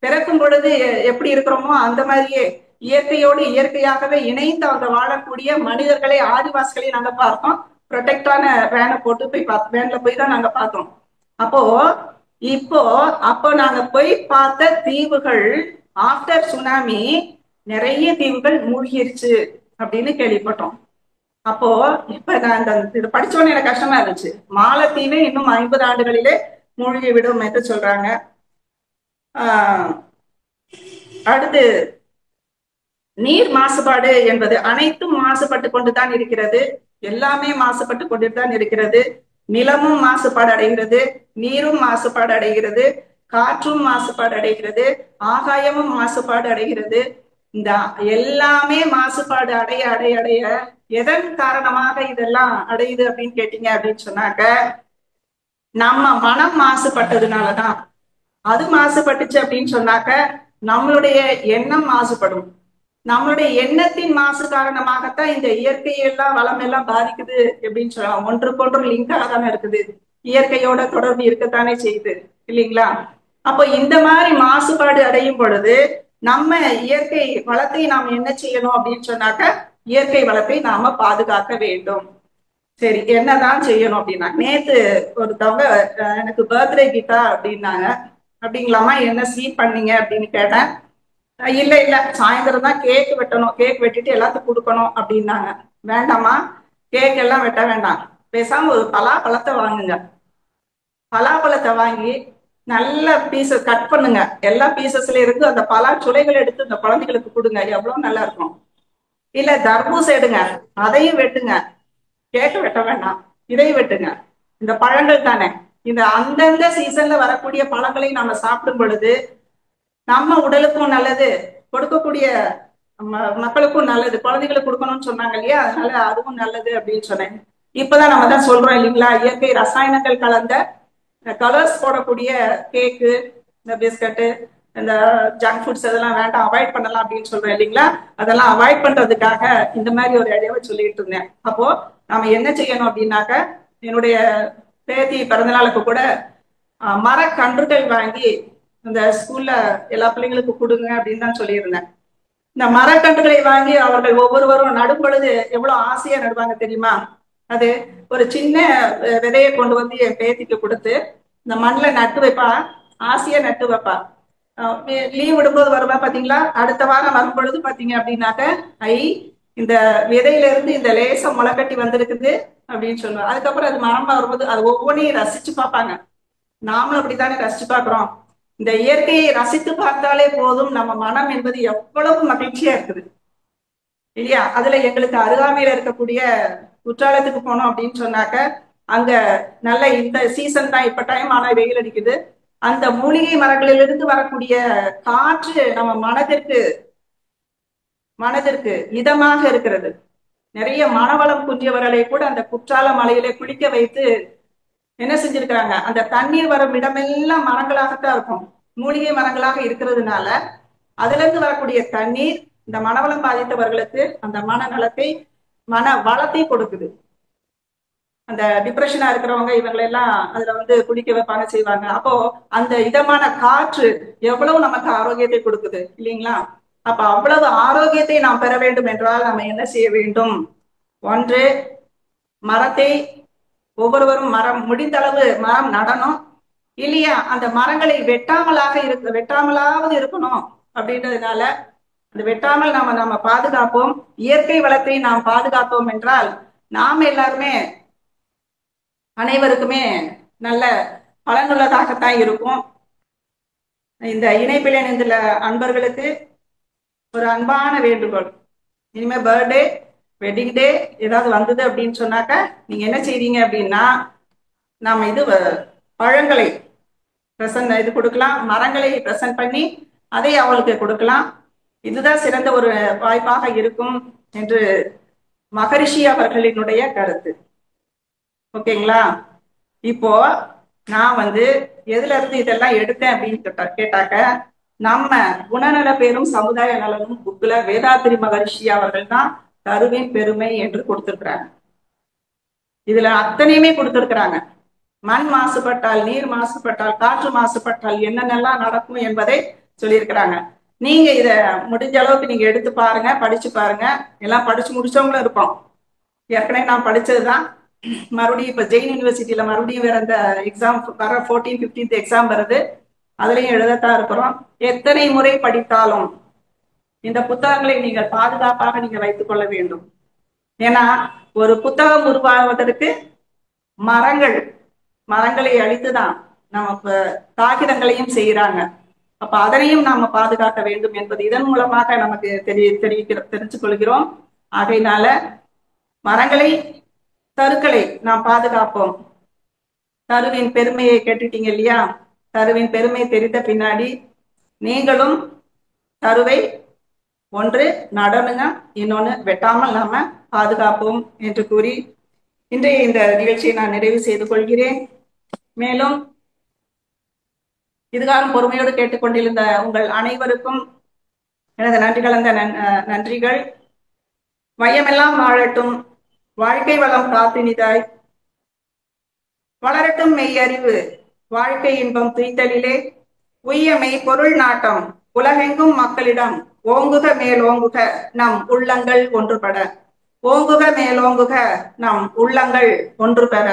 பிறக்கும் பொழுது எப்படி இருக்கிறோமோ அந்த மாதிரியே இயற்கையோடு இயற்கையாகவே இணைந்து அவங்க வாழக்கூடிய மனிதர்களை, ஆதிவாசிகளை நாங்க பார்த்தோம். ப்ரொடெக்டான வேனை போட்டு வேன்ல போய் தான் நாங்க பார்த்தோம். அப்போ நாங்க போய் பார்த்த தீவுகள் ஆஃப்டர் சுனாமி நிறைய தீவுகள் மூழ்கிருச்சு அப்படின்னு கேள்விப்பட்டோம். அப்போ இப்ப நான் இது படிச்சோன்னு எனக்கு கஷ்டமா இருந்துச்சு. மாலத்தீவே இன்னும் 50 ஆண்டுகளிலே மூழ்கி விடும் என்று சொல்றாங்க. அடுத்து, நீர் மாசுபாடு என்பது அனைத்தும் மாசுபட்டு கொண்டுதான் இருக்கிறது, எல்லாமே மாசுபட்டு கொண்டுதான் இருக்கிறது. நிலமும் மாசுபாடு அடைகிறது, நீரும் மாசுபாடு அடைகிறது, காற்றும் மாசுபாடு அடைகிறது, ஆகாயமும் மாசுபாடு அடைகிறது. இந்த எல்லாமே மாசுபாடு அடைய அடைய அடைய எதன் காரணமாக இதெல்லாம் அடையுது அப்படின்னு கேட்டீங்க அப்படின்னு சொன்னாக்க நம்ம மனம் மாசுபட்டதுனாலதான். அது மாசுபட்டுச்சு அப்படின்னு சொன்னாக்க நம்மளுடைய எண்ணம் மாசுபடும். நம்மளுடைய எண்ணத்தின் மாசு காரணமாகத்தான் இந்த இயற்கையெல்லாம் வளம் எல்லாம் பாதிக்குது அப்படின்னு சொல்லலாம். ஒன்றுக்கொன்று லிங்காக தானே இருக்குது, இயற்கையோட தொடர்பு இருக்கத்தானே செய்யுது இல்லைங்களா? அப்போ இந்த மாதிரி மாசுபாடு அடையும் பொழுது நம்ம இயற்கை வளத்தை நாம் என்ன செய்யணும் அப்படின்னு சொன்னாக்க இயற்கை வளத்தை நாம பாதுகாக்க வேண்டும். சரி, என்னதான் செய்யணும் அப்படின்னா, நேத்து ஒருத்தவங்க எனக்கு பர்த்டே கிஃப்டா அப்படின்னாங்க. அப்படிங்களாமா, என்ன ஸ்வீட் பண்ணீங்க அப்படின்னு கேட்டேன். இல்ல சாயந்தரம் தான் கேக் வெட்டணும், கேக் வெட்டிட்டு எல்லாத்துக்கும் கொடுக்கணும் அப்படின்னாங்க. வேண்டாமா, கேக் எல்லாம் வெட்ட வேண்டாம், பேசாம ஒரு பலாப்பழத்தை வாங்குங்க. பலாப்பழத்தை வாங்கி நல்ல பீசஸ் கட் பண்ணுங்க, எல்லா பீசஸ்ல இருந்து அந்த பலா சுளைகள் எடுத்து இந்த குழந்தைகளுக்கு கொடுங்க, எவ்வளவு நல்லா இருக்கும். இல்ல தர்பூஸ் எடுங்க, அதையும் வெட்டுங்க, கேக்க வெட்ட வேண்டாம், இதையும் வெட்டுங்க. இந்த பழங்கள் தானே, இந்த அந்தந்த சீசன்ல வரக்கூடிய பழங்களை நாம சாப்பிடும் பொழுது நம்ம உடலுக்கும் நல்லது, கொடுக்கக்கூடிய மக்களுக்கும் நல்லது. குழந்தைகளுக்கு கொடுக்கணும்னு சொன்னாங்க இல்லையா, அதனால அதுவும் நல்லது அப்படின்னு சொன்னேன். இப்பதான் நம்ம தான் சொல்றோம் இல்லைங்களா, இயற்கை ரசாயனங்கள் கலந்த கலர்ஸ் போடக்கூடிய கேக்கு, இந்த பிஸ்கட்டு, இந்த ஜங்க் ஃபுட்ஸ் அதெல்லாம் வேண்டாம், அவாய்ட் பண்ணலாம் அப்படின்னு சொல்றேன் இல்லைங்களா. அதெல்லாம் அவாய்ட் பண்றதுக்காக இந்த மாதிரி ஒரு ஐடியாவை சொல்லிட்டு இருந்தேன். அப்போ நாம என்ன செய்யணும் அப்படின்னாக்க, என்னுடைய பேத்தி பிறந்தநாளுக்கு கூட மரக்கன்றுகள் வாங்கி இந்த ஸ்கூல்ல எல்லா பிள்ளைங்களுக்கும் கொடுங்க அப்படின்னு தான் சொல்லியிருந்தேன். இந்த மரக்கன்றுகளை வாங்கி அவர்கள் ஒவ்வொருவரும் நடும் பொழுது எவ்வளவு ஆசையா நடுவாங்க தெரியுமா? அது ஒரு சின்ன விதையை கொண்டு வந்து என் பேத்திக்கு கொடுத்து இந்த மண்ணில் நட்டு வைப்பா, ஆசையா நட்டு வைப்பா. லீவ் விடும்போது வருவா பாத்தீங்களா, அடுத்த வாரம் வரும் பொழுது பாத்தீங்க அப்படின்னாக்க, இந்த விதையில இருந்து இந்த லேசம் முளைக்கட்டி வந்திருக்குது அப்படின்னு சொல்லுவாங்க. அதுக்கப்புறம் அது மரமா வரும்போது அது ஒவ்வொன்றையும் ரசிச்சு பார்ப்பாங்க. நாமளும் அப்படித்தானே ரசிச்சு பார்க்கிறோம். இந்த இயற்கையை ரசித்து பார்த்தாலே போதும், நம்ம மனம் என்பது எவ்வளவு மகிழ்ச்சியா இருக்குது இல்லையா? அதுல எங்களுக்கு அருகாமையில இருக்கக்கூடிய குற்றாலத்துக்கு போனோம் அப்படின்னு சொன்னாக்க, அங்க நல்ல இந்த சீசன் தான், இப்ப டைம் ஆனா வெயில் அடிக்குது. அந்த மூலிகை மரங்களிலிருந்து வரக்கூடிய காற்று நம்ம மனதிற்கு இதமாக இருக்கிறது. நிறைய மனவளம் குன்றியவர்களை கூட அந்த குற்றால மலையிலே குளிக்க வைத்து என்ன செஞ்சிருக்கிறாங்க, அந்த தண்ணீர் வரும் இடமெல்லாம் மரங்களாகத்தான் இருக்கும், மூலிகை மரங்களாக இருக்கிறதுனால அதுல இருந்து வரக்கூடிய தண்ணீர் இந்த மனவளம் பாதித்தவர்களுக்கு அந்த மனநலத்தை மன வளத்தை கொடுக்குது. அந்த டிப்ரெஷனா இருக்கிறவங்க இவங்களெல்லாம் அதுல வந்து குடிக்க வைப்பாங்க, செய்வாங்க. அப்போ அந்த இதமான காற்று எவ்வளவு நமக்கு ஆரோக்கியத்தை கொடுக்குது இல்லைங்களா? அப்ப அவ்வளவு ஆரோக்கியத்தை நாம் பெற வேண்டும் என்றால் நம்ம என்ன செய்ய வேண்டும்? ஒன்று, மரத்தை ஒவ்வொருவரும் முடிந்த அளவு மரம் நடணும். இல்லையா, அந்த மரங்களை வெட்டாமலாவது இருக்கணும் அப்படின்றதுனால அந்த வெட்டாமல் நம்ம பாதுகாப்போம். இயற்கை வளத்தை நாம் பாதுகாப்போம் என்றால் நாம் எல்லாருமே அனைவருக்குமே நல்ல பலனுள்ளதாகத்தான் இருக்கும். இந்த இணைப்பில் இணைந்துள்ள அன்பர்களுக்கு ஒரு அன்பான வேண்டுகோள். இனிமே பர்த்டே, வெட்டிங் டே ஏதாவது வந்தது அப்படின்னு சொன்னாக்க நீங்க என்ன செய்வீங்க அப்படின்னா, நாம இது பழங்களை இது கொடுக்கலாம், மரங்களை பிரசன்ட் பண்ணி அதை அவளுக்கு கொடுக்கலாம். இதுதான் சிறந்த ஒரு வாய்ப்பாக இருக்கும் என்று மகரிஷி அவர்களினுடைய கருத்து. ஓகேங்களா? இப்போ நான் வந்து எதுல இருந்து இதெல்லாம் எடுத்தேன் அப்படின்னு கேட்டாக்க, நம்ம குணநல பேரும் சமுதாய நலனும் புக்ல வேதாத்திரி மகரிஷி அவர்கள் தான் கருவின் பெருமை என்று கொடுத்திருக்கிறாங்க. இதுல அத்தனையுமே கொடுத்திருக்கிறாங்க. மண் மாசுபட்டால், நீர் மாசுபட்டால், காற்று மாசுபட்டால் என்னென்னலாம் நடக்கும் என்பதை சொல்லியிருக்கிறாங்க. நீங்க இத முடிஞ்ச அளவுக்கு நீங்க எடுத்து பாருங்க, படிச்சு பாருங்க. எல்லாம் படிச்சு முடிச்சவங்களும் இருப்போம். ஏற்கனவே நான் படிச்சதுதான். மறுபடியும் இப்ப ஜெயின் யூனிவர்சிட்டியில மறுபடியும் வேற அந்த எக்ஸாம் வர 14th 15th எக்ஸாம் வருது, அதுலயும் எழுதத்தான் இருக்கிறோம். எத்தனை முறை படித்தாலும் இந்த புத்தகங்களை நீங்கள் பாதுகாப்பாக நீங்க வைத்துக் கொள்ள வேண்டும். ஏன்னா ஒரு புத்தகம் உருவாவதற்கு மரங்களை அழித்துதான் நம்ம காகிதங்களையும் செய்யறாங்க. அப்ப அதனையும் நாம பாதுகாக்க வேண்டும் என்பது இதன் மூலமாக நமக்கு தெரிஞ்சு கொள்கிறோம். ஆகையினால மரங்களை, தருக்களை நாம் பாதுகாப்போம். தருவின் பெருமையை கேட்டுட்டீங்க இல்லையா? தருவின் பெருமை தெரிந்த பின்னாடி நீங்களும் தருவை ஒன்று நடனுங்க, இன்னொன்னு வெட்டாமல் நாம பாதுகாப்போம் என்று கூறி இன்றைய இந்த நிகழ்ச்சியை நான் நிறைவு செய்து கொள்கிறேன். மேலும் இதுகாலம் பொறுமையோடு கேட்டுக்கொண்டிருந்த உங்கள் அனைவருக்கும் எனது நன்றி கலந்த நன்றிகள். வையமெல்லாம் வாழட்டும், வாழ்க்கை வளம் காத்தினிதாய், வளரட்டும் மெய்யறிவு, வாழ்க்கை இன்பம் துய்த்தலிலே, உய்யமை பொருள் நாட்டம் உலகெங்கும் மக்களிடம் ஓங்குக மேலோங்குக நம் உள்ளங்கள் ஒன்றுபட, ஓங்குக மேலோங்குக நம் உள்ளங்கள் ஒன்று பெற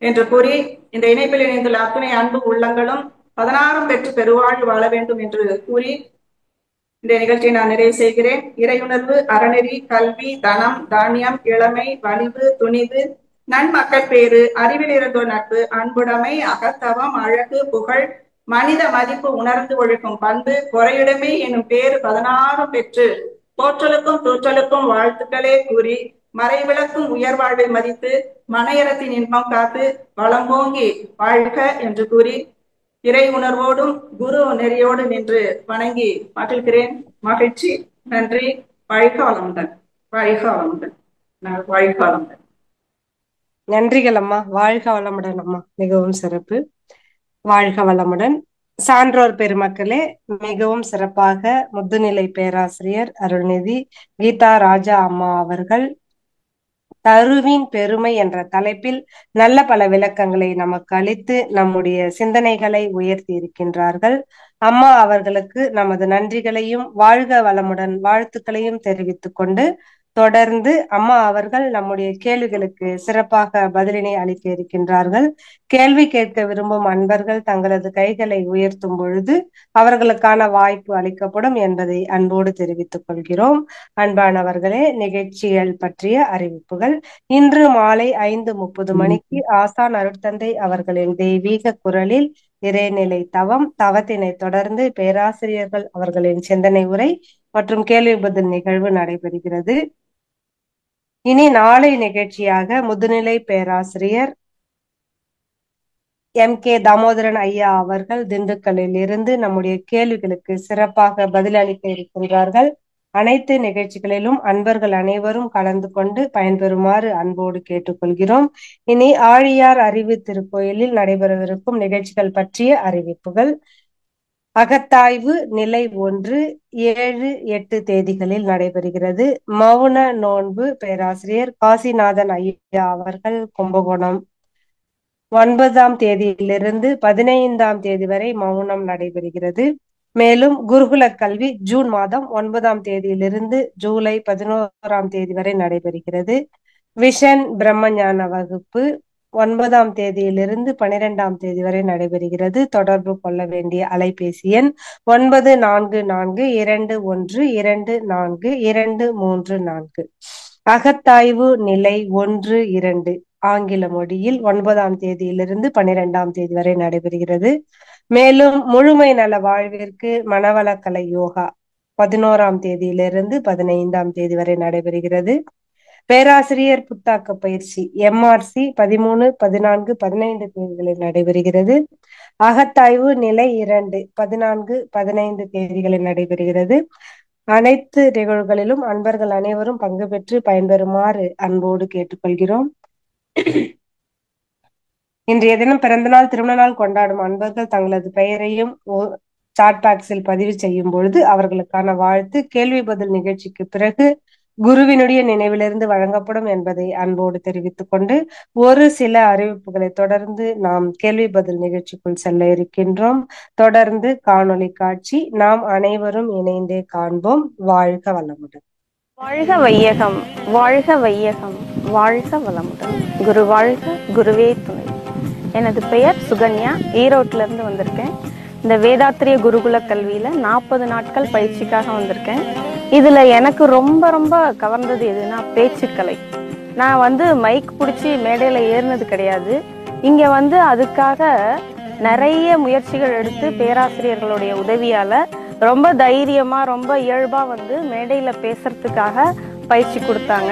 என்று கூறி, இந்த இணைப்பில் இணைந்துள்ள அத்துணை அன்பு உள்ளங்களும் 16 பெற்று பெருவாழ்வு வாழ வேண்டும் என்று கூறி இந்த நிகழ்ச்சியை நான் நிறைவு செய்கிறேன். இறையுணர்வு, அறநெறி, கல்வி, தனம், தானியம், இளமை, வலிவு, துணிவு, நன்மக்கள் பேறு, அறிவில் இருந்தோர் நட்பு, அன்புடைமை, அகத்தவம், அழகு, புகழ், மனித மதிப்பு உணர்ந்து ஒழுக்கும் பண்பு, பொறையுடைமை எனும் பேறு 16 பெற்று போற்றலுக்கும் தூற்றலுக்கும் வாழ்த்துக்களே கூறி, மறைவிளக்கும் உயர்வாழ்வை மதித்து மனையறத்தின் இன்பம் காத்து வளம்போங்கி வாழ்க என்று கூறி, இறை உணர்வோடும் குரு நெறியோடு நின்று வணங்கி மகிழ்கிறேன். மகிழ்ச்சி. நன்றி. வாழ்க வளமுடன். வாழ்க வளமுடன். வாழ்க வளமுடன். நன்றிகள் அம்மா. வாழ்க வளமுடன் அம்மா. மிகவும் சிறப்பு. வாழ்க வளமுடன். சான்றோர் பெருமக்களே, மிகவும் சிறப்பாக முதுநிலை பேராசிரியர் அருள்நிதி கீதா ராஜா அம்மா அவர்கள் தருவின் பெருமை என்ற தலைப்பில் நல்ல பல விளக்கங்களை நமக்கு அளித்து நம்முடைய சிந்தனைகளை உயர்த்தி இருக்கின்றார்கள். அம்மா அவர்களுக்கு நமது நன்றிகளையும் வாழ்க வளமுடன் வாழ்த்துக்களையும் தெரிவித்துக் கொண்டு, தொடர்ந்து அம்மா அவர்கள் நம்முடைய கேள்விகளுக்கு சிறப்பாக பதிலினை அளிக்க இருக்கின்றார்கள். கேள்வி கேட்க விரும்பும் அன்பர்கள் தங்களது கைகளை உயர்த்தும் பொழுது அவர்களுக்கான வாய்ப்பு அளிக்கப்படும் என்பதை அன்போடு தெரிவித்துக் கொள்கிறோம். அன்பானவர்களே, நிகழ்ச்சிகள் பற்றிய அறிவிப்புகள். இன்று மாலை 5:30 மணிக்கு ஆசான் அருட்தந்தை அவர்களின் தெய்வீக குரலில் இறைநிலை தவம், தவத்தினை தொடர்ந்து பேராசிரியர்கள் அவர்களின் சிந்தனை உரை மற்றும் கேள்வி பதில் நிகழ்வு நடைபெறுகிறது. இனி நாளை நிகழ்ச்சியாக முதுநிலை பேராசிரியர் MK தாமோதரன் ஐயா அவர்கள் திண்டுக்கல்லில் இருந்து நம்முடைய கேள்விகளுக்கு சிறப்பாக பதிலளிக்க இருக்கின்றார்கள். அனைத்து நிகழ்ச்சிகளிலும் அன்பர்கள் அனைவரும் கலந்து கொண்டு பயன்பெறுமாறு அன்போடு கேட்டுக்கொள்கிறோம். இனி ஆழியார் அறிவு திருக்கோயிலில் நடைபெறவிருக்கும் நிகழ்ச்சிகள் பற்றிய அறிவிப்புகள். அகத்தாய்வு நிலை 1 7, 8 தேதிகளில் நடைபெறுகிறது. மௌன நோன்பு பேராசிரியர் காசிநாதன் ஐயா அவர்கள் கும்பகோணம் 9ஆம் தேதியிலிருந்து 15ஆம் தேதி வரை மௌனம் நடைபெறுகிறது. மேலும் குருகுல கல்வி ஜூன் மாதம் 9ஆம் தேதியிலிருந்து ஜூலை 11ஆம் தேதி வரை நடைபெறுகிறது. விஷன் பிரம்மஞான வகுப்பு 9ஆம் தேதியிலிருந்து 12ஆம் தேதி வரை நடைபெறுகிறது. தொடர்பு கொள்ள வேண்டிய அலைபேசி எண் 9442124234. அகத்தாய்வு நிலை 1 2 ஆங்கில மொழியில் 9ஆம் தேதியிலிருந்து 12ஆம் தேதி வரை நடைபெறுகிறது. மேலும் முழுமை நல வாழ்விற்கு மனவளக்கலை யோகா 11ஆம் தேதியிலிருந்து 15ஆம் தேதி வரை நடைபெறுகிறது. பேராசிரியர் புத்தாக்க பயிற்சி MRC 13, 14, 15 தேதிகளில் நடைபெறுகிறது. அகத்தாய்வு நிலை 2 14, 15 தேதிகளில் நடைபெறுகிறது. அனைத்து நிகழ்வுகளிலும் அன்பர்கள் அனைவரும் பங்கு பெற்று பயன்பெறுமாறு அன்போடு கேட்டுக்கொள்கிறோம். இன்றைய தினம் பிறந்தநாள் திருமண நாள் கொண்டாடும் அன்பர்கள் தங்களது பெயரையும் சாட் பாக்ஸில் பதிவு செய்யும் பொழுது அவர்களுக்கான வாழ்த்து கேள்வி பதில் நிகழ்ச்சிக்கு பிறகு குருவினுடைய நினைவிலிருந்து வழங்கப்படும் என்பதை அன்போடு தெரிவித்துக் கொண்டு ஒரு சில அறிவிப்புகளை தொடர்ந்து நாம் கேள்வி பதில் நிகழ்ச்சிக்குள் செல்ல இருக்கின்றோம். தொடர்ந்து காணொளி காட்சி நாம் அனைவரும் இணைந்தே காண்போம். வாழ்க வளமுடன். வாழ்க வையகம், வாழ்க வையகம், வாழ்க வளமுடன். குரு வாழ்க, குருவே துணை. எனது பெயர் சுகன்யா, ஈரோட்டிலிருந்து வந்திருக்கேன். இந்த வேதாத்திரிய குருகுல கல்வியில 40 நாட்கள் பயிற்சிக்காக வந்திருக்கேன். இதுல எனக்கு ரொம்ப ரொம்ப கவர்ந்தது எதுனா பேச்சுக்கலை. நான் மைக் பிடிச்சி மேடையில ஏறினது கிடையாது. இங்க அதுக்காக நிறைய முயற்சிகள் எடுத்து பேராசிரியர்களுடைய உதவியால ரொம்ப தைரியமா ரொம்ப இயல்பா மேடையில பேசுறதுக்காக பயிற்சி கொடுத்தாங்க.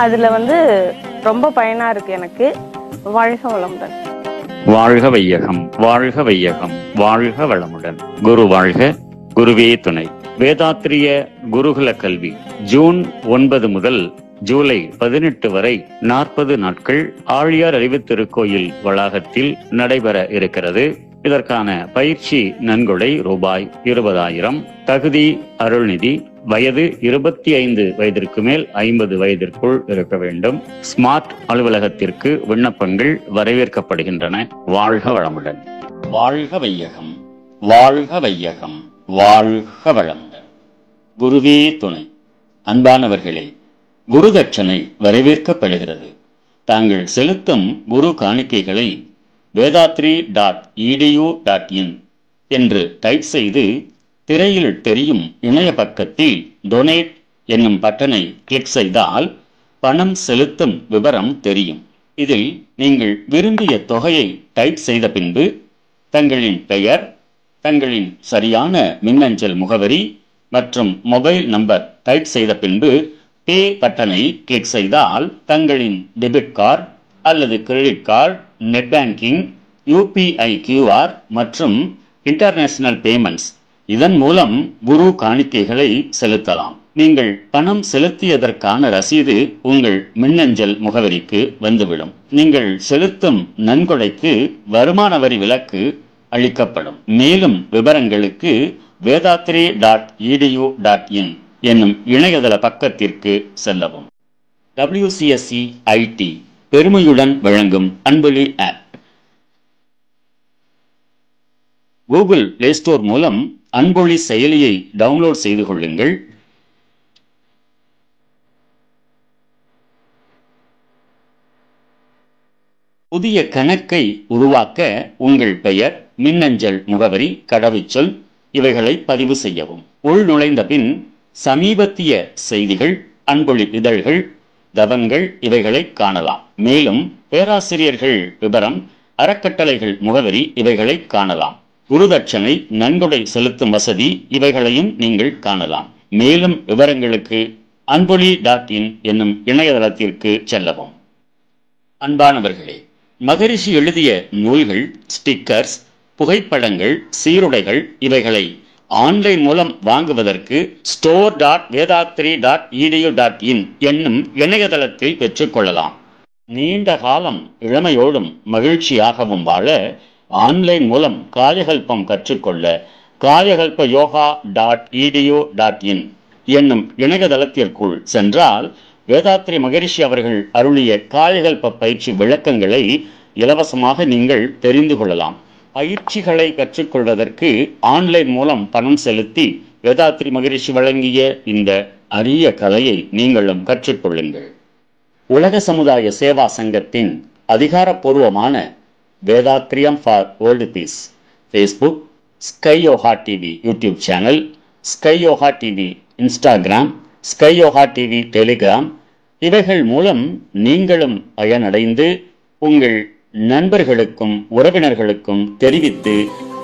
அதுல ரொம்ப பயனா இருக்கு எனக்கு. வாழ்க வளமுடன். வாழ்க வையகம், வாழ்க வையகம், வாழ்க வளமுடன். குரு வாழ்க, குருவே துணை. வேதாத்திரிய குருகுல கல்வி ஜூன் 9 முதல் ஜூலை 18 வரை 40 நாட்கள் ஆழியார் அறிவு திருக்கோயில் வளாகத்தில் நடைபெற இருக்கிறது. இதற்கான பயிற்சி நன்கொடை ரூபாய் 20,000. தகுதி அருள்நிதி. வயது 25 வயதிற்கு மேல் 50 வயதிற்குள் இருக்க வேண்டும். ஸ்மார்ட் அலுவலகத்திற்கு விண்ணப்பங்கள் வரவேற்கப்படுகின்றன. வாழ்க வளமுடன். வாழ்க வையகம், வாழ்க வையகம், வாழ்க வளமுடன். குருவே துணை. அன்பானவர்களே, குரு தட்சணை வரவேற்கப்படுகிறது. தாங்கள் செலுத்தும் குரு காணிக்கைகளை vedatri.edu.in என்று டைப் செய்து திரையில் தெரியும் இணைய பக்கத்தில் டொனேட் என்னும் பட்டனை கிளிக் செய்தால் பணம் செலுத்தும் விவரம் தெரியும். இதில் நீங்கள் விரும்பிய தொகையை டைப் செய்த பின்பு தங்களின் பெயர், தங்களின் சரியான மின்னஞ்சல் முகவரி மற்றும் மொபைல் நம்பர் டைப் செய்த பின்பு பே பட்டனை கிளிக் செய்தால் தங்களின் டெபிட் கார்டு அல்லது credit card, net banking, UPI QR மற்றும் இன்டர்நேஷனல் பேமெண்ட்ஸ் இதன் மூலம் குரு காணிக்கைகளை செலுத்தலாம். நீங்கள் பணம் செலுத்தியதற்கான ரசீது உங்கள் மின்னஞ்சல் முகவரிக்கு வந்துவிடும். நீங்கள் செலுத்தும் நன்கொடைக்கு வருமான வரி விலக்கு அளிக்கப்படும். மேலும் விவரங்களுக்கு vedatri.edu.in என்னும் இணையதள பக்கத்திற்கு செல்லவும். WCSE IT பெருமையுடன் வழங்கும் அன்பொலி ஆப். கூகுள் பிளே ஸ்டோர் மூலம் அன்பொலி செயலியை டவுன்லோட் செய்து கொள்ளுங்கள். புதிய கணக்கை உருவாக்க உங்கள் பெயர், மின்னஞ்சல் முகவரி, கடவுச்சொல் இவைகளை பதிவு செய்யவும். உள் நுழைந்த பின் சமீபத்திய செய்திகள், அன்பொலி இதழ்கள், தவங்கள் இவைகளை காணலாம். மேலும் பேராசிரியர்கள் விபரம், அறக்கட்டளைகள் முகவரி இவைகளை காணலாம். குருதட்சணை, நன்கொடை செலுத்தும் வசதி இவைகளையும் நீங்கள் காணலாம். மேலும் விவரங்களுக்கு anboli.in என்னும் இணையதளத்திற்கு செல்லவும். அன்பானவர்களே, மகரிஷி எழுதிய நூல்கள், ஸ்டிக்கர்ஸ், புகைப்படங்கள், சீருடைகள் இவைகளை ஆன்லைன் மூலம் வாங்குவதற்கு store.vedatri.edu.in என்னும் இணையதளத்தில் பெற்றுக்கொள்ளலாம். நீண்ட காலம் இளமையோடும் மகிழ்ச்சியாகவும் வாழ ஆன்லைன் மூலம் காயகல்பம் கற்றுக்கொள்ள kayakalpayoga.edu.in என்னும் இணையதளத்திற்குள் சென்றால் வேதாத்ரி மகரிஷி அவர்கள் அருளிய காயகல்ப பயிற்சி விளக்கங்களை இலவசமாக நீங்கள் தெரிந்து கொள்ளலாம். பயிற்சிகளை கற்றுக்கொள்வதற்கு ஆன்லைன் மூலம் பணம் செலுத்தி வேதாத்ரி மகரிஷி வழங்கிய இந்த அரிய கலையை நீங்களும் கற்றுக்கொள்ளுங்கள். உலக சமுதாய சேவா சங்கத்தின் அதிகாரப்பூர்வமான Vethathiriyam for world peace Facebook, sky yoga TV YouTube channel, sky yoga TV Instagram, sky yoga TV Telegram இவைகள் மூலம் நீங்களும் பயனடைந்து உங்கள் நண்பர்களுக்கும் உறவினர்களுக்கும் தெரிவித்து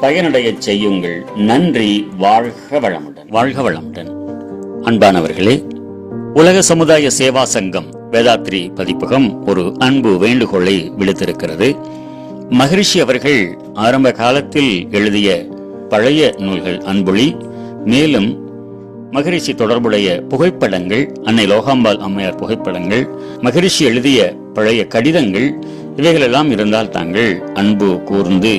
பயனடைய செய்யுங்கள். நன்றி. வாழ்க வளமுடன். வாழ்க வளமுடன். அன்பானவர்களே, உலக சமுதாய சேவா சங்கம் வேதாத்ரி பதிப்பகம் ஒரு அன்பு வேண்டுகோளை விடுத்திருக்கிறது. மகரிஷி அவர்கள் ஆரம்ப காலத்தில் எழுதிய பழைய நூல்கள் அன்பொலி, மேலும் மகரிஷி தொடர்புடைய புகைப்படங்கள், அன்னை லோகாம்பாள் அம்மையார் புகைப்படங்கள், மகரிஷி எழுதிய பழைய கடிதங்கள் இவைகளெல்லாம் இருந்தால் தாங்கள் அன்பு கூர்ந்து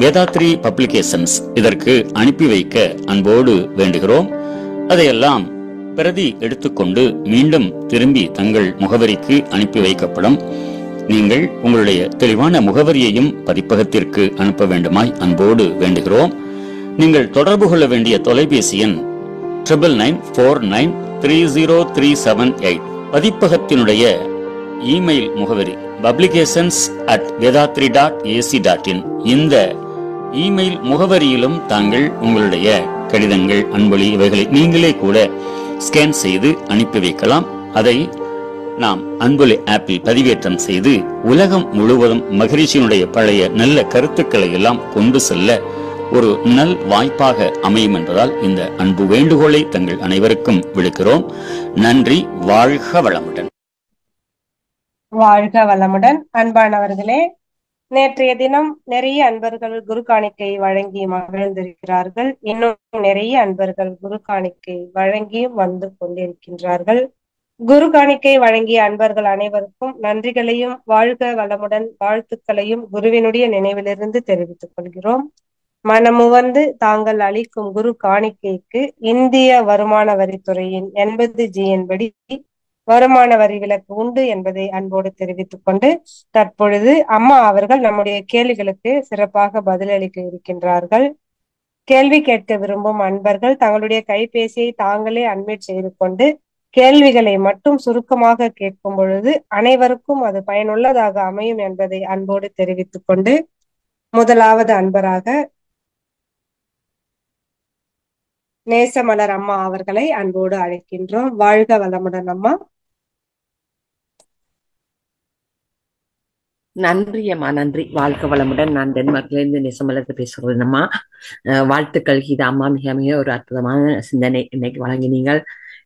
வேதாத்ரி பப்ளிகேஷன்ஸ் இதற்கு அனுப்பி வைக்க அன்போடு வேண்டுகிறோம். அதையெல்லாம் பிரதி எடுத்துக்கொண்டு மீண்டும் திரும்பி தங்கள் முகவரிக்கு அனுப்பி வைக்கப்படும். நீங்கள் உங்களுடைய தெளிவான முகவரியையும் பதிப்பகத்திற்கு அனுப்ப வேண்டுமாய் அன்போடு வேண்டுகிறோம். நீங்கள் தொடர்பு கொள்ள வேண்டிய தொலைபேசி எண் 99493037 பதிப்பகத்தினுடைய இமெயில் முகவரி publications@vedatri.ac.in இந்த இமெயில் முகவரியிலும் தாங்கள் உங்களுடைய கடிதங்கள், அன்பொலி இவைகளை நீங்களே கூட ஸ்கேன் செய்து அனுப்பி வைக்கலாம். அதை நாம் அன்பொலி ஆப்பில் பதிவேற்றம் செய்து உலகம் முழுவதும் மகரிஷியினுடைய பழைய நல்ல கருத்துக்களை எல்லாம் கொண்டு செல்ல ஒரு நல் வாய்ப்பாக அமையும் என்பதால் இந்த அன்பு வேண்டுகோளை தங்கள் அனைவருக்கும் விடுக்கிறோம். நன்றி. வாழ்க வளமுடன். வாழ்க வளமுடன். அன்பானவர்களே, நேற்றைய தினம் நிறைய அன்பர்கள் குரு காணிக்கை வழங்கி மகிழ்ந்திருக்கிறார்கள். இன்னும் நிறைய அன்பர்கள் குரு காணிக்கை வழங்கியும் வந்து கொண்டிருக்கின்றார்கள். குரு காணிக்கை வழங்கிய அன்பர்கள் அனைவருக்கும் நன்றிகளையும் வாழ்க வளமுடன் வாழ்த்துக்களையும் குருவினுடைய நினைவிலிருந்து தெரிவித்துக் கொள்கிறோம். மனமுவந்து தாங்கள் அளிக்கும் குரு காணிக்கைக்கு இந்திய வருமான வரித்துறையின் 80G படி வருமான வரி விலக்கு உண்டு என்பதை அன்போடு தெரிவித்துக் கொண்டு தற்பொழுது அம்மா அவர்கள் நம்முடைய கேள்விகளுக்கு சிறப்பாக பதிலளிக்க இருக்கின்றார்கள். கேள்வி கேட்க விரும்பும் அன்பர்கள் தங்களுடைய கைபேசியை தாங்களே அன்மியூட் செய்து கொண்டு கேள்விகளை மட்டும் சுருக்கமாக கேட்கும் பொழுது அனைவருக்கும் அது பயனுள்ளதாக அமையும் என்பதை அன்போடு தெரிவித்துக் கொண்டு முதலாவது அன்பராக நேசமலர் அம்மா அவர்களை அன்போடு அழைக்கின்றோம். வாழ்க வளமுடன் அம்மா. நன்றி அம்மா, நன்றி. வாழ்க வளமுடன். நான் டென்மார்க்லேருந்து நேசமலர் பேசுகிறேன் அம்மா. வாழ்த்துக்கள் கீதா அம்மா. மிக மிக ஒரு அற்புதமான சிந்தனை இன்னைக்கு வழங்கினீங்கள்.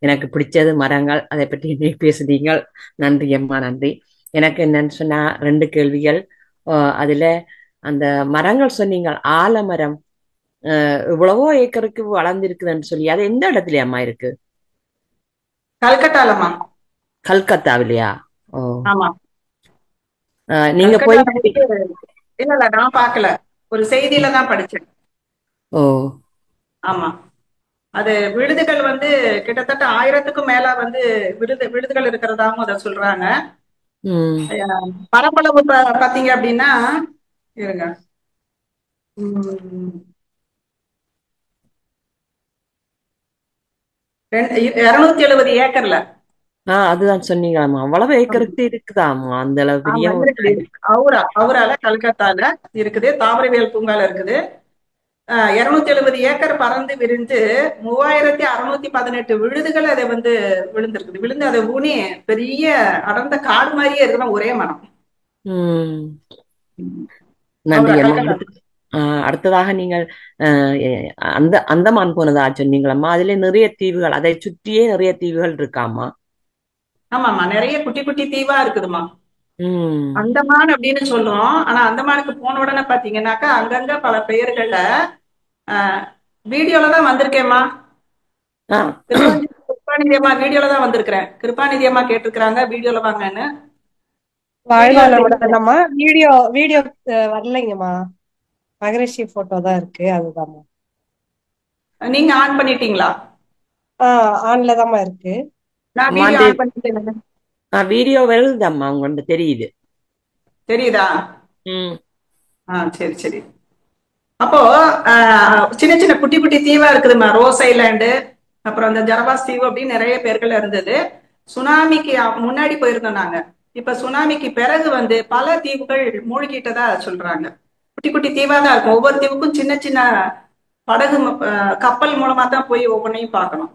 எனக்கு பிடிச்சது மரங்கள், அதை பற்றி இன்னைக்கு பேசுனீங்கள். நன்றி அம்மா, நன்றி. எனக்கு என்னன்னு சொன்னா 2 கேள்விகள். அதுல அந்த மரங்கள் சொன்னீங்கள், ஆலமரம் இவ்வளவோ ஏக்கருக்கு வளர்ந்திருக்குதுன்னு சொல்லி, அது எந்த இடத்துல அம்மா இருக்கு? கல்கட்டாலம்மா. கல்கத்தாவிலையா? ஓ ஆமா. நீங்க போய் இல்ல நான் பாக்கல, ஒரு செய்தியில தான் படிச்சேன். ஓ ஆமா. அது விழுதுகள் வந்து கிட்டத்தட்ட 1000க்கும் மேல வந்து விழுதுகள் இருக்கிறதாவும் அதை சொல்றாங்க. ம். பரப்பளவு பாத்தீங்க அப்படின்னா இருங்க 270 ஏக்கர்ல. அதுதான் சொன்னீங்களாமா, அவ்வளவு ஏக்கருக்கு இருக்குதாமா அந்த அளவு பெரிய ஆமா இருக்குது. அவுரால கல்கத்தால இருக்குது, தாவரவியல் பூங்கால இருக்குது. 270 ஏக்கர் பறந்து விரிந்து 3618 விழுதுகள் அதை வந்து விழுந்திருக்குது. விழுந்து அதை ஊனி பெரிய அடர்ந்த காடு மாதிரியே இருக்குதான் ஒரே மரம். ம். நன்றி அம்மா. அடுத்ததாக நீங்கள் அந்தமான் போனதா சொன்னீங்களம்மா, அதுல நிறைய தீவுகள், அதை சுற்றியே நிறைய தீவுகள் இருக்காமா? ஆமாமா, நிறைய குட்டி குட்டி தீவா இருக்குதுமா. அந்தமான் அப்படின்னு சொல்றோம். ஆனா அந்தமானுக்கு போன உடனே பாத்தீங்கன்னாக்கா அங்கங்க பல பெயர்கள்ல வீடியோல தான் வந்திருக்கேம்மா. கிருபாநிதி அம்மா வீடியோல தான் வந்திருக்கிறேன். கிருபாநிதி அம்மா கேட்டிருக்கிறாங்க வீடியோல வாங்கன்னு. வாழ்வாளம்மா வீடியோ வரலைங்கம்மா, மகரிஷி போட்டோ தான் இருக்கு, அதுதான். நீங்க ஆன் பண்ணிட்டீங்களா? ஆன்ல தான்மா இருக்கு. நான் வீடியோ ஆன் பண்ணிட்டேன். வீடியோ வருதுதாம்மா, உங்களுக்கு தெரியுது? தெரியுதா? சரி சரி. அப்போ சின்ன சின்ன குட்டி குட்டி தீவா இருக்குதுமா. ரோஸ் ஐலாண்டு, அப்புறம் அந்த ஜரவாஸ் தீவு அப்படின்னு நிறைய பேர்கள் இருந்தது. சுனாமிக்கு முன்னாடி போயிருந்தோம் நாங்க. இப்ப சுனாமிக்கு பிறகு வந்து பல தீவுகள் மூழ்கிட்டதா சொல்றாங்க. குட்டி குட்டி தீவா தான் இருக்கும். ஒவ்வொரு தீவுக்கும் சின்ன சின்ன படகு கப்பல் மூலமா தான் போய் ஒவ்வொன்றையும் பார்க்கணும்.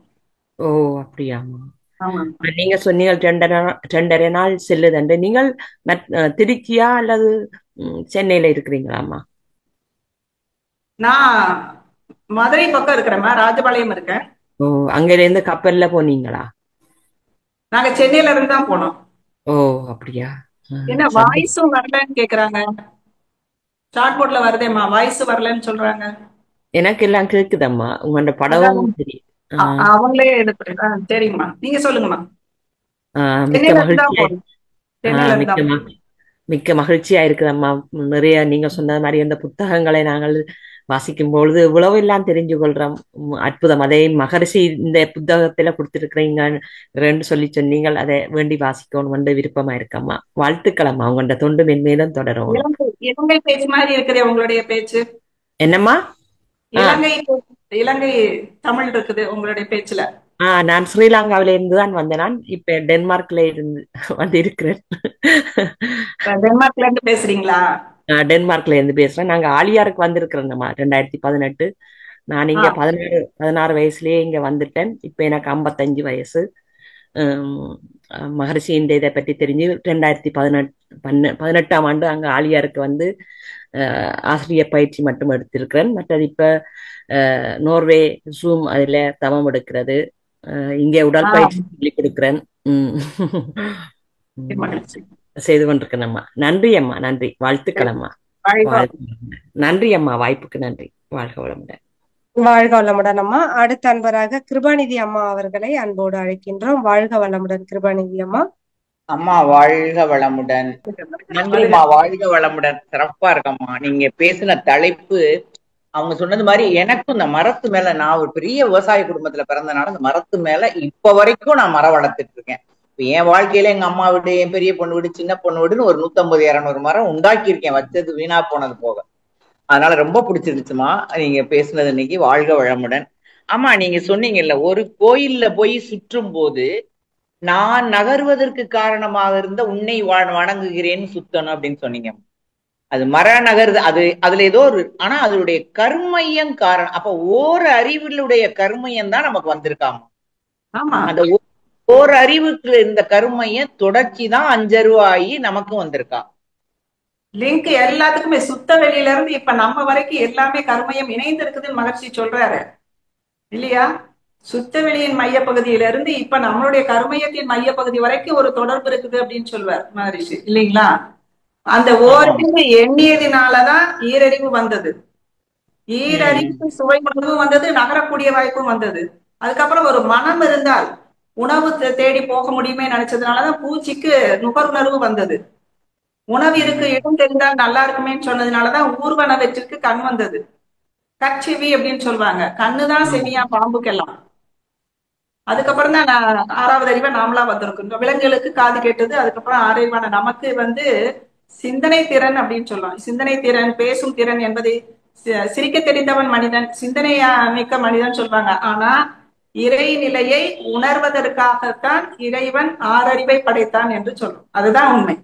ஓ அப்படியாமா? நீங்க சொன்னீங்க 2.5 நாள் செல்லுதண்டு. நீங்கள் திருச்சியா அல்லது சென்னையில இருக்கிறீங்களாமா? நான் மதுரை பக்கம் இருக்கிறேம்மா, ராஜபாளையம் இருக்கேன். ஓ, அங்க இருந்து கப்பல்ல போனீங்களா? நாங்க சென்னையில இருந்து தான் போனோம். ஓ அப்படியா? என்ன வாய்ஸும் வரலன்னு கேக்குறாங்க. சாட் போர்ட்ல வருதேம்மா, வாய்ஸ் வரலன்னு சொல்றாங்க. எனக்கு எல்லாம் கேக்குதம்மா, உங்களோட படமும் தெரியும். அவங்களே எடுத்து. சரிங்கம்மா, நீங்க சொல்லுங்கம்மா. மிக்க மகிழ்ச்சியா இருக்குதம்மா. நிறைய நீங்க சொன்ன மாதிரி அந்த புத்தகங்களை நாங்கள் வாசிக்கும் பொழுது இவ்வளவு எல்லாம் தெரிஞ்சு கொள்றோம். அற்புதம். அதை மகரிஷி இந்த புத்தகத்துல கொடுத்திருக்கிறீங்க சொல்லி சொன்னீங்க, அதை வேண்டி வாசிக்கணும் வந்து விருப்பமா இருக்கம்மா. வாழ்த்துக்களம்மா, உங்களோட தொண்டு மென்மேலும் தொடரும். இலங்கை பேச்சு மாதிரி இருக்குது உங்களுடைய பேச்சு. என்னம்மா? இலங்கை தமிழ் இருக்குது உங்களுடைய பேச்சுல. நான் ஸ்ரீலங்காவில இருந்து தான் வந்தேன். நான் இப்ப டென்மார்க்ல இருந்து வந்து இருக்கிறேன். டென்மார்க்ல இருந்து பேசுறீங்களா? டென்மார்க்ல இருந்து பேசுறேன். நாங்க ஆலியாருக்கு வந்திருக்கிறோம்மா 2018. நான் இங்க 16 வயசுலயே இங்க வந்துட்டேன். இப்ப எனக்கு 55 வயசு. மகரிஷியின் இதை பற்றி தெரிஞ்சு 2018ஆம் ஆண்டு அங்க ஆலியாருக்கு வந்து ஆசிரியர் பயிற்சி மட்டும் எடுத்திருக்கிறேன். மற்றது இப்ப நோர்வே ஜூம் அதுல தவம் எடுக்கிறது, இங்கே உடற்பயிற்சி சொல்லி கொடுக்கிறேன், செய்து கொண்டிருக்கேன். நன்றி அம்மா, நன்றி. வாழ்த்துக்கள் அம்மா. நன்றி அம்மா, வாய்ப்புக்கு நன்றி. வாழ்க வளமுடன். வாழ்க வளமுடன் அம்மா. அடுத்த அன்பராக கிருபாநிதி அம்மா அவர்களை அன்போடு அழைக்கின்றோம். வாழ்க வளமுடன் கிருபாநிதி அம்மா. அம்மா வாழ்க வளமுடன். நன்றிம்மா, வாழ்க வளமுடன். சிறப்பா இருக்கம்மா. நீங்க பேசின தலைப்பு அவங்க சொன்னது மாதிரி எனக்கும் இந்த மரத்து மேல, நான் ஒரு பெரிய விவசாய குடும்பத்துல பிறந்தனால இந்த மரத்து மேல இப்ப வரைக்கும் நான் மரம் வளர்த்துட்டு இருக்கேன். இப்ப என் வாழ்க்கையில எங்க அம்மா வீடு, என் பெரிய பொண்ணு வீடு, சின்ன பொண்ணு வீடுன்னு ஒரு 150-200 மரம் உண்டாக்கி இருக்கேன், வச்சது வீணா போனது போக. அதனால ரொம்ப பிடிச்சிருந்துச்சுமா நீங்க பேசுனது இன்னைக்கு. வாழ்க வளமுடன். ஆமா, நீங்க சொன்னீங்கல்ல, ஒரு கோயில்ல போய் சுற்றும் போது நான் நகர்வதற்கு காரணமாக இருந்த உன்னை வணங்குகிறேன்னு சுத்தணும் அப்படின்னு சொன்னீங்க. அது மர நகருது, அதுல ஏதோ ஒரு, ஆனா அதனுடைய கர்மையம் காரணம். அப்ப ஓர் அறிவுடைய கர்மையம் தான் நமக்கு வந்திருக்காம. அந்த ஓர் அறிவுக்கு இந்த கர்மையம் தொடர்ச்சி தான் 5 அறிவாயி நமக்கு வந்திருக்கா. லிங்க் எல்லாத்துக்குமே சுத்த வெளியில இருந்து இப்ப நம்ம வரைக்கும் எல்லாமே கர்மயம் இணைந்து இருக்குதுன்னு மகர்ஷி சொல்றாரு இல்லையா? சுத்த வெளியின் மையப்பகுதியில இருந்து இப்ப நம்மளுடைய கர்மயத்தின் மையப்பகுதி வரைக்கும் ஒரு தொடர்பு இருக்குது அப்படின்னு சொல்வார் மகரிஷி இல்லைங்களா? அந்த ஓரறிவு எண்ணியதினாலதான் ஈரறிவு வந்தது. ஈரறிவுக்கு சுவை உணர்வு வந்தது, நகரக்கூடிய வாய்ப்பும் வந்தது. அதுக்கப்புறம் ஒரு மனம் இருந்தால் உணவு தேடி போக முடியுமே நினைச்சதுனாலதான் பூச்சிக்கு நுகர்வுணர்வு வந்தது. உணவு இருக்கு, இடம் தெரிந்தால் நல்லா இருக்குமேன்னு சொன்னதுனாலதான் ஊர்வன வெற்றிற்கு கண் வந்தது. கட்சிவி அப்படின்னு சொல்லுவாங்க. கண்ணுதான் செவியா பாம்புக்கெல்லாம். அதுக்கப்புறம் தான் ஆறாவது அறிவை நாமளா வந்திருக்கோம். விலங்குகளுக்கு காது கேட்டது, அதுக்கப்புறம் ஆறறிவான நமக்கு சிந்தனை திறன் அப்படின்னு சொல்லுவோம். சிந்தனை திறன், பேசும் திறன் என்பதை சிரிக்க தெரிந்தவன் மனிதன், சிந்தனையா மிக்க மனிதன் சொல்வாங்க. ஆனா இறை நிலையை உணர்வதற்காகத்தான் இறைவன் ஆறறிவை படைத்தான் என்று சொல்லும். அதுதான் உண்மை.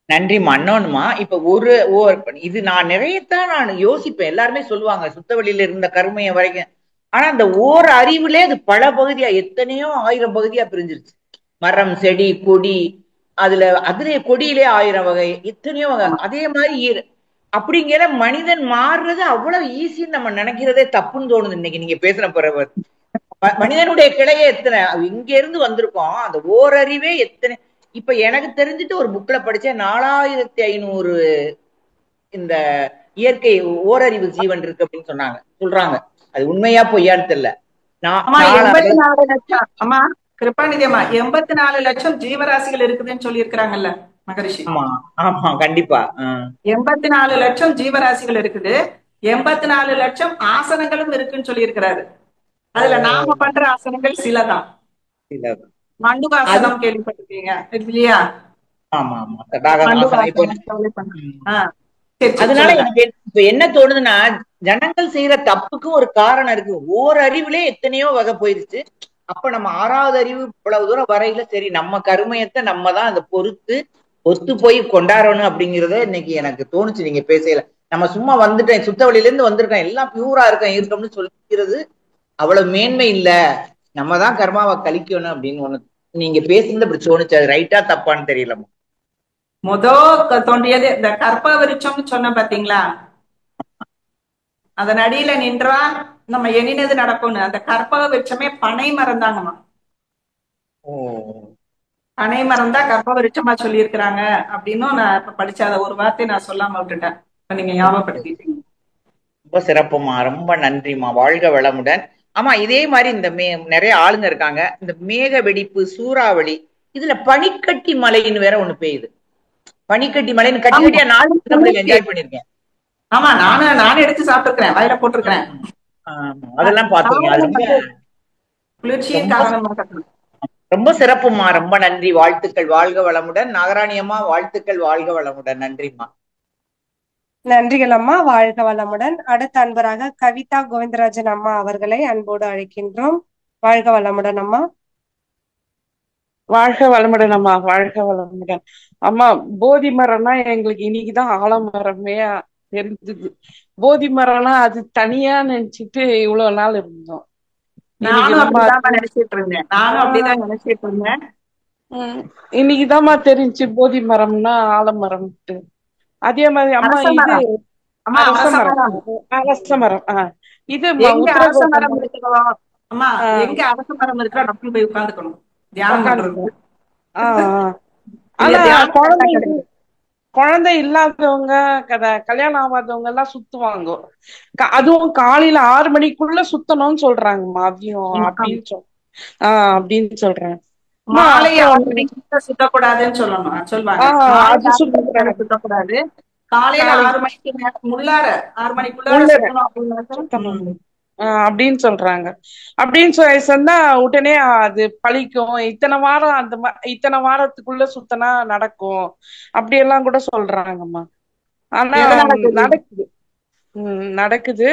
நன்றிம்மா. இன்னொன்னுமா, இப்ப இது நான் நிறையத்தான் நான் யோசிப்பேன். எல்லாருமே சொல்லுவாங்க சுத்த வெளியில இருந்த கருமைய வரைக்கும். ஆனா அந்த அறிவுலே அது பல பகுதியா, எத்தனையோ 1000 பகுதியா பிரிஞ்சிருச்சு. மரம், செடி, கொடி, அதுல கொடியிலே 1000 வகை, எத்தனையோ வகை. அதே மாதிரி அப்படிங்கிற மனிதன் மாறுறது அவ்வளவு ஈஸின்னு நம்ம நினைக்கிறதே தப்புன்னு தோணுது இன்னைக்கு நீங்க பேசுன பிறகு. மனிதனுடைய கிளையே எத்தனை, இங்க இருந்து வந்திருக்கோம். அந்த ஓரறிவே எத்தனை. இப்ப எனக்கு தெரிஞ்சுட்டு ஒரு புக்ல படிச்சேன், 4500 இந்த இயற்கை ஓரறிவு ஜீவன் இருக்கு அப்படின்னு சொல்றாங்க. அது உண்மையா பொய்யான்னு தெரியல. 84 லட்சம் அம்மா கிருபாநிதி அம்மா 84 லட்சம் ஜீவராசிகள் இருக்குதுன்னு சொல்லி இருக்கிறாங்கல்ல மகரிஷி. ஆமா கண்டிப்பா. 84 லட்சம் ஜீவராசிகள் இருக்குது. 84 லட்சம் ஆசனங்களும் இருக்குன்னு சொல்லி இருக்கிறாரு. அதுல நாம பண்ற ஆசனங்கள் சிலதான். மண்டுகாசனம் கேள்விப்பட்டிருக்கீங்க இல்லையா? ஆமா ஆமா. அதனால எனக்கு இப்ப என்ன தோணுதுன்னா, ஜனங்கள் செய்யற தப்புக்கு ஒரு காரணம் இருக்கு. ஓரறிவுலே எத்தனையோ வகை போயிருச்சு. அப்ப நம்ம 6வது அறிவு இவ்வளவு தூரம் வரையில சரி நம்ம கருமையத்தை நம்ம தான் அதை பொறுத்து ஒத்து போய் கொண்டாடணும் அப்படிங்கறத இன்னைக்கு எனக்கு தோணுச்சு நீங்க பேசல. நம்ம சும்மா வந்துட்டேன், சுத்த வழியில இருந்து வந்திருக்கேன், எல்லாம் பியூரா இருக்கோம்னு சொல்லிக்கிறது அவ்வளவு மேன்மை இல்ல. நம்ம தான் கர்மாவை கழிக்கணும் அப்படின்னு ஒண்ணு நீங்க பேசுறது அப்படி தோணுச்சு. அது ரைட்டா தப்பான்னு தெரியலமா. தோன்றியது இந்த கற்ப விருட்சம்னு சொன்ன பாத்தீங்களா? அதன் அடியில நின்றால் நம்ம எண்ணினது நடக்கும்னு. அந்த கற்பக விருட்சமே பனை மரம் தாங்கம்மா. பனை மரம் தான் கற்பக விருட்சமா சொல்லி இருக்கிறாங்க அப்படின்னும் நான் இப்ப படிச்ச அதை ஒரு வார்த்தை நான் சொல்லாம விட்டுட்டேன். இப்ப நீங்க ஞாபகப்படுத்திட்டீங்க. ரொம்ப சிறப்புமா, ரொம்ப நன்றிமா. வாழ்க வளமுடன். ஆமா, இதே மாதிரி இந்த நிறைய ஆளுங்க இருக்காங்க. இந்த மேக வெடிப்பு, சூறாவளி, இதுல பனிக்கட்டி மலைன்னு வேற ஒண்ணு பெய்யுது. பனிக்கட்டி மலைன்னு கட்டி கட்டியா நானும் என்ஜாய் பண்ணிருக்கேன். ஆமா, நானும் எடுத்து சாப்பிட்டுருக்கேன், வயல போட்டிருக்கிறேன். அதெல்லாம் பாத்துருக்கேன். குளிர்ச்சியின் காரணமாக. ரொம்ப சிறப்புமா, ரொம்ப நன்றி. வாழ்த்துக்கள், வாழ்க வளமுடன். நாகராணி அம்மா வாழ்த்துக்கள், வாழ்க வளமுடன். நன்றிம்மா. நன்றிகள் அம்மா, வாழ்க வளமுடன். அடுத்த அன்பராக கவிதா கோவிந்தராஜன் அம்மா அவர்களை அன்போடு அழைக்கின்றோம். வாழ்க வளமுடன் அம்மா. வாழ்க வளமுடன் அம்மா, வாழ்க வளமுடன் அம்மா. போதி மரம்னா எங்களுக்கு இன்னைக்குதான் ஆலமரமே தெரிஞ்சது. போதி மரம்னா அது தனியா நினைச்சிட்டு இவ்வளவு நாள் இருந்தோம். இன்னைக்குதாம்மா தெரிஞ்சு போதி மரம்னா ஆலமரம்ட்டு. அதே மாதிரி அம்மா இது அரச மரம். இது அரச மரம் இருக்கிற போய் உட்கார்ந்துக்கணும், தியானம் பண்றது. குழந்தை இல்லாதவங்க, கல்யாணம் ஆகாதவங்க எல்லாம் சுத்துவாங்க. அதுவும் காலையில 6 மணிக்குள்ள சுத்தணும்னு சொல்றாங்க. மதியம் அப்படின்னு சொல்றேன். மாலை 6 மணிக்குள்ள சுத்தக்கூடாதுன்னு சொல்லுவாங்க. சுத்தக்கூடாது. காலையில 6 மணிக்கு உள்ளார 6 மணிக்குள்ள அப்படின்னு சொல்றாங்க. அப்படின்னு சொன்னா உடனே அது பழிக்கும். இத்தனை வாரத்துக்குள்ள சுத்தனா நடக்கும் அப்படியெல்லாம் கூட சொல்றாங்கம்மா. ஆனா நடக்குது.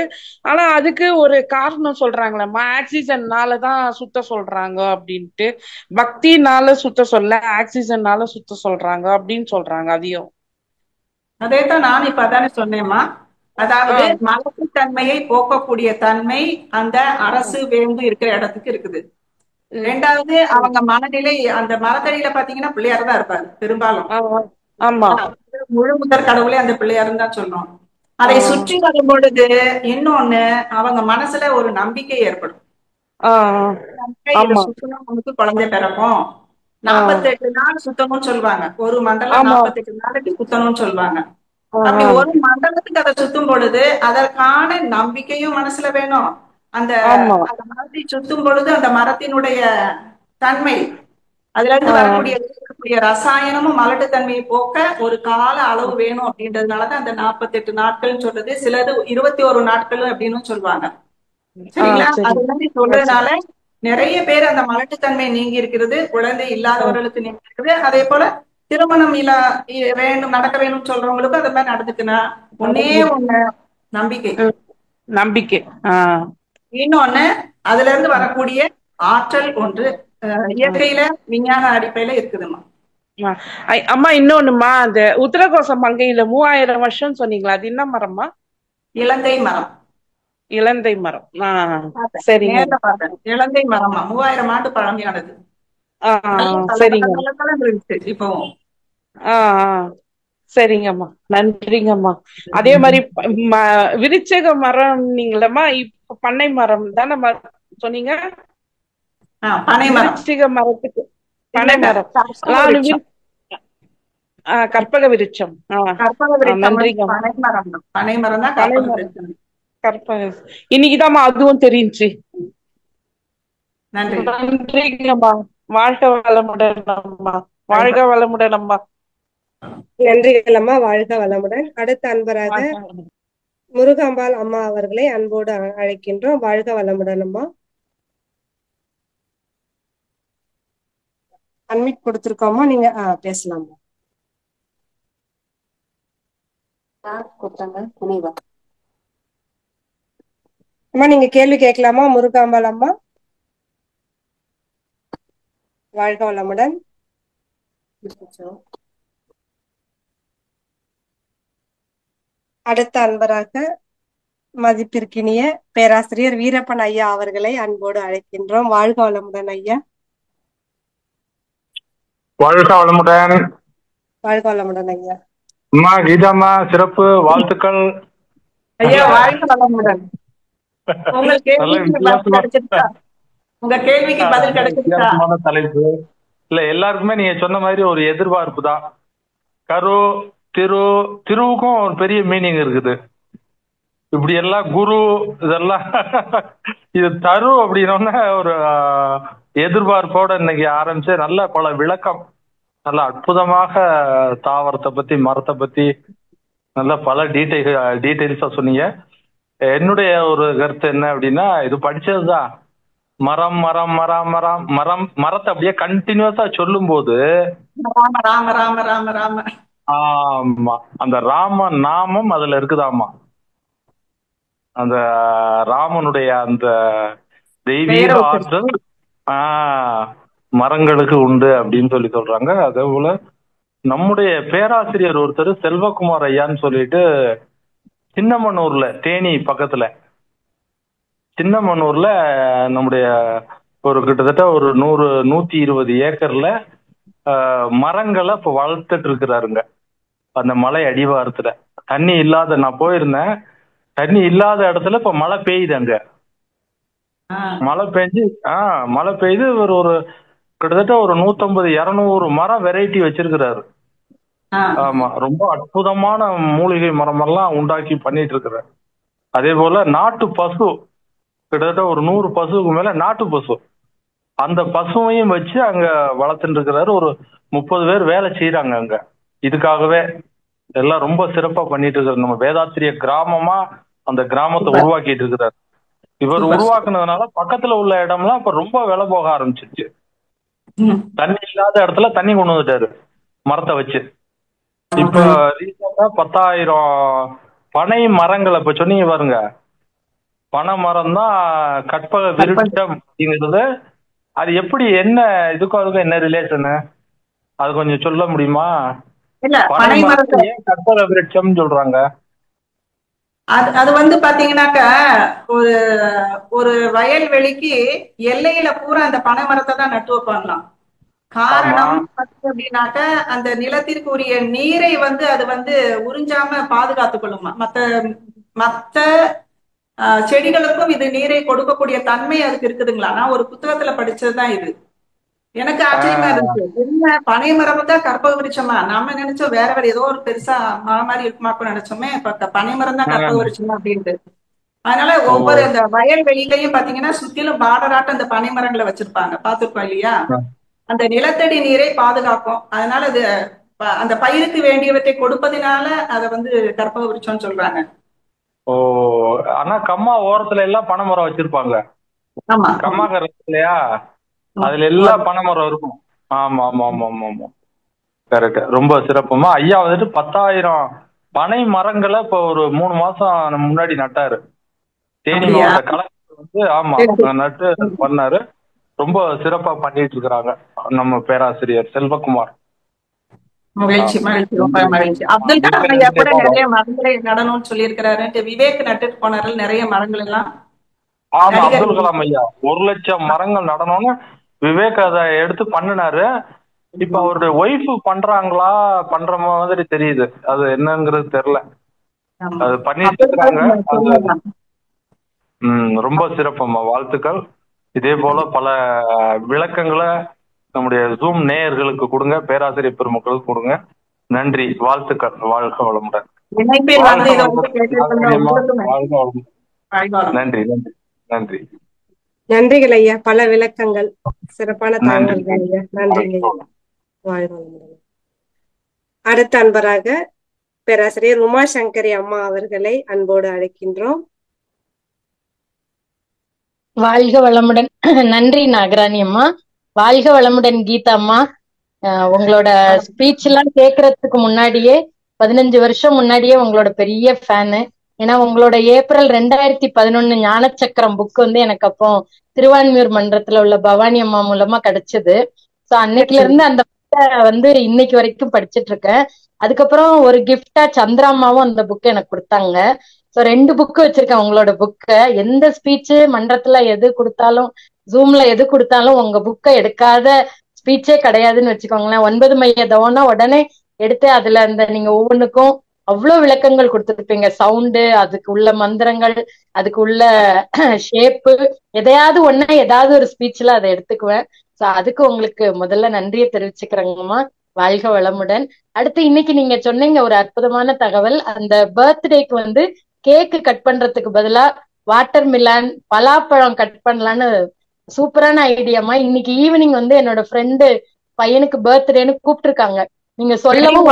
ஆனா அதுக்கு ஒரு காரணம் சொல்றாங்களேம்மா, ஆக்சிஜன்னாலதான் சுத்த சொல்றாங்க அப்படின்ட்டு. பக்தினால சுத்த சொல்ல, ஆக்சிஜன்னால சுத்த சொல்றாங்க அப்படின்னு சொல்றாங்க. அதையும் அதேதான் நானும் இப்ப அதானே சொன்னேம்மா. அதாவது மலத்து தன்மையை போக்கக்கூடிய தன்மை அந்த அரசு வேம்பு இருக்கிற இடத்துக்கு இருக்குது. 2வது அவங்க மனநிலை, அந்த மரத்தடியில பாத்தீங்கன்னா பிள்ளையார் தான் இருப்பாரு பெரும்பாலும். முழு முதற் கடவுளே அந்த பிள்ளையாருன்னு தான் சொல்றோம். அதை சுற்றி வரும் பொழுது இன்னொன்னு அவங்க மனசுல ஒரு நம்பிக்கை ஏற்படும். சுத்தணும், குழந்தை பிறக்கும். 48 நாள் சுத்தணும்னு சொல்லுவாங்க. ஒரு மண்டலம் 48 நாளைக்கு சுத்தணும்னு சொல்லுவாங்க. அப்படி ஒரு மண்டலத்துக்கு அதை சுத்தும் பொழுது அதற்கான நம்பிக்கையும் மனசுல வேணும். அந்த மரத்தை சுத்தும் பொழுது அந்த மரத்தினுடைய தன்மை, அதுல இருந்து வரக்கூடிய இருக்கக்கூடிய ரசாயனமும் மலட்டுத்தன்மையை போக்க ஒரு கால அளவு வேணும் அப்படின்றதுனாலதான் அந்த 48 நாட்கள்னு சொல்றது, சிலது 21 நாட்கள் அப்படின்னு சொல்லுவாங்க. சரிங்களா? சரி. அது மாதிரி சொல்றதுனால நிறைய பேர் அந்த மலட்டுத்தன்மை நீங்கி இருக்கிறது, குழந்தை இல்லாதவர்களுக்கு நீங்கி இருக்குது. அதே போல திருமணம் வேண்டும் நடக்க வேணும்னு சொல்றவங்களுக்கும் அது மாதிரி நடந்துக்குன்னா ஒன்னே ஒண்ணு நம்பிக்கை. நம்பிக்கை. இன்னொன்னு அதுல இருந்து வரக்கூடிய ஆற்றல் ஒன்று இயற்கையில விஞ்ஞான அடிப்படையில இருக்குதுமா. அம்மா இன்னொன்னுமா, அந்த உத்தரகோச மங்கையில 3000 வருஷம் சொன்னீங்களா, அது என்ன மரம்மா? இலந்தை மரம். இலந்தை மரம். சரிங்க. இலந்தை மரமா 3000 ஆண்டு பழமையானது. சரிங்க. இப்பவும் சரிங்கம்மா, நன்றிங்கம்மா. அதே மாதிரி விருச்சக மரம் நீங்களம்மா, இப்ப பண்ணை மரம் தானே சொன்னீங்க? பனை மரம். விருச்சிக மரத்துக்கு பனை மரம், கற்பக விருட்சம். நன்றிங்க. பனை மரம் தான் கற்பக. இன்னைக்குதாம்மா அதுவும் தெரிஞ்சுச்சு. நன்றி. நன்றிங்கம்மா. வாழ்க வளமுடன் அம்மா. வாழ்க வளமுடன் அம்மா. நன்றிகள் அம்மா. வாழ்க வளமுடன். அடுத்த அன்பராக முருகாம்பாள் அம்மா அவர்களை அன்போடு அழைக்கின்றோம். வாழ்க வளமுடன் அம்மா. அன்மிட் கொடுத்திருக்கோமா, நீங்க பேசலாமா? அம்மா நீங்க கேள்வி கேட்கலாமா முருகாம்பாள் அம்மா? வாழ்க வளமுடன். அடுத்த அன்பராக மதிப்பிற்கினிய பேராசிரியர் வீரப்பன் ஐயா அவர்களை அன்போடு அழைக்கின்றோம். வாழ்க வளமுடன் ஐயா. வாழ்க வளமுடன். வாழ்க வளமுடன் ஐயா. அம்மா கீதாம்மா, சிறப்பு வாழ்த்துக்கள் ஐயா. வாழ்க வளமுடன். உங்க கேள்விக்கு பதில் கிடைச்சிருச்சா? தலைப்பு இல்ல, எல்லாருக்குமே நீங்க சொன்ன மாதிரி ஒரு எதிர்பார்ப்பு தான். திருவுக்கும் ஒரு பெரிய மீனிங் இருக்குது. இப்படி எல்லாம் குரு இதெல்லாம் இது தரு அப்படின்னோடனே ஒரு எதிர்பார்ப்போட இன்னைக்கு ஆரம்பிச்சு நல்ல பல விளக்கம், நல்ல அற்புதமாக தாவரத்தை பத்தி மரத்தை பத்தி நல்ல பல டீட்டெயில்ஸா சொன்னீங்க. என்னுடைய ஒரு கருத்து என்ன அப்படின்னா, இது படிச்சதுதான். மரம் மரம் மரம் மரம் மரம் மரத்தை அப்படியே கண்டினியூஸா சொல்லும் போது ஆமா அந்த ராம நாமம் அதுல இருக்குதாமா. அந்த ராமனுடைய அந்த தெய்வீக ஆற்றல் மரங்களுக்கு உண்டு அப்படின்னு சொல்லி சொல்றாங்க. அதே போல நம்முடைய பேராசிரியர் ஒருத்தர் செல்வகுமார் ஐயான்னு சொல்லிட்டு சின்னமனூர்ல, தேனி பக்கத்துல சின்னமனூர்ல நம்முடைய ஒரு கிட்டத்தட்ட ஒரு 120 ஏக்கர்ல மரங்களை இப்ப வளர்த்துட்டு இருக்கிறாருங்க. அந்த மலை அடிவாரத்துல தண்ணி இல்லாத, நான் போயிருந்தேன், தண்ணி இல்லாத இடத்துல இப்ப மழை பெய்யுது. அங்க மழை பெய்து ஒரு கிட்டத்தட்ட ஒரு 150-200 மரம் வெரைட்டி வச்சிருக்கிறாரு. ஆமா, ரொம்ப அற்புதமான மூலிகை மரம் எல்லாம் உண்டாக்கி பண்ணிட்டு இருக்கிறாரு. அதே போல நாட்டு பசு கிட்டத்தட்ட ஒரு 100 பசுவுக்கு மேல நாட்டு பசு, அந்த பசுவையும் வச்சு அங்க வளர்த்துட்டு இருக்கிறாரு. ஒரு 30 பேர் வேலை செய்யறாங்க அங்க. இதுக்காகவே எல்லாம் ரொம்ப சிறப்பா பண்ணிட்டு இருக்காரு. நம்ம வேதாத்திரிய கிராமமா அந்த கிராமத்தை உருவாக்கிட்டு இருக்கிறாரு. இவர் உருவாக்குனதுனால பக்கத்துல உள்ள இடம்லாம் இப்ப ரொம்ப விலை போக ஆரம்பிச்சிருச்சு. தண்ணி இல்லாத இடத்துல தண்ணி கொண்டு வந்துட்டாரு மரத்தை வச்சு. இப்ப ரீசெண்டா 10,000 பனை மரங்களை இப்ப சொன்னீங்க பாருங்க, பனை மரம் தான் கற்பக விருட்சம் அப்படிங்கிறது. அது எப்படி, என்ன இதுக்கும் அதுக்கும் என்ன ரிலேஷனு, அது கொஞ்சம் சொல்ல முடியுமா? பனை மரத்தை ஏன் கற்பக விருட்சம் சொல்றாங்க? அது வந்து பாத்தீங்கன்னாக்க ஒரு ஒரு வயல்வெளிக்கு எல்லையில பூரா அந்த பனை மரத்தை தான் நட்டு வைப்பாங்களாம். காரணம் அப்படின்னாக்க அந்த நிலத்திற்கு உரிய நீரை வந்து அது வந்து உறிஞ்சாம பாதுகாத்துக் கொள்ளுமா. மத்த செடிகளுக்கும் இது நீரை கொடுக்கக்கூடிய தன்மை அதுக்கு இருக்குதுங்களா? நான் ஒரு புத்தகத்துல படிச்சதுதான் இது. எனக்கு ஆச்சரியமா இருந்துச்சு. என்ன பனை மரம் தான் கற்பக விருட்சமா? நம்ம நினைச்சோம் வேற ஏதோ ஒரு பெருசா மரம் மாதிரி இருக்குமாக்கும் நினைச்சோமே. இப்ப பனை மரம் தான் கற்பக விருட்சமா அப்படின்ட்டு. அதனால ஒவ்வொரு அந்த வயல் வெளியிலையும் பாத்தீங்கன்னா சுத்திலும் பார்டராட்டம் அந்த பனை மரங்களை வச்சிருப்பாங்க, பாத்துருக்கோம் இல்லையா? அந்த நிலத்தடி நீரை பாதுகாக்கும். அதனால அது அந்த பயிருக்கு வேண்டியவற்றை கொடுப்பதனால அதை வந்து கற்பக விருட்சம்னு சொல்றாங்க. ஓ, ஆனா கம்மா ஓரத்துல எல்லாம் பனைமரம் வச்சிருப்பாங்க. ஆமா, கம்மா கரை இல்லையா, அதுல எல்லாம் பனைமரம் இருக்கும். ஆமா ஆமா ஆமா ஆமா ஆமா, கரெக்ட். ரொம்ப சிறப்புமா. ஐயா வந்துட்டு 10,000 பனை மரங்களை இப்ப ஒரு 3 மாசம் முன்னாடி நட்டாரு. தேனி அப்படியா? மாவட்ட கலெக்டர் வந்து ஆமா நட்டு பண்ணாரு. ரொம்ப சிறப்பா பண்ணிட்டு இருக்கிறாங்க நம்ம பேராசிரியர் செல்வகுமார். மகிழ்ச்சி மகிழ்ச்சி, ரொம்ப மகிழ்ச்சி. அப்துல் கலாம் ஐயா கூட நிறைய மரங்களை நடணும்னு சொல்லி இருக்கிறாரு. விவேக் நட்டுட்டு போனாரு நிறைய மரங்கள் எல்லாம். ஆமா, அப்துல் கலாம் ஐயா 1,00,000 மரங்கள் நடணும்னு விவேக் அதை எடுத்து பண்ணினாரு. இப்ப அவருடைய ஒய்ஃப் பண்றாங்களா, பண்ற மாதிரி தெரியுது, அது என்னங்கிறது தெரியல. அது பண்ணிட்டு இருக்காங்க. ரொம்ப சிறப்புமா, வாழ்த்துக்கள். இதே போல பல விளக்கங்களை நம்முடைய ஜூம் நேயர்களுக்கு கொடுங்க, பேராசிரியர் பெருமக்களுக்கு கொடுங்க. நன்றி, வாழ்த்துக்கள். வாழ்க வளமுடன். நன்றி நன்றி நன்றி. நன்றிகள் ஐயா, பல விளக்கங்கள், சிறப்பான தகவல்கள் ஐயா. நன்றிங்க ஐயா, வாழ்க வளமுடன். அடுத்த அன்பராக பேராசிரியர் உமாசங்கரி அம்மா அவர்களை அன்போடு அழைக்கின்றோம். வாழ்க வளமுடன். நன்றி நாகராணி அம்மா. வாழ்க வளமுடன் கீதா அம்மா. உங்களோட ஸ்பீச் எல்லாம் கேட்கறதுக்கு முன்னாடியே 15 வருஷம் முன்னாடியே உங்களோட பெரிய ஃபேனு. ஏன்னா உங்களோட ஏப்ரல் 2011 ஞானச்சக்கரம் புக் வந்து எனக்கு அப்போ திருவான்மியூர் மன்றத்துல உள்ள பவானி அம்மா மூலமா கிடைச்சது. சோ அன்னைக்குல இருந்து அந்த புக்கை வந்து இன்னைக்கு வரைக்கும் படிச்சுட்டு இருக்கேன். அதுக்கப்புறம் ஒரு கிஃப்டா சந்திராமாவும் அந்த புக்கை எனக்கு கொடுத்தாங்க. சோ 2 புக்கு வச்சிருக்கேன் உங்களோட புக்கை. எந்த ஸ்பீச் மன்றத்துல எது கொடுத்தாலும், ஜூம்ல எது கொடுத்தாலும் உங்க புக்கை எடுக்காத ஸ்பீச்சே கிடையாதுன்னு வச்சுக்கோங்களேன். 9 மைய தவம்னா உடனே எடுத்து அதுல அந்த நீங்க ஒவ்வொன்றுக்கும் அவ்வளவு விளக்கங்கள் கொடுத்துருப்பீங்க. சவுண்டு, அதுக்கு உள்ள மந்திரங்கள், அதுக்கு உள்ள ஷேப்பு, எதையாவது ஒண்ணு ஏதாவது ஒரு ஸ்பீச்ல அதை எடுத்துக்குவேன். சோ அதுக்கு உங்களுக்கு முதல்ல நன்றியை தெரிவிச்சுக்கிறேங்கம்மா. வாழ்க வளமுடன். அடுத்து இன்னைக்கு நீங்க சொன்னீங்க ஒரு அற்புதமான தகவல். அந்த பர்த்டேக்கு வந்து கேக்கு கட் பண்றதுக்கு பதிலா வாட்டர் மிலான், பலாப்பழம் கட் பண்ணலான்னு சூப்பரான ஐடியாமா. இன்னைக்கு ஈவினிங் வந்து என்னோட ஃப்ரெண்டு பையனுக்கு பர்த்டேன்னு கூப்பிட்டு இருக்காங்க. நீங்க சொல்லவும்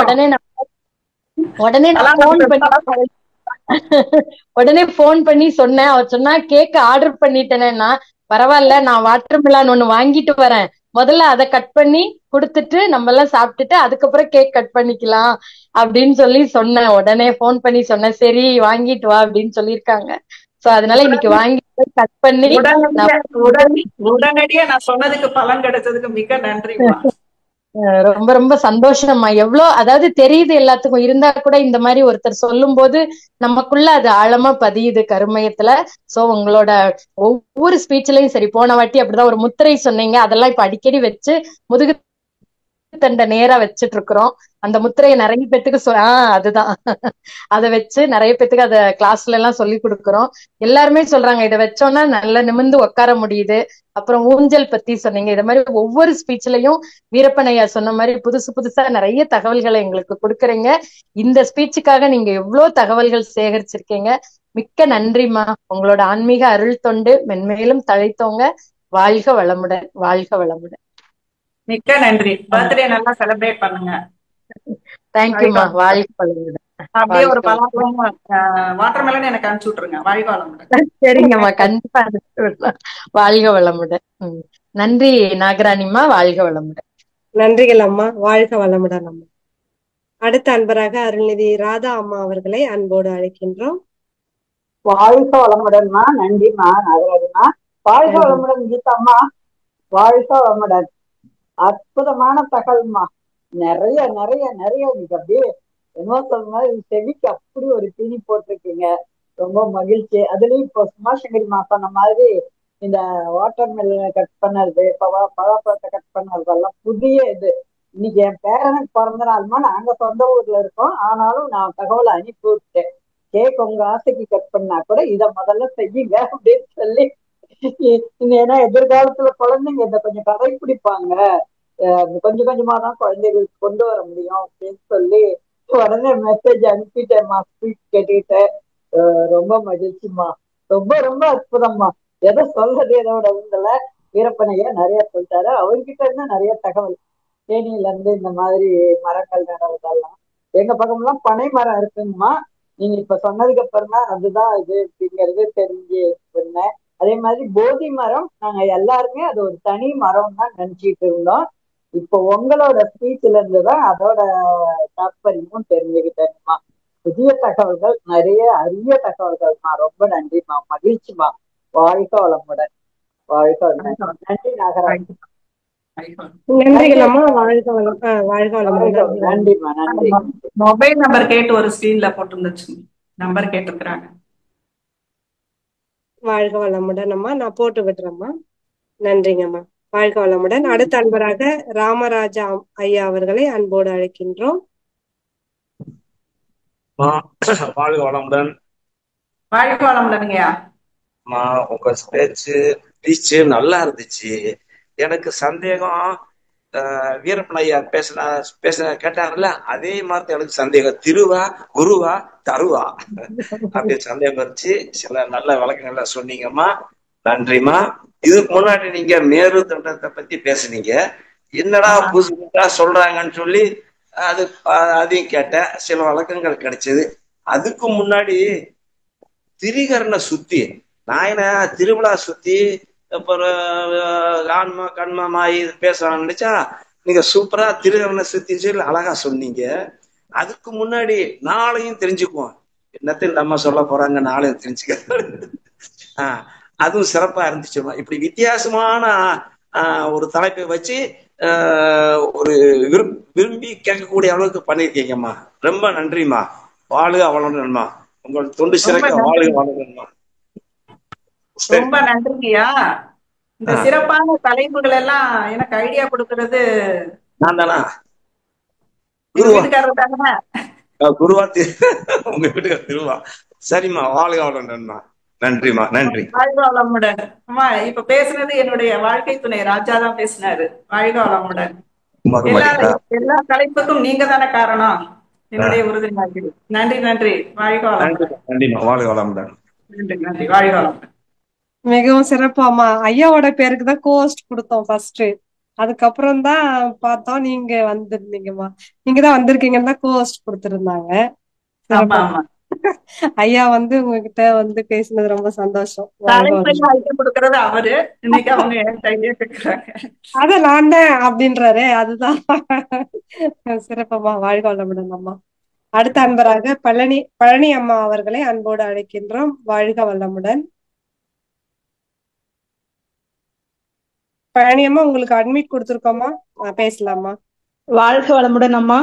உடனே போன் பண்ணி சொன்னேன். அவர் சொன்னா கேக் ஆர்டர் பண்ணிட்டேன்னா பரவாயில்ல, நான் வாட்டர் மிலான் ஒண்ணு வாங்கிட்டு வரேன், முதல்ல அதை கட் பண்ணி கொடுத்துட்டு நம்ம எல்லாம் சாப்பிட்டுட்டு அதுக்கப்புறம் கேக் கட் பண்ணிக்கலாம் அப்படின்னு சொல்லி சொன்னேன். உடனே போன் பண்ணி சொன்னேன், சரி வாங்கிட்டு வா அப்படின்னு சொல்லியிருக்காங்க. சோ அதனால இன்னைக்கு வாங்கி கட் பண்ணி உடனடியா நான் சொன்னதுக்கு பலன் கிடைச்சதுக்கு மிக நன்றிமா. ரொம்ப ரொம்ப சந்தோஷமா. எவ்வளவு அதாவது தெரியுது எல்லாத்துக்கும், இருந்தா கூட இந்த மாதிரி ஒருத்தர் சொல்லும் போது நமக்குள்ள அது ஆழமா பதியுது கருமையத்துல. சோ உங்களோட ஒவ்வொரு ஸ்பீச்லயும் சரி, போன வாட்டி அப்படிதான் ஒரு முத்திரை சொன்னீங்க, அதெல்லாம் இப்ப அடிக்கடி வச்சு முதுகு தண்டை நேரா வச்சுட்டு இருக்கிறோம். அந்த முத்திரையை நிறைய பேத்துக்கு அதுதான் அதை வச்சு நிறைய பேத்துக்கு அதை கிளாஸ்ல எல்லாம் சொல்லி கொடுக்குறோம். எல்லாருமே சொல்றாங்க இதை வச்சோம்னா நல்லா நிமிர்ந்து உட்கார முடியுது. அப்புறம் ஊஞ்சல் பத்தி சொன்னீங்க. இத மாதிரி ஒவ்வொரு ஸ்பீச்லயும் வீரப்பனையா சொன்ன மாதிரி புதுசு புதுசா நிறைய தகவல்களை எங்களுக்கு கொடுக்குறீங்க. இந்த ஸ்பீச்சுக்காக நீங்க எவ்வளவு தகவல்கள் சேகரிச்சிருக்கீங்க. மிக்க நன்றிமா. உங்களோட ஆன்மீக அருள் தொண்டு மென்மேலும் தழைத்தோங்க. வாழ்க வளமுடன், வாழ்க வளமுடன். மிக்க நன்றி. பர்த்டே நல்லா செலிப்ரேட் பண்ணுங்க. தேங்க்யூமா. வாழ்க வளமுடன். அப்படியே ஒரு பலாப்பழம் வாட்டர் மெலன் எனக்கு அனுப்பிச்சு விட்டுருங்க. வாழ்க வளமுடன். சரிங்கம்மா, கண்டிப்பா அனுப்பிச்சு விடலாம். வாழ்க வளமுடன். நன்றி நாகராணிம்மா. வாழ்க வளமுடன். நன்றிகள் அம்மா. வாழ்க வளமுடன் அம்மா. அடுத்த அன்பராக அருள்நிதி ராதா அம்மா அவர்களை அன்போடு அழைக்கின்றோம். வாழ்க வளமுடன்மா. நன்றிமா நாகராஜம்மா. வாழ்க வளமுடன் கீதாம்மா. வாழ்க வளமுடன். அற்புதமான தகவல்மா. நிறைய நிறைய நிறைய அப்படியே என்ன சொல்ற மாதிரி செவிக்கு அப்படி ஒரு தீனி போட்டிருக்கீங்க. ரொம்ப மகிழ்ச்சி. அதுலயும் இப்போ உமாசங்கரிமா சொன்ன மாதிரி இந்த வாட்டர் மெலனை கட் பண்ணறது, பழப்பழத்தை கட் பண்ணறதெல்லாம் புதிய இது. இன்னைக்கு என் பேரனுக்கு பிறந்த நாளுமா. நாங்க சொந்த ஊர்ல இருக்கோம், ஆனாலும் நான் தகவலை அனுப்பி விட்டேன். கேக் உங்க ஆசைக்கு கட் பண்ணா கூட இதை முதல்ல செய்யுங்க அப்படின்னு சொல்லி. ஏன்னா எதிர்காலத்துல குழந்தைங்க இதை கொஞ்சம் கடைபிடிப்பாங்க, கொஞ்சம் கொஞ்சமா தான் குழந்தைகளுக்கு கொண்டு வர முடியும் அப்படின்னு சொல்லி உடனே மெசேஜ் அனுப்பிட்டேம்மா. ஸ்பீச் கேட்டுக்கிட்டேன். ரொம்ப மகிழ்ச்சிமா. ரொம்ப ரொம்ப அற்புதம்மா. எதை சொல்றது இதோட உங்களை வீரப்பனையா நிறைய சொல்லிட்டாரு. அவர்கிட்ட இருந்து நிறைய தகவல் தேனியில இருந்து இந்த மாதிரி மரங்கள் நடவுதெல்லாம் எங்க பக்கம்லாம் பனை மரம் இருக்குங்கம்மா. நீங்க இப்ப சொன்னதுக்கு அப்புறம் தான் அதுதான் இது அப்படிங்கிறது தெரிஞ்சு சொன்னேன். அதே மாதிரி போதி மரம் நாங்க எல்லாருமே அது ஒரு தனி மரம் தான் நினைச்சிட்டு இருந்தோம். இப்போ உங்களோட ஸ்பீச்ல இருந்துதான் அதோட தாற்பயமும் தெரிஞ்சுக்கிட்டேங்கம்மா. புதிய தகவல்கள், நிறைய அரிய தகவல்கள்மா. ரொம்ப நன்றிம்மா, மகிழ்ச்சிமா. வாழ்க வளமுடன். வாழ்க வளமுடன். நன்றி நாகராஜ். நன்றிகளம்மா. வாழ்க வளம். வாழ்க வளமுடன். நன்றிம்மா, நன்றி. மொபைல் நம்பர் கேட்டு ஒரு ஸ்கிரீன்ல போட்டுருந்துச்சு, நம்பர் கேட்டிருக்கிறாங்க. வாழ்க வளமுடன் அம்மா. நான் போட்டு விடுறேம்மா. நன்றிங்கம்மா. வாழ்க வளமுடன். அடுத்த அன்பராக ராமராஜா ஐயா அவர்களை அன்போடு அழைக்கின்றோம். வாழ்க வளமுடன். வாழ்க வளமுடன்ங்கய்யா. உங்க ஸ்பீச் நல்லா இருந்துச்சு. எனக்கு சந்தேகம், வீரப்பன் ஐயா பேசின கேட்டாங்கல்ல, அதே மாதிரி எனக்கு சந்தேகம், திருவா குருவா தருவா அப்படி சந்தேகம் இருந்துச்சு. சில நல்ல விளக்கங்கள்லாம் சொன்னீங்கம்மா, நன்றிம்மா. இதுக்கு முன்னாடி நீங்க மேரு தண்டத்தை பத்தி பேசுனீங்க, என்னடா புதுசு புதுசா சொல்றாங்கன்னு சொல்லி அதையும் கேட்டேன். சில விளக்கங்கள் கிடைச்சது. அதுக்கு முன்னாடி திரிகரண சுத்தி நாயன திருவிழா சுத்தி அப்புறம் ஆன்மா கண்மமாயி பேசலாம் நினைச்சா நீங்க சூப்பரா திருகரண சுத்தின்னு சொல்லி அழகா சொன்னீங்க. அதுக்கு முன்னாடி நாளையும் தெரிஞ்சுக்குவோம், என்னத்தையும் நம்ம சொல்ல போறாங்க நாளையும் தெரிஞ்சுக்க. அதுவும் சிறப்பா இருந்துச்சுமா. இப்படி வித்தியாசமான ஒரு தலைப்பை வச்சு ஒரு விரும்பி கேட்கக்கூடிய அளவுக்கு பண்ணிருக்கீங்கம்மா. ரொம்ப நன்றிம்மா. வாழ்க வளமுடன்மா. உங்கள் தொண்டு சிறக்க வாழ்க வளமுடன்மா. ரொம்ப நன்றிங்கய்யா. இந்த சிறப்பான தலைப்புகள் எல்லாம் எனக்கு ஐடியா கொடுக்கறது நான் தானா? வீட்டுக்காரர் தானே? குருவா உங்க வீட்டுக்காரர் திருவா. சரிம்மா, வாழ்க வளமுடன்மா. நன்றிம்மா, நன்றி. வாழ்க வளமுடன். அம்மா இப்ப பேசுனது என்னுடைய வாழ்க்கை துணை ராஜா தான் பேசினாரு. வாழ்க வளமுடன். எல்லா தலைப்புக்கும் நீங்க தானே காரணம். என்னுடைய உறுதியாக. நன்றி நன்றி. வாழ்க வளமுடன். நன்றிம்மா, வாழ்க வளமுடன். நன்றி நன்றி. வாழ்க வளமுடன். மிகவும் சிறப்பாமா. ஐயாவோட பேருக்கு தான் கோஸ்ட் கொடுத்தோம் ஃபர்ஸ்ட். அதுக்கப்புறம் தான் பார்த்தோம் நீங்க வந்திருந்தீங்கம்மா. நீங்க தான் வந்திருக்கீங்கன்னு தான் கோஸ்ட் கொடுத்திருந்தாங்க. ஐயா உங்ககிட்ட பேசினது ரொம்ப சந்தோஷம். கொடுக்கறது அவரு, இன்னைக்கு அவங்க அத நான் தான் அப்படின்றாரு. அதுதான் சிறப்பம்மா. வாழ்க வளமுடன் அம்மா. அடுத்த அன்பராக பழனி அம்மா அவர்களை அன்போடு அழைக்கின்றோம். வாழ்க வளமுடன். பழனி அம்மா, உங்களுக்கு அட்மிட் கொடுத்துருக்கோமா, பேசலாமா? வாழ்க வளமுடன் அம்மா.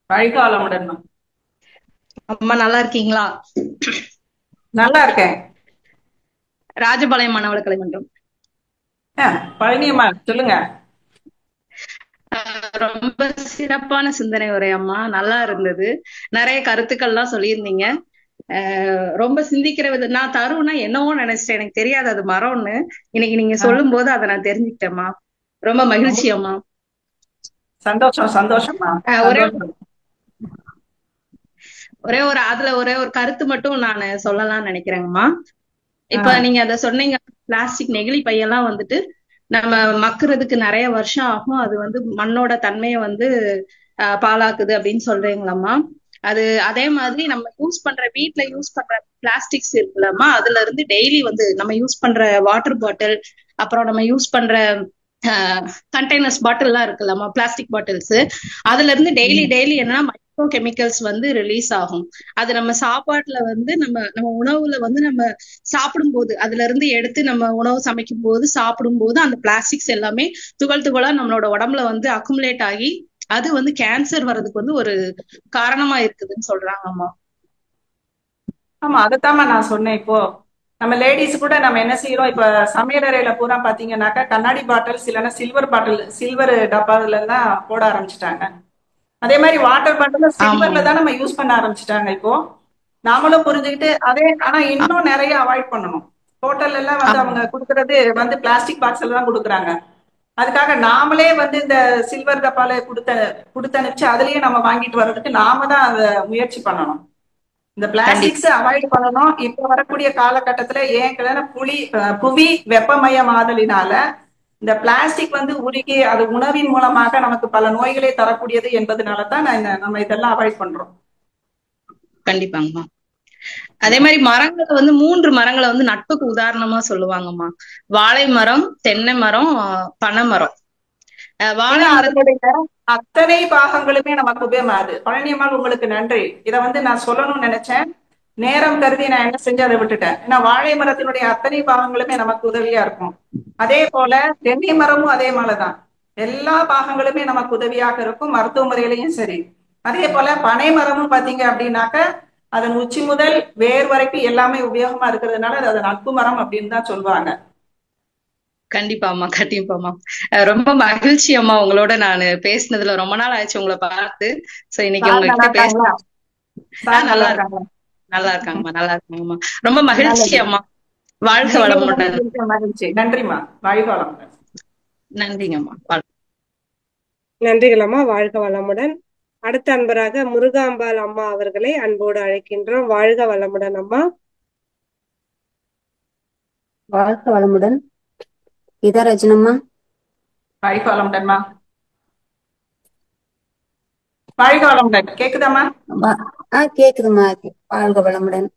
வாழ்க வளமுடன் அம்மா. நல்லா இருக்கீங்களா? நல்லா இருக்கேன். ராஜபாளையம் மாணவர்களை மன்றம். பழனி அம்மா சொல்லுங்க. ரொம்ப சிறப்பான சிந்தனை உரை அம்மா, நல்லா இருந்தது. நிறைய கருத்துக்கள்லாம் சொல்லியிருந்தீங்க. ரொம்ப சிந்திக்கிற விதம். நான் தருணா என்னவோ நினைச்சிட்டேன், எனக்கு தெரியாது அது மரம்னு. இன்னைக்கு நீங்க சொல்லும் போது அதை நான் தெரிஞ்சுக்கிட்டேம்மா. ரொம்ப மகிழ்ச்சி அம்மா. சந்தோஷம் சந்தோஷமா. ஒரே ஒரு கருத்து மட்டும் நான் சொல்லலாம்னு நினைக்கிறேங்கம்மா. இப்ப நீங்க அத சொன்னீங்க, பிளாஸ்டிக் நெகிழி பையெல்லாம் நம்ம மக்குறதுக்கு நிறைய வருஷம் ஆகும். அது மண்ணோட தன்மையை பாழாக்குது அப்படின்னு சொல்றீங்களாம்மா. அது அதே மாதிரி நம்ம வீட்டுல யூஸ் பண்ற பிளாஸ்டிக்ஸ் இருக்குல்லம்மா, அதுல இருந்து டெய்லி நம்ம யூஸ் பண்ற வாட்டர் பாட்டில், அப்புறம் நம்ம யூஸ் பண்ற கண்டெய்னர்ஸ் பாட்டில் எல்லாம் இருக்குல்லம்மா, பிளாஸ்டிக் பாட்டில்ஸ், அதுல இருந்து டெய்லி என்னன்னா மைக்ரோ கெமிக்கல்ஸ் ரிலீஸ் ஆகும். அது நம்ம சாப்பாட்டுல நம்ம உணவுல நம்ம சாப்பிடும் போது அதுல இருந்து எடுத்து நம்ம உணவு சமைக்கும் போது சாப்பிடும் போது அந்த பிளாஸ்டிக்ஸ் எல்லாமே துகள் துகளா நம்மளோட உடம்புல அக்குமுலேட் ஆகி அது கேன்சர் வர்றதுக்கு ஒரு காரணமா இருக்குதுன்னு சொல்றாங்க அம்மா. ஆமா, அதைத்தாம்மா நான் சொன்னேன். இப்போ நம்ம லேடிஸ் கூட நம்ம என்ன செய்யறோம், இப்ப சமையலறையில பூரா பாத்தீங்கன்னாக்கா கண்ணாடி பாட்டில்ஸ் இல்லைன்னா சில்வர் டப்பாதுல எல்லாம் போட ஆரம்பிச்சுட்டாங்க. அதே மாதிரி வாட்டர் பாட்டில் சில்வர்ல தான் நம்ம யூஸ் பண்ண ஆரம்பிச்சுட்டாங்க. இப்போ நாமளும் புரிஞ்சுக்கிட்டு ஆனா இன்னும் நிறைய அவாய்ட் பண்ணணும். ஹோட்டல் எல்லாம் அவங்க கொடுக்கறது பிளாஸ்டிக் பாக்ஸ்ல தான் கொடுக்குறாங்க. அதுக்காக நாமளே இந்த சில்வர் டப்பால கொடுத்தனுப்பிச்சு அதுலயே நம்ம வாங்கிட்டு வர்றதுக்கு நாம தான் அதை முயற்சி பண்ணணும். இந்த பிளாஸ்டிக்ஸ் அவாய்ட் பண்ணணும். இப்ப வரக்கூடிய காலகட்டத்துல ஏன் புவி வெப்பமயமாதலினால இந்த பிளாஸ்டிக் வந்து உருகி அது உணவின் மூலமாக நமக்கு பல நோய்களை தரக்கூடியது என்பதனாலதான் நம்ம இதெல்லாம் அவாய்ட் பண்றோம். கண்டிப்பாங்கம்மா. அதே மாதிரி மரங்களை வந்து 3 மரங்களை வந்து நட்புக்கு உதாரணமா சொல்லுவாங்கம்மா. வாழை மரம், தென்னை மரம், பனை மரம். வாழை மரத்துடைய அத்தனை பாகங்களுமே நமக்கு உபயோகமாது. பழனியம்மாள் உங்களுக்கு நன்றி. இத வந்து நான் சொல்லணும்னு நினைச்சேன், நேரம் கருதி நான் என்ன செஞ்சு அதை விட்டுட்டேன். ஏன்னா வாழை மரத்தினுடைய அத்தனை பாகங்களுமே நமக்கு உதவியா இருக்கும். அதே போல தென்னை மரமும் அதே மாதிரிதான், எல்லா பாகங்களுமே நமக்கு உதவியாக இருக்கும், மருத்துவ முறையிலையும் சரி. அதே போல பனை மரமும் பாத்தீங்க அப்படின்னாக்க அதன் உச்சி முதல் வேர் வரைக்கும் எல்லாமே உபயோகமா இருக்கிறதுனால அது நட்பு மரம் அப்படின்னு தான் சொல்லுவாங்க. கண்டிப்பாம்மா, கண்டிப்பாம்மா. ரொம்ப மகிழ்ச்சி அம்மா, உங்களோட நான் பேசினதுல. ரொம்ப நாள் ஆயிடுச்சு உங்களை பார்த்து. சோ இன்னைக்கு உங்ககிட்ட பேசலாம். நல்லா இருக்காங்கம்மா, நல்லா இருக்காங்கம்மா. ரொம்ப மகிழ்ச்சி அம்மா. வாழ்க வளமுடன். மகிழ்ச்சி. நன்றிம்மா. வாழ்க வளமுடன். நன்றிங்கம்மா. நன்றிகள் அம்மா. வாழ்க வளமுடன். அடுத்த அன்பராக முருகாம்பாள் அம்மா அவர்களை அன்போடு அழைக்கின்றோம். வாழ்க வளமுடன் அம்மா. வாழ்க வளமுடன். இதரஜனம்மா. வாழ்க வளமுடன்மா. வாழ்க வளமுடன். கேக்குதாம்மா? கேக்குதுமா. வாழ்க வளமுடன்.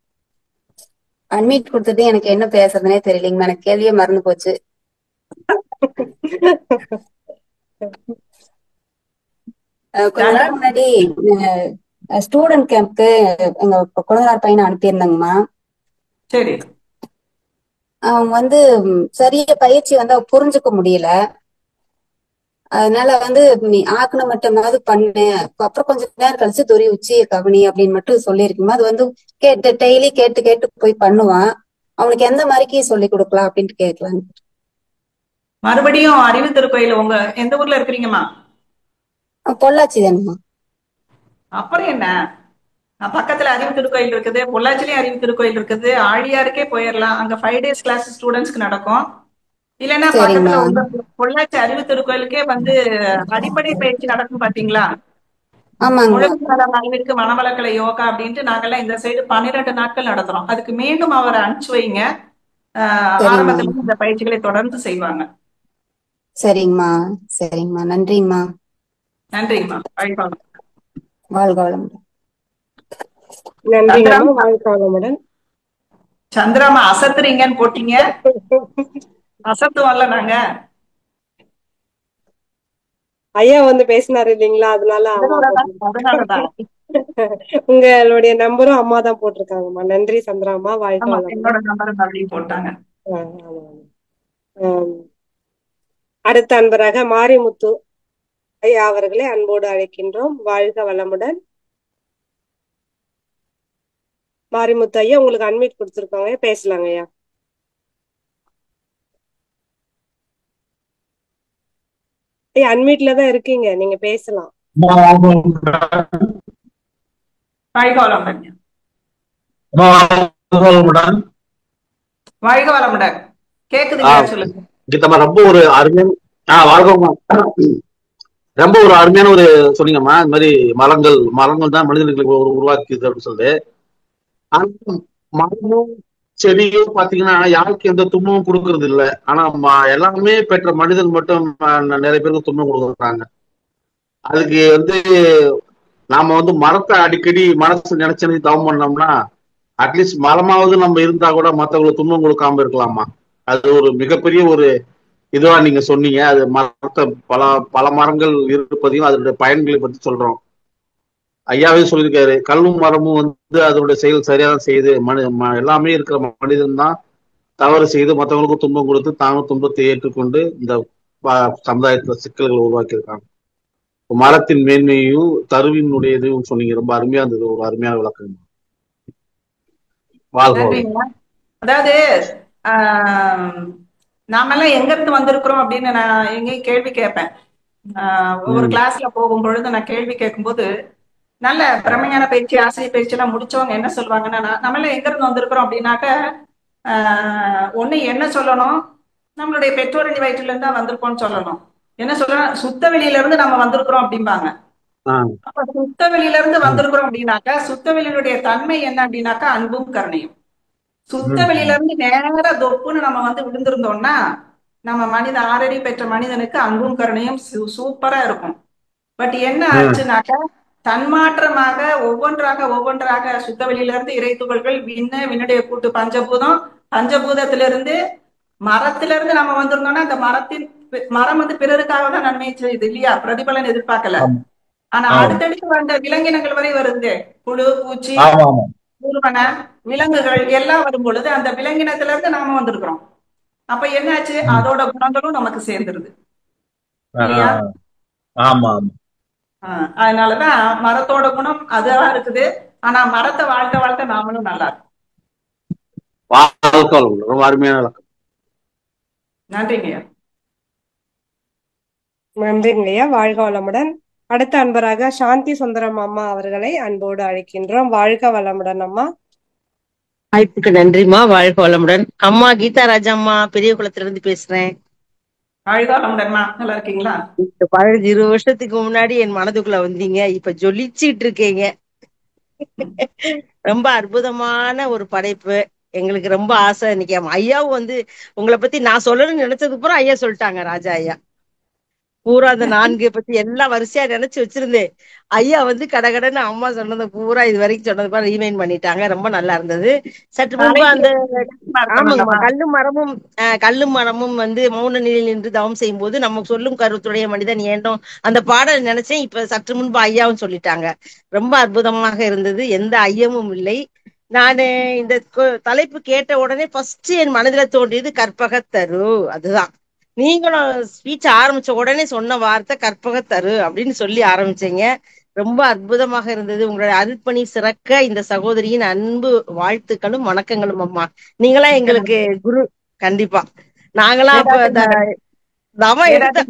அன்மீட் கொடுத்தது எனக்கு என்ன பேசுறதுனே தெரியலீங்கம்மா. எனக்கு கேள்வியே மறந்து போச்சு. கொஞ்ச நாள் முன்னாடி ஸ்டூடெண்ட் கேம்ப்க்கு எங்க குழந்தையார் பையனை அனுப்பியிருந்தாங்கம்மா. சரி. அவங்க வந்து சரிய பயிற்சி வந்து புரிஞ்சுக்க முடியல. அதனால வந்து நீ ஆக்கண மட்டுமாவது பண்ணு, அப்புறம் கொஞ்ச நேரம் கழிச்சு துரி உச்சி கவனி அப்படின்னு மட்டும் சொல்லியிருக்குமா. அது வந்து டெய்லி கேட்டு கேட்டு போய் பண்ணுவான். அவனுக்கு எந்த மாதிரிக்கு சொல்லி கொடுக்கலாம் அப்படின்ட்டு கேட்கலாம். மறுபடியும் அறிவு திருக்கோயில் உங்க எந்த ஊர்ல இருக்கிறீங்கம்மா? பொள்ளாச்சி தானுமா. அப்புறம் என்ன, பக்கத்துல அறிவு திருக்கோயில் இருக்குது, பொள்ளாச்சிலயும் அறிவு திருக்கோயில் இருக்குது, ஆழியாருக்கே போயிடலாம். அங்க 5 days கிளாஸ் ஸ்டூடெண்ட்ஸ்க்கு நடக்கும். இல்லைன்னா பக்கத்துல உங்க பொள்ளாச்சி அறிவு திருக்கோயிலுக்கே வந்து அடிப்படை பயிற்சி நடக்கும் பாத்தீங்களா? முழுக்க நலவிற்கு மனவளக்கலை யோகா அப்படின்ட்டு நாங்கெல்லாம் இந்த சைடு 12 நாட்கள் நடத்துறோம். அதுக்கு மீண்டும் அவரை அனுப்பிச்சு வைங்க. ஆரம்பத்துல இந்த பயிற்சிகளை தொடர்ந்து செய்வாங்க. சரிங்கம்மா, சரிங்கம்மா. நன்றிங்கம்மா. நன்றிங்கம்மா. வாழ்க வளமுடன். நன்றிங்கம்மா. வாழ்க வளமுடன். சந்திராமா அசத்துறீங்கன்னு போட்டீங்க, அசத்துவோம்ல நாங்க. ஐயா வந்து பேசினாரு இல்லைங்களா, அதனால உங்களுடைய நம்பரும் அம்மா தான் போட்டிருக்காங்கம்மா. நன்றி சந்திராமா. வாழ்க வளமுடன் போட்டாங்க. அடுத்த அன்பராக மாரிமுத்து ஐயா அவர்களை அன்போடு அழைக்கின்றோம். வாழ்க வளமுடன். மாரிமுத்து ஐயா உங்களுக்கு அன்மீட் கொடுத்துருக்காங்க, பேசலாங்க ஐயா. ஐயா அன்மீட்ல தான் இருக்கீங்க, நீங்க பேசலாம். வாழ்க வளமுடன். வாழ்க வளமுடன். கேக்குதுங்க, சொல்லுங்க. ரொம்ப ஒரு அருமையான ரொம்ப ஒரு அருமையான ஒரு சொன்னீங்கம்மா. இந்த மாதிரி மரங்கள் தான் மனிதர்களுக்கு உருவாக்கிது அப்படின்னு சொல்லிட்டு. ஆனா மரமும் செடியும் பாத்தீங்கன்னா யாருக்கு எந்த துன்பமும் கொடுக்கறது இல்லை. ஆனா எல்லாமே பெற்ற மனிதன் மட்டும் நிறைய பேருக்கு துன்பம் கொடுக்குறாங்க. அதுக்கு வந்து நாம வந்து மரத்தை அடிக்கடி மனசு நினைச்சு தவம் பண்ணோம்னா அட்லீஸ்ட் மரமாவது நம்ம இருந்தா கூட மற்றவங்களுக்கு துன்பம் கொடுக்காம இருக்கலாமா. அது ஒரு மிகப்பெரிய ஒரு இதுவா நீங்க சொன்னீங்க. அது மரத்தை பல மரங்கள் இருப்பதையும் அதனுடைய பயன்களை பத்தி சொல்றோம். ஐயாவே சொல்லியிருக்காரு, கல்லும் மரமும் வந்து அதனுடைய செயல் சரியா தான் செய்யுது. எல்லாமே இருக்கிற மனிதன் தான் தவறு செய்து மற்றவங்களுக்கும் துன்பம் கொடுத்து தானும் துன்பத்தை ஏற்றுக்கொண்டு இந்த சமுதாயத்துல சிக்கல்களை உருவாக்கியிருக்காங்க. மரத்தின் மேன்மையும் தருவினுடைய இதுவும் சொன்னீங்க, ரொம்ப அருமையா இருந்தது. ஒரு அருமையான விளக்கம். அதாவது நாமெல்லாம் எங்க இருந்து வந்திருக்கிறோம் அப்படின்னு நான் எங்கேயும் கேள்வி கேட்பேன். ஒவ்வொரு கிளாஸ்ல போகும் பொழுது நான் கேள்வி கேட்கும்போது நல்ல பிரமையான பயிற்சி, ஆசிரியர் பயிற்சி எல்லாம் முடிச்சவங்க என்ன சொல்லுவாங்கன்னா, நம்ம எல்லாம் எங்க இருந்து வந்திருக்கிறோம் அப்படின்னாக்க ஒண்ணு என்ன சொல்லணும், நம்மளுடைய பெற்றோரணி வயிற்றுல இருந்து தான் வந்திருக்கோம்னு சொல்லணும். என்ன சொல்லணும், சுத்த வெளியில இருந்து நம்ம வந்திருக்கிறோம் அப்படிம்பாங்க. அப்ப சுத்தவெளியில இருந்து வந்திருக்கிறோம் அப்படின்னாக்கா சுத்தவெளியினுடைய தன்மை என்ன அப்படின்னாக்கா அன்பும் கருணையும். சுத்தவெளியில இருந்து நேர தொப்புன்னு நம்ம விழுந்திருந்தோம்னா நம்ம ஆறடி பெற்ற மனிதனுக்கு அன்பும் கருணையும் சூப்பரா இருக்கும். பட் என்ன ஆச்சுனாக்கா தன்மாற்றமாக ஒவ்வொன்றாக சுத்தவெளியில இருந்து இறை துகள்கள் விண்ணுடைய கூட்டு பஞ்சபூதம், பஞ்சபூதத்திலிருந்து மரத்திலிருந்து நம்ம வந்திருந்தோம்னா அந்த மரம் பிறருக்காக தான் நன்மை செய்யுது இல்லையா, பிரதிபலன் எதிர்பார்க்கல. ஆனா அடுத்தடுத்து வந்த விலங்கினங்கள் வரை வருது, புழு பூச்சி ஊர்வன விலங்குகள் எல்லாம் வரும் பொழுது அந்த விலங்கினத்துல இருந்து நாம வந்திருக்கிறோம். அப்ப என்னாச்சு, அதோட குணங்களும் நமக்கு சேர்ந்துருது இல்லையா. அதனாலதான் மரத்தோட குணம் அதுவா இருக்குது. ஆனா மரத்தை வாழ்த்த நாமளும் நல்லா இருக்கும். அருமையான நன்றிங்கய்யா. நன்றிங்கய்யா. வாழ்க வளமுடன். அடுத்த அன்பராக சாந்தி சுந்தரம் அம்மா அவர்களை அன்போடு அழைக்கின்றோம். வாழ்க வளமுடன் அம்மா. வாய்ப்புக்கு நன்றிமா. வாழ்க வளமுடன். அம்மா கீதா ராஜா அம்மா, பெரிய குளத்துல இருந்து பேசுறேன். வாழ்க வளமுடன்மா. நல்லா இருக்கீங்களா? 20 வருஷத்துக்கு முன்னாடி என் மனதுக்குள்ள வந்தீங்க, இப்ப ஜொலிச்சிட்டு இருக்கீங்க. ரொம்ப அற்புதமான ஒரு படைப்பு. எங்களுக்கு ரொம்ப ஆசை. இன்னைக்கு ஐயாவும் உங்களை பத்தி நான் சொல்லணும்னு நினைச்சது பூரா ஐயா சொல்லிட்டாங்க. ராஜா ஐயா பூரா அந்த 4 பத்தி எல்லாம் வரிசையா நினைச்சு வச்சிருந்தேன். ஐயா கடகடன்னு அம்மா சொன்னதை பூரா இது வரைக்கும் சொன்னது பூரா ரீமைண்ட் பண்ணிட்டாங்க. ரொம்ப நல்லா இருந்தது. சற்று முன்பு அந்த ஆமாங்கம்மா கல்லும் மரமும் மௌன நிலையில் நின்று தவம் செய்யும் போது நம்ம சொல்லும் கருத்துடைய மனிதன் ஏண்டோம் அந்த பாடல் நினைச்சேன். இப்ப சற்று முன்பு ஐயாவும் சொல்லிட்டாங்க. ரொம்ப அற்புதமாக இருந்தது. எந்த ஐயமும் இல்லை. நானு இந்த தலைப்பு கேட்ட உடனே ஃபர்ஸ்ட் என் மனதில தோன்றியது கற்பகத்தரு. அதுதான் நீங்களும் ஸ்பீச் ஆரம்பிச்ச உடனே சொன்ன வார்த்தை கற்பகத்தரு அப்படின்னு சொல்லி ஆரம்பிச்சீங்க. ரொம்ப அற்புதமாக இருந்தது. உங்களுடைய அருட்பணி சிறக்க இந்த சகோதரியின் அன்பு வாழ்த்துக்களும் வணக்கங்களும் அம்மா. நீங்களா எங்களுக்கு குரு. கண்டிப்பா நாங்களாம் இப்ப தவம் எடுத்த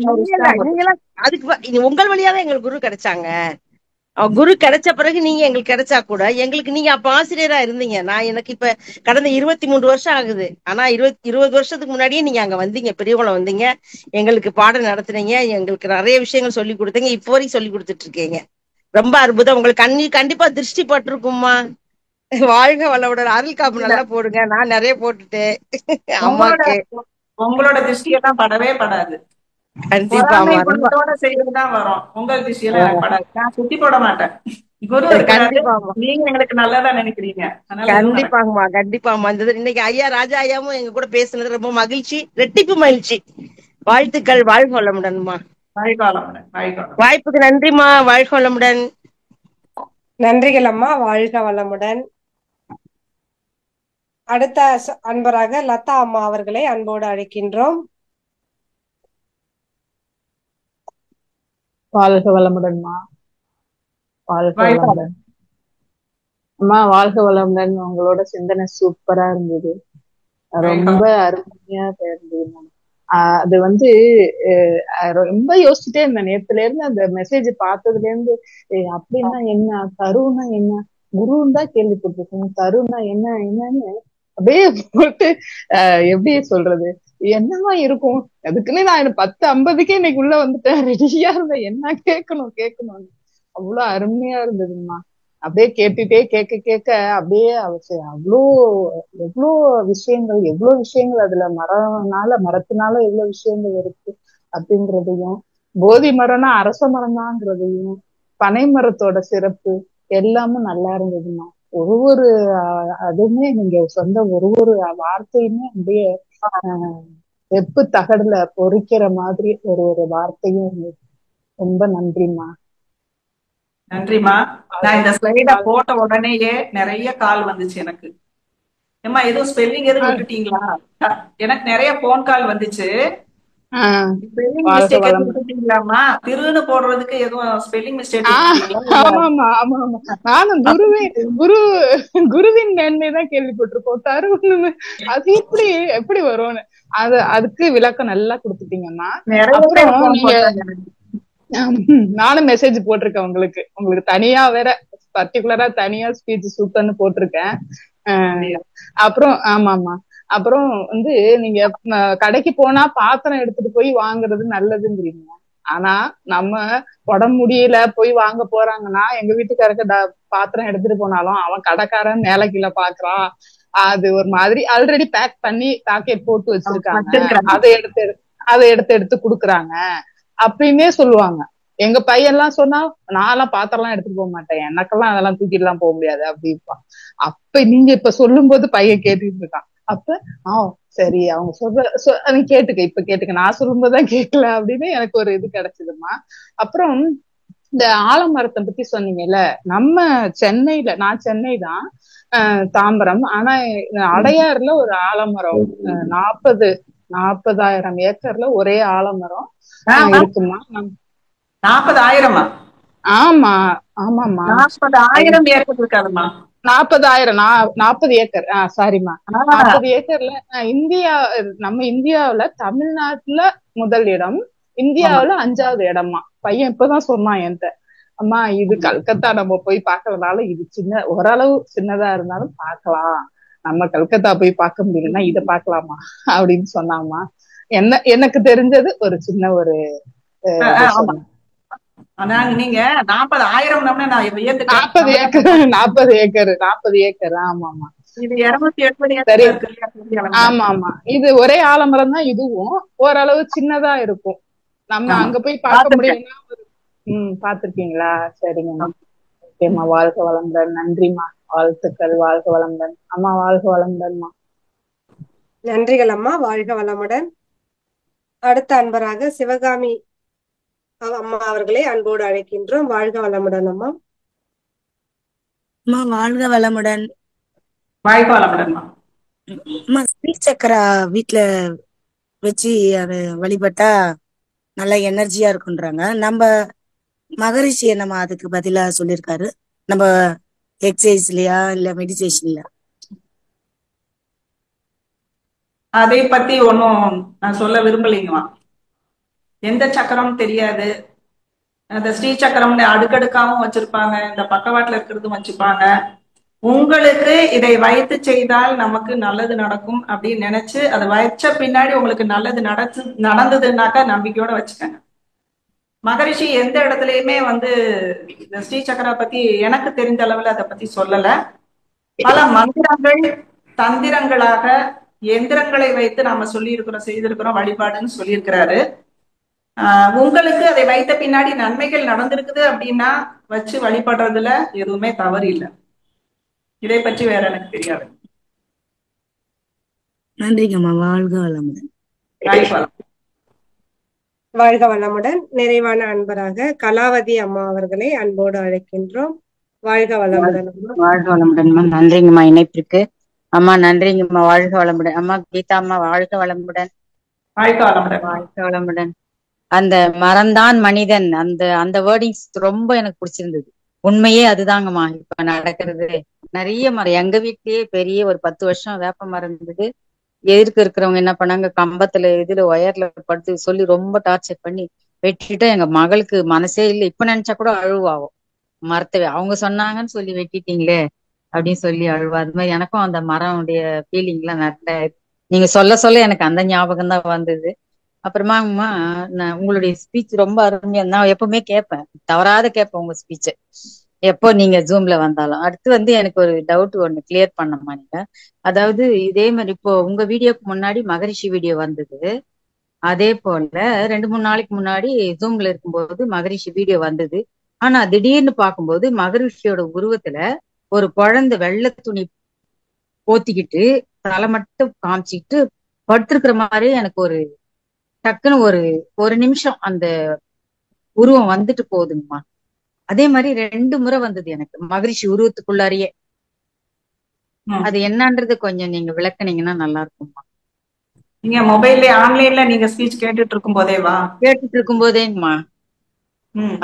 நீங்களாம் அதுக்கு உங்கள் வழியாதான் எங்களுக்கு குரு கிடைச்சாங்க. குரு கிடைச்ச பிறகு நீங்க எங்களுக்கு கிடைச்சா கூட எங்களுக்கு நீங்க அப்ப ஆசிரியரா இருந்தீங்க. எனக்கு இப்ப கடந்த 23 வருஷம் ஆகுது. ஆனா 20 வருஷத்துக்கு முன்னாடியே நீங்க அங்க வந்தீங்க, பெரியகுளம் வந்தீங்க, எங்களுக்கு பாடம் நடத்துனீங்க, எங்களுக்கு நிறைய விஷயங்கள் சொல்லி கொடுத்தீங்க. இப்போ வரைக்கும் சொல்லி கொடுத்துட்டு இருக்கீங்க. ரொம்ப அற்புதம். உங்களுக்கு கண்டிப்பா திருஷ்டி பட்டிருக்குமா. வாழ்க வளமுடன். அருள் காப்பு நல்லா போடுங்க. நான் நிறைய போட்டுட்டேன். அம்மாக்கு உங்களோட திருஷ்டியெல்லாம் படவே படாது. கண்டிப்பா செய்யறதுதான் வரும். உங்கள் திசையெல்லாம் படாது. நான் சுத்தி போட மாட்டேன். குரு நீங்க எங்களுக்கு நல்லதா நினைக்கிறீங்க. கண்டிப்பாங்கம்மா கண்டிப்பாம்மா. இன்னைக்கு ஐயா ராஜா ஐயாவும் எங்க கூட பேசுனது ரொம்ப மகிழ்ச்சி, ரெட்டிப்பு மகிழ்ச்சி. வாழ்த்துக்கள். வாழ்க வளமுடன்மா. வாய்ப்புக்கு நன்றிமா. வாழ்க வளமுடன். நன்றிகள் அம்மா. வாழ்க வளமுடன். அடுத்த அன்பராக லதா அம்மா அவர்களை அன்போடு அழைக்கின்றோம். வாழ்க வளமுடன்மா. வாழ்க வளமுடன் அம்மா. வாழ்க வளமுடன். உங்களோட சிந்தனை சூப்பரா இருந்தது. ரொம்ப அருமையா இருந்தது. அது ரொம்ப யோசிச்சுட்டே இருந்தேன் நேத்துல இருந்து. அந்த மெசேஜ் பார்த்ததுல இருந்து அப்படின்னா என்ன, தருன்னா என்ன, குருன்னு தான் கேள்விப்பட்டிருக்கேன், தருன்னா என்னன்னு அப்படியே போட்டு எப்படி சொல்றது, என்னமா இருக்கும் அதுக்குன்னு நான் 10:50 இன்னைக்கு உள்ள வந்துட்டேன். ரெடியா இருந்தேன் என்ன கேட்கணும்னு. அவ்வளவு அருமையா இருந்ததுமா. அப்படியே கேட்டுட்டே கேட்க அப்படியே எவ்வளோ விஷயங்கள் அதுல மரத்தினால எவ்வளவு விஷயங்கள் இருக்கு அப்படிங்கிறதையும், போதி மரம்னா அரச மரம் தான்ங்கிறதையும், பனை மரத்தோட சிறப்பு எல்லாமும் நல்லா இருந்ததுமா. ஒரு அதுவுமே நீங்க சொந்த ஒரு வார்த்தையுமே அப்படியே வெப்பு தகடுல பொறிக்கிற மாதிரி ஒரு வார்த்தையும் இருந்தது. ரொம்ப நன்றிமா. நன்றிமா. நான் இந்த ஸ்லைட போட்ட உடனேயே நிறைய கால் வந்துச்சு எனக்கு. ஏமா எதுவும் ஸ்பெல்லிங் எதுவும் விட்டுட்டீங்களா? எனக்கு நிறைய போன் கால் வந்துச்சு. ஸ்பெல்லிங் மிஸ்டேக் எதுவும் விட்டுட்டீங்களாமா? திருன்னு போடுறதுக்கு எதுவும் ஸ்பெல்லிங் மிஸ்டேக்? ஆமா. நானும் குருவின் மேன்மைதான் கேள்விப்பட்டிருக்கோம். தருண் அது எப்படி வரும்னு அதுக்கு விளக்கம் நல்லா கொடுத்துட்டீங்கம்மா. நானும் மெசேஜ் போட்டிருக்கேன் உங்களுக்கு தனியா வேற பர்டிகுலரா தனியா ஸ்பீச் சூப்பர்னு போட்டிருக்கேன். அப்புறம் ஆமாமா. அப்புறம் நீங்க கடைக்கு போனா பாத்திரம் எடுத்துட்டு போய் வாங்குறது நல்லதுங்கிறீங்க. ஆனா நம்ம உடம்பு முடியல போய் வாங்க போறாங்கன்னா எங்க வீட்டுக்காரருக்கு பாத்திரம் எடுத்துட்டு போனாலும் அவன் கடைக்காரன் மேல கீழே பாக்குறான். அது ஒரு மாதிரி ஆல்ரெடி பேக் பண்ணி பாக்கெட் போட்டு வச்சிருக்காங்க, அதை எடுத்து குடுக்குறாங்க அப்படின்னே சொல்லுவாங்க. எங்க பையன்லாம் சொன்னா நான்லாம் பாத்திரம்லாம் எடுத்துட்டு போக மாட்டேன், எனக்கெல்லாம் அதெல்லாம் தூக்கிட்டு எல்லாம் போக முடியாது அப்படின்பான். அப்ப நீங்க இப்ப சொல்லும் போது பையன் கேட்டுட்டு இருக்கான். அப்ப சரி அவங்க நீ கேட்டுக்க, இப்ப கேட்டுக்க, நான் சொல்லும் போதுதான் கேட்கல அப்படின்னு எனக்கு ஒரு இது கிடைச்சதுமா. அப்புறம் இந்த ஆலமரத்தை பத்தி சொன்னீங்கல்ல, நம்ம சென்னையில, நான் சென்னை தான், தாம்பரம். ஆனா அடையாறுல ஒரு ஆலமரம் 40,000 ஏக்கர்ல ஒரே ஆலமரம் இருக்குமா. 40,000? ஆமா ஆமாமா, 40,000 ஏக்கர் இருக்காதுமா. 40 ஏக்கர், சாரிமா, 40 ஏக்கர்ல நம்ம இந்தியாவுல தமிழ்நாட்டுல முதல் இடம், இந்தியாவுல 5வது இடமா. பையன் இப்பதான் சொன்னான் என்கிட்ட, அம்மா இது கல்கத்தா நம்ம போய் பாக்குறதுனால இது ஓரளவு சின்னதா இருந்தாலும் பாக்கலாம், நம்ம கல்கத்தா போய் பார்க்க முடியலன்னா இத பாக்கலாமா அப்படின்னு சொன்னாமா. எனக்கு தெரிஞ்சது ஒரு சின்ன ஒரு நீங்க 40,000 40 ஏக்கர். ஆமாமா, இது 270 சரி. ஆமா ஆமா, இது ஒரே ஆலமரம் தான். இதுவும் ஓரளவு சின்னதா இருக்கும், நம்ம அங்க போய் பார்க்க முடியும்னா. பாத்திருக்கீங்களா? சரிங்கம்மா, ஓகேம்மா. வாழ்க வளமுடன். நன்றிம்மா, வாழ்த்துக்கள். வாழ்க வளமுடன் அம்மா. வாழ்க வளமுடன்மா. நன்றிகள் அம்மா. வாழ்க வளமுடன். அடுத்த அன்பராக சிவகாமி அம்மா அவர்களை அன்போடு அழைக்கின்றோம். வாழ்க வளமுடன் அம்மா. அம்மா வாழ்க வளமுடன். வாழ்க வளமுடன்மா. அம்மா ஸ்ரீ சக்கரா வீட்டுல வச்சு அது வழிபட்டா நல்ல எனர்ஜியா இருக்குன்றாங்க. நம்ம மகரிஷி நம்ம அதுக்கு பதிலா சொல்லியிருக்காரு, நம்ம எக்ஸசைஸ்லயா இல்ல மெடிடேஷன்லயா? அதை பத்தி ஒன்னும் நான் சொல்ல விரும்பலைங்கம்மா. எந்த சக்கரம் தெரியாது. அந்த ஸ்ரீ சக்கரம் அடுக்கடுக்காவும் வச்சிருப்பாங்க, இந்த பக்கவாட்டுல இருக்கிறதும் வச்சுப்பாங்க. உங்களுக்கு இதை வைத்து செய்தால் நமக்கு நல்லது நடக்கும் அப்படின்னு நினைச்சு அதை வச்ச பின்னாடி உங்களுக்கு நல்லது நடந்ததுன்னாக்கா நம்பிக்கையோட வச்சுக்கங்க. மகரிஷி எந்த இடத்துலயுமே இந்த ஸ்ரீ சக்கரா பத்தி எனக்கு தெரிஞ்ச அளவுல அதை பத்தி சொல்லல. பல மந்திரங்கள் தந்திரங்களாக எந்திரங்களை வைத்து நாம செய்திருக்கிறோம் வழிபாடுன்னு சொல்லியிருக்கிறாரு. உங்களுக்கு அதை வைத்த பின்னாடி நன்மைகள் நடந்திருக்குது அப்படின்னா வச்சு வழிபடுறதுல எதுவுமே தவறு இல்லை. இதை பற்றி வேற எனக்கு தெரியாது. நன்றிங்கம்மா. வாழ்க வளமுடன். வாழ்க வளமுடன். நிறைவான அன்பராக கலாவதி அம்மா அவர்களை அன்போடு அழைக்கின்றோம். வாழ்க வளமுடன். வாழ்க வளமுடன்மா. நன்றிங்கம்மா இணைப்பிற்கு. அம்மா நன்றிங்கம்மா. வாழ்க வளமுடன் அம்மா. கீதா அம்மா வாழ்க வளமுடன். வாழ்க வளமுடன். வாழ்க வளமுடன். அந்த மரம்தான் மனிதன், அந்த வேர்டிங்ஸ் ரொம்ப எனக்கு பிடிச்சிருந்தது. உண்மையே அதுதாங்கம்மா இப்ப நடக்கிறது. நிறைய மரம் எங்க வீட்லயே பெரிய ஒரு 10 வருஷம் வேப்ப மரம் இருந்தது. எதிர்க்கு இருக்கிறவங்க என்ன பண்ணாங்க, கம்பத்துல ஒயர்ல படுத்து சொல்லி ரொம்ப டார்ச்சர் பண்ணி வெட்டிட்டு, எங்க மகளுக்கு மனசே இல்லை. இப்ப நினைச்சா கூட அழுவாகும். மரத்தை அவங்க சொன்னாங்கன்னு சொல்லி வெட்டிட்டீங்களே அப்படின்னு சொல்லி அழுவா. அது மாதிரி எனக்கும் அந்த மரமுடைய ஃபீலிங் எல்லாம் நிறைய நீங்க சொல்ல எனக்கு அந்த ஞாபகம் தான் வந்தது. அப்புறமாங்கம்மா, நான் உங்களுடைய ஸ்பீச் ரொம்ப அருமையா, நான் எப்பவுமே கேட்பேன், தவறாத கேட்பேன் உங்க ஸ்பீச் எப்போ நீங்க ஜூம்ல வந்தாலும். அடுத்து எனக்கு ஒரு டவுட் ஒண்ணு கிளியர் பண்ணமா நீங்க. அதாவது இதே மாதிரி இப்போ உங்க வீடியோக்கு முன்னாடி மகரிஷி வீடியோ வந்தது, அதே போல 2-3 நாளைக்கு முன்னாடி ஜூம்ல இருக்கும்போது மகரிஷி வீடியோ வந்தது. ஆனா திடீர்னு பார்க்கும்போது மகரிஷியோட உருவத்துல ஒரு குழந்தை வெள்ளை துணி போத்திக்கிட்டு தலை மட்டும் காமிச்சிக்கிட்டு படுத்திருக்கிற மாதிரி எனக்கு ஒரு டக்குன்னு ஒரு நிமிஷம் அந்த உருவம் வந்துட்டு போகுதுங்கம்மா. அதே மாதிரி 2 முறை வந்தது எனக்கு மகரிஷி உருவத்துக்குள்ளாரியே. அது என்னன்றது கொஞ்சம் நீங்க விளக்குனீங்கன்னா நல்லா இருக்கும்மா. நீங்க மொபைல்ல ஆன்லைன்ல நீங்க ஸ்பீச் கேட்டுட்டு இருக்கும் போதேவா? கேட்டுட்டு இருக்கும் போதேங்கம்மா,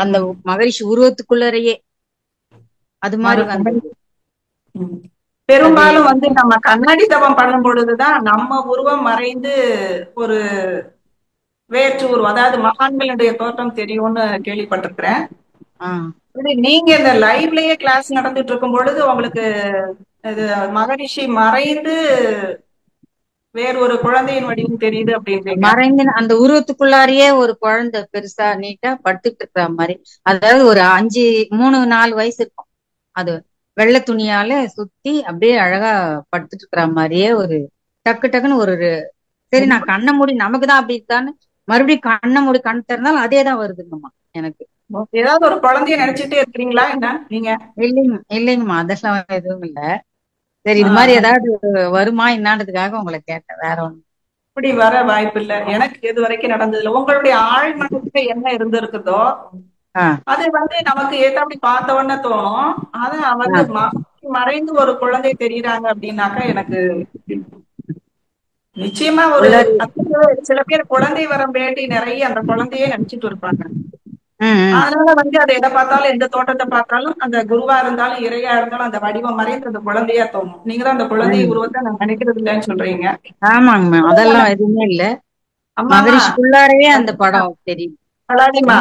அந்த மகரிஷி உருவத்துக்குள்ளரையே அது மாதிரி வந்தது. பெரும்பாலும் நம்ம கண்ணாடி தவம் பண்ணும் பொழுதுதான் நம்ம உருவம் மறைந்து ஒரு வேற்று உருவம், அதாவது மகான்களுடைய தோற்றம் தெரியும்னு கேள்விப்பட்டிருக்கிறேன். நீங்க இந்த லைவ்லயே கிளாஸ் நடந்துட்டு இருக்கும் பொழுது உங்களுக்கு இது மகரிஷி மறைந்து வேறு ஒரு குழந்தையின் வடிவம் தெரியுது அப்படின்றீங்க. மறைந்து அந்த உருவத்துக்குள்ளாரியே ஒரு குழந்தை பெருசா நீட்டா படுத்துட்டு இருக்கிற மாதிரி, அதாவது ஒரு 3-4 வயசு இருக்கும். அது வெள்ளை துணியால சுத்தி அப்படியே அழகா படுத்துட்டு இருக்கிற மாதிரியே ஒரு டக்குன்னு சரி நான் கண்ணை மூடி நமக்குதான் அப்படி இருக்கான்னு மறுபடியும் கண்ணை மூடி கண் திறந்தாலும் அதே தான் வருதுங்கம்மா எனக்கு. ஏதாவது ஒரு குழந்தைய நினைச்சிட்டே இருக்கிறீங்களா என்ன நீங்க? இல்லைங்கம்மா, அதெல்லாம் எதுவும் இல்ல. சரி, இது மாதிரி ஏதாவது வருமா என்னன்றதுக்காக உங்களை கேட்டேன், வேற ஒண்ணு. இப்படி வர வாய்ப்பு இல்ல. எனக்கு இது வரைக்கும் நடந்ததுல உங்களுடைய ஆழ்மனத்துல என்ன இருந்திருக்குதோ அது வந்து நமக்கு ஏத்தாப்படி பார்த்த உடனே தோணும். ஆனா வந்து மறைந்து ஒரு குழந்தை தெரியுறாங்க அப்படின்னாக்கா எனக்கு நிச்சயமா ஒரு சில பேர் குழந்தை வரம் வேண்டி நிறைய அந்த குழந்தையே நினைச்சிட்டு இருப்பாங்க. அதனால வந்து அதை எதை பார்த்தாலும் எந்த தோட்டத்தை பார்த்தாலும் அந்த குருவா இருந்தாலும் இறையா இருந்தாலும் அந்த வடிவம் மறைந்து அந்த குழந்தையா தோணும். நீங்க தான் அந்த குழந்தை உருவத்தை நான் நினைக்கிறது இல்லைன்னு சொல்றீங்க. ஆமாங்கம்மா, அதெல்லாம் எதுவுமே இல்ல. மகரிஷிக்குள்ளாரவே அந்த படம் தெரியும். சொல்லுங்கம்மா.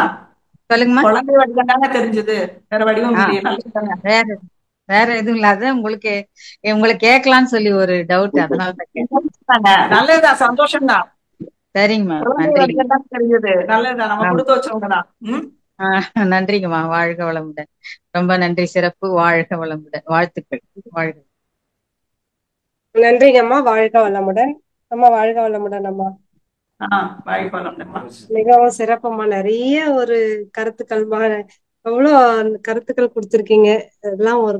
குழந்தை வடிவம் தானே தெரிஞ்சது, வேற வடிவம் இல்லையே. வேற எதுவும் இல்லாத உங்களை கேட்கலான்னு சொல்லி ஒரு டவுட், அதனால நல்லதுதான், சந்தோஷம் தான். சரிங்கம்மா, தெரிஞ்சது நல்லதுதான், நம்ம கொடுத்து வச்சவங்கதான். நன்றிங்கம்மா, வாழ்க வளமுடன். ரொம்ப நன்றி, சிறப்பு. வாழ்க வளமுடன், வாழ்த்துக்கள். வாழ்க. நன்றிங்கம்மா, வாழ்க வளமுடன் அம்மா. வாழ்க வளமுடன் அம்மா. மிகவும் சிறப்புமா. நிறைய ஒரு கருத்துக்கள், எவ்வளவு கருத்துக்கள் கொடுத்திருக்கீங்க. எல்லாம் ஒரு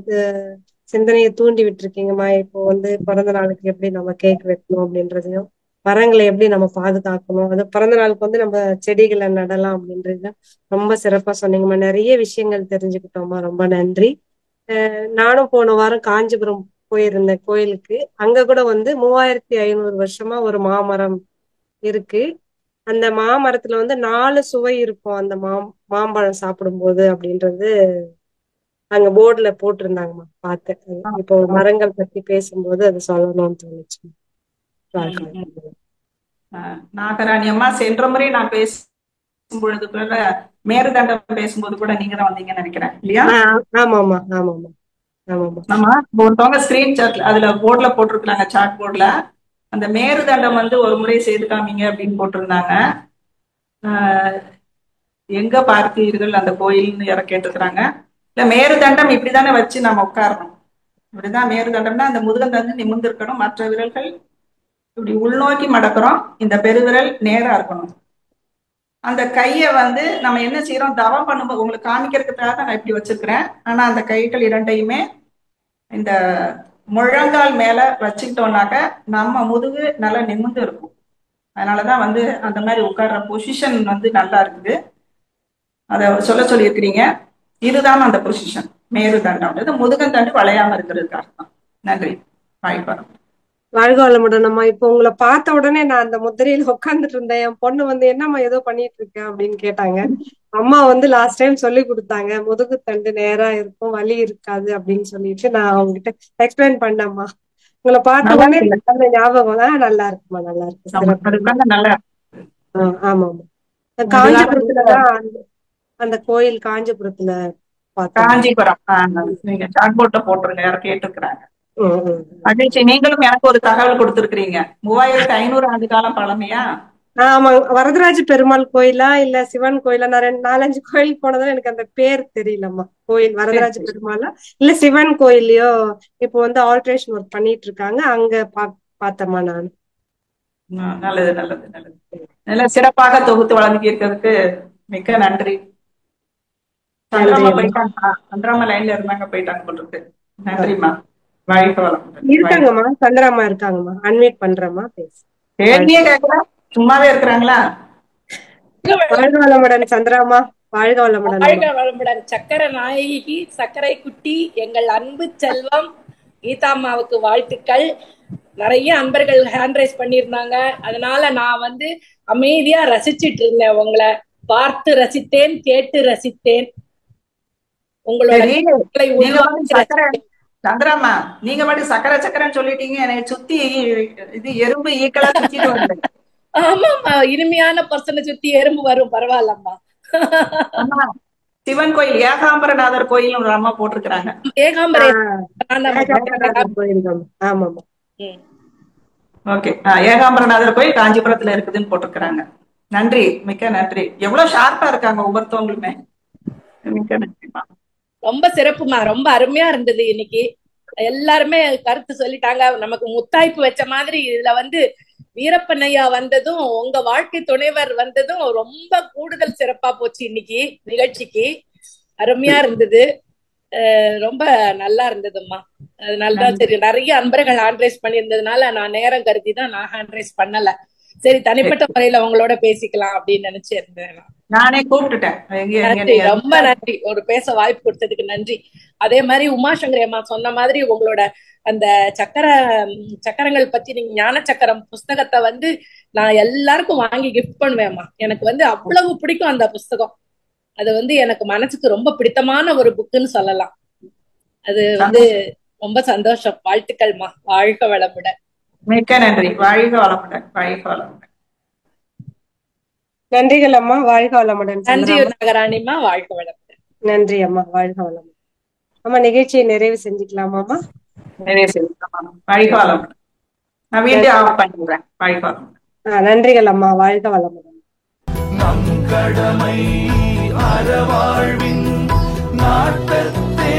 சிந்தனையை தூண்டி விட்டுருக்கீங்கம்மா. இப்போ வந்து பிறந்த நாளுக்கு எப்படி நம்ம கேக் வைக்கணும் அப்படின்றதையும், மரங்களை எப்படி நம்ம பாதுகாக்கணும், அது பிறந்த நாளுக்கு வந்து நம்ம செடிகளை நடலாம் அப்படின்றதும் ரொம்ப சிறப்பா சொன்னீங்கம்மா. நிறைய விஷயங்கள் தெரிஞ்சுக்கிட்டோம்மா, ரொம்ப நன்றி. நானும் போன வாரம் காஞ்சிபுரம் போயிருந்தேன் கோயிலுக்கு. அங்க கூட வந்து 3500 வருஷமா ஒரு மாமரம் இருக்கு. அந்த மாமரத்துல வந்து 4 சுவை இருக்கும் அந்த மாம்பழம் சாப்பிடும்போது அப்படின்றது அங்க போர்டுல போட்டிருந்தாங்கம்மா, பார்த்தேன். இப்போ மரங்கள் பத்தி பேசும்போது அது சொல்லணும்னு தோணுச்சு. நாகராணி அம்மா, சென்ற முறை நான் பேசும் பொழுது கூட மேருதண்டம் பேசும்போது கூட நீங்க தான் வந்தீங்கன்னு நினைக்கிறேன் இல்லையா? ஆமாமா ஆமாமா ஆமாமா. ஆமா, ஒருத்தவங்க ஸ்கிரீன் சாட்ல அதுல போர்டுல போட்டிருக்காங்க, சாட் போர்டுல அந்த மேருதண்டம் வந்து ஒரு முறை செய்து காமிங்க அப்படின்னு போட்டிருந்தாங்க. எங்க பார்த்தீர்கள் அந்த கோயில்னு யார கேட்டிருக்கிறாங்க. இல்ல, மேருதண்டம் இப்படிதானே வச்சு நம்ம உட்காரணும். இப்படிதான் மேருதண்டம்னா அந்த முதுகந்தண்டு நிமிர்ந்து இருக்கணும், மற்ற விரல்கள் இப்படி உள்நோக்கி மடக்கிறோம், இந்த பெருவிரல் நேரா இருக்கணும். அந்த கைய வந்து நம்ம என்ன செய்யறோம், தவம் பண்ணும்போது உங்களுக்கு காமிக்கிறதுக்காக நான் இப்படி வச்சிருக்கிறேன். ஆனா அந்த கைகள் இரண்டையுமே இந்த முழங்கால் மேல வச்சுக்கிட்டோம்னாக்க நம்ம முதுகு நல்லா நிமிர்ந்து இருக்கும். அதனாலதான் வந்து அந்த மாதிரி உட்கார்ற பொசிஷன் வந்து நல்லா இருக்குது. அத சொல்ல சொல்லியிருக்கிறீங்க. இதுதான் அந்த பொசிஷன், மேருதண்டம். முதுகந்தண்டு வளையாம இருக்கிறதுக்காக தான். நன்றி. வாழ்க வளமுடன் அம்மா. இப்போ உங்களை பார்த்த உடனே நான் அந்த முதிரையில உட்கார்ந்துட்டு இருந்தேன். என் பொண்ணு வந்து என்னம்மா ஏதோ பண்ணிட்டு இருக்கேன் அப்படின்னு கேட்டாங்க. அம்மா வந்து லாஸ்ட் டைம் சொல்லி கொடுத்தாங்க, முதுகு தண்டு நேரா இருக்கும், வலி இருக்காது அப்படின்னு சொல்லிட்டு நான் அவங்ககிட்ட எக்ஸ்பிளைன் பண்ணேம்மா. உங்களை பார்த்த உடனே ஞாபகம் தான். நல்லா இருக்குமா, நல்லா இருக்கு, சிறப்பு. ஆமாமா. காஞ்சிபுரத்துலதான் அந்த கோயில், காஞ்சிபுரத்துல பார்த்தேன். காஞ்சிபுரம் நீங்க சாட் போர்ட்ல போட்டுருங்க, யாரும் கேட்டுருக்கிறாங்க. மகிழ்ச்சி. நீங்களும் எனக்கு ஒரு தகவல் கொடுத்திருக்கிறீங்க. 3500 ஆண்டு காலம் பழமையா? ஆமா, வரதராஜ பெருமாள் கோயிலா இல்ல சிவன் கோயிலா? நான் 4-5 கோயில் போனதால எனக்கு அந்த பேர் தெரியலம்மா. கோயில் வரதராஜ பெருமாளா இல்ல சிவன் கோயிலையோ இப்போ வந்து ஆல்ட்ரேஷன் ஒர்க் பண்ணிட்டு இருக்காங்க, அங்க பார்த்தம்மா நான். நல்லது நல்லது நல்லது. நல்ல சிறப்பாக தொகுத்து வழங்கி இருக்கிறதுக்கு மிக்க நன்றி. சந்திராமா போயிட்டாங்க, சந்திராமா லைன்ல இருந்தாங்க, போயிட்டாங்க போட்டுருக்கு. நன்றிம்மா. இருக்காங்கம்மா, சந்திராமா இருக்காங்கம்மா. அன்மியூட் பண்றேம்மா, பேசு. சும்மாவே இருக்கிறாங்களா? வாழ்க வளமுடன் சந்திராமா. வாழ்க வளமுடன். வாழ்க வளமுடன். சக்கர நாயகி, சக்கரை குட்டி, எங்கள் அன்பு செல்வம் கீதாம்மாவுக்கு வாழ்த்துக்கள். நிறைய அன்பர்கள் ஹேண்ட் ரைஸ் பண்ணியிருந்தாங்க. அதனால நான் வந்து அமைதியா ரசிச்சிட்டு இருந்தேன். உங்களை பார்த்து ரசித்தேன், கேட்டு ரசித்தேன். உங்களோட சந்திராமா, நீங்க மட்டும் சக்கரை சக்கரன்னு சொல்லிட்டீங்க, எனக்கு சுத்தி இது எறும்பு ஈக்களா சுத்திட்டு வருது. ஆமாமா, இனிமையான பர்சனை சுத்தி எறும்பு வரும், பரவாயில்லம்மா. சிவன் கோயில் ஏகாம்பரநாதர் கோயில் ஒரு அம்மா போட்டிருக்கிறாங்க. ஓகே. ஏகாம்பரநாதர் கோயில் காஞ்சிபுரத்துல இருக்குதுன்னு போட்டிருக்கிறாங்க. நன்றி, மிக்க நன்றி. எவ்வளவு ஷார்ப்பா இருக்காங்க ஒவ்வொருத்தவங்களுமே. மிக்க நன்றிமா. ரொம்ப சிறப்புமா, ரொம்ப அருமையா இருந்தது. இன்னைக்கு எல்லாருமே கருத்து சொல்லிட்டாங்க. நமக்கு முத்தாய்ப்பு வச்ச மாதிரி இதுல வீரப்பன் ஐயா வந்ததும் உங்க வாழ்க்கை துணைவர் வந்ததும் ரொம்ப கூடுதல் சிறப்பா போச்சு இன்னைக்கு நிகழ்ச்சிக்கு. அருமையா இருந்தது, ரொம்ப நல்லா இருந்ததும்மா. அதனாலதான் சரி, நிறைய அன்பர்கள் ஹேண்ட் ரைஸ் பண்ணியிருந்ததுனால நான் நேரம் கருதி தான் நான் ஹேண்ட் ரைஸ் பண்ணல. சரி, தனிப்பட்ட முறையில உங்களோட பேசிக்கலாம் அப்படின்னு நினைச்சு இருந்தேன். நானே கூப்பிட்டுட்டேன். நன்றி, ரொம்ப நன்றி. ஒரு பேச வாய்ப்பு கொடுத்ததுக்கு நன்றி. அதே மாதிரி உமாசங்கரி அம்மா சொன்ன மாதிரி உங்களோட அந்த சக்கரங்கள் பத்தி, நீங்க ஞான சக்கரம் புஸ்தகத்தை நான் எல்லாருக்கும் வாங்கி கிஃப்ட் பண்ணுவேன்மா. எனக்கு அவ்வளவு பிடிக்கும் அந்த புஸ்தகம். அது எனக்கு மனசுக்கு ரொம்ப பிடித்தமான ஒரு புக்குன்னு சொல்லலாம். அது ரொம்ப சந்தோஷம். வாழ்த்துக்கள்மா, வாழ்க வளமுடன். மிக்க நன்றி. வாழ்க வளமுடன், வாழ்க வளமுடன். நன்றிகள் அம்மா, வாழ்க வளமுடன். நன்றி நகராணிமா, வாழ்க வளமுடன். நன்றி அம்மா, வாழ்க வளமுடன். அம்மா, நிகழ்ச்சியை நிறைவு செஞ்சுக்கலாமாம்மா? நிறைவு செஞ்சுக்கலாம். வாழ்க வளமுடன். நான் வீடியோ ஆஃப் பண்ணிடுறேன். வாழ்க வளமுடன். நன்றிகள் அம்மா, வாழ்க வளமுடன். நம் கடமை அறவாழ்வின் நாட்டத்தே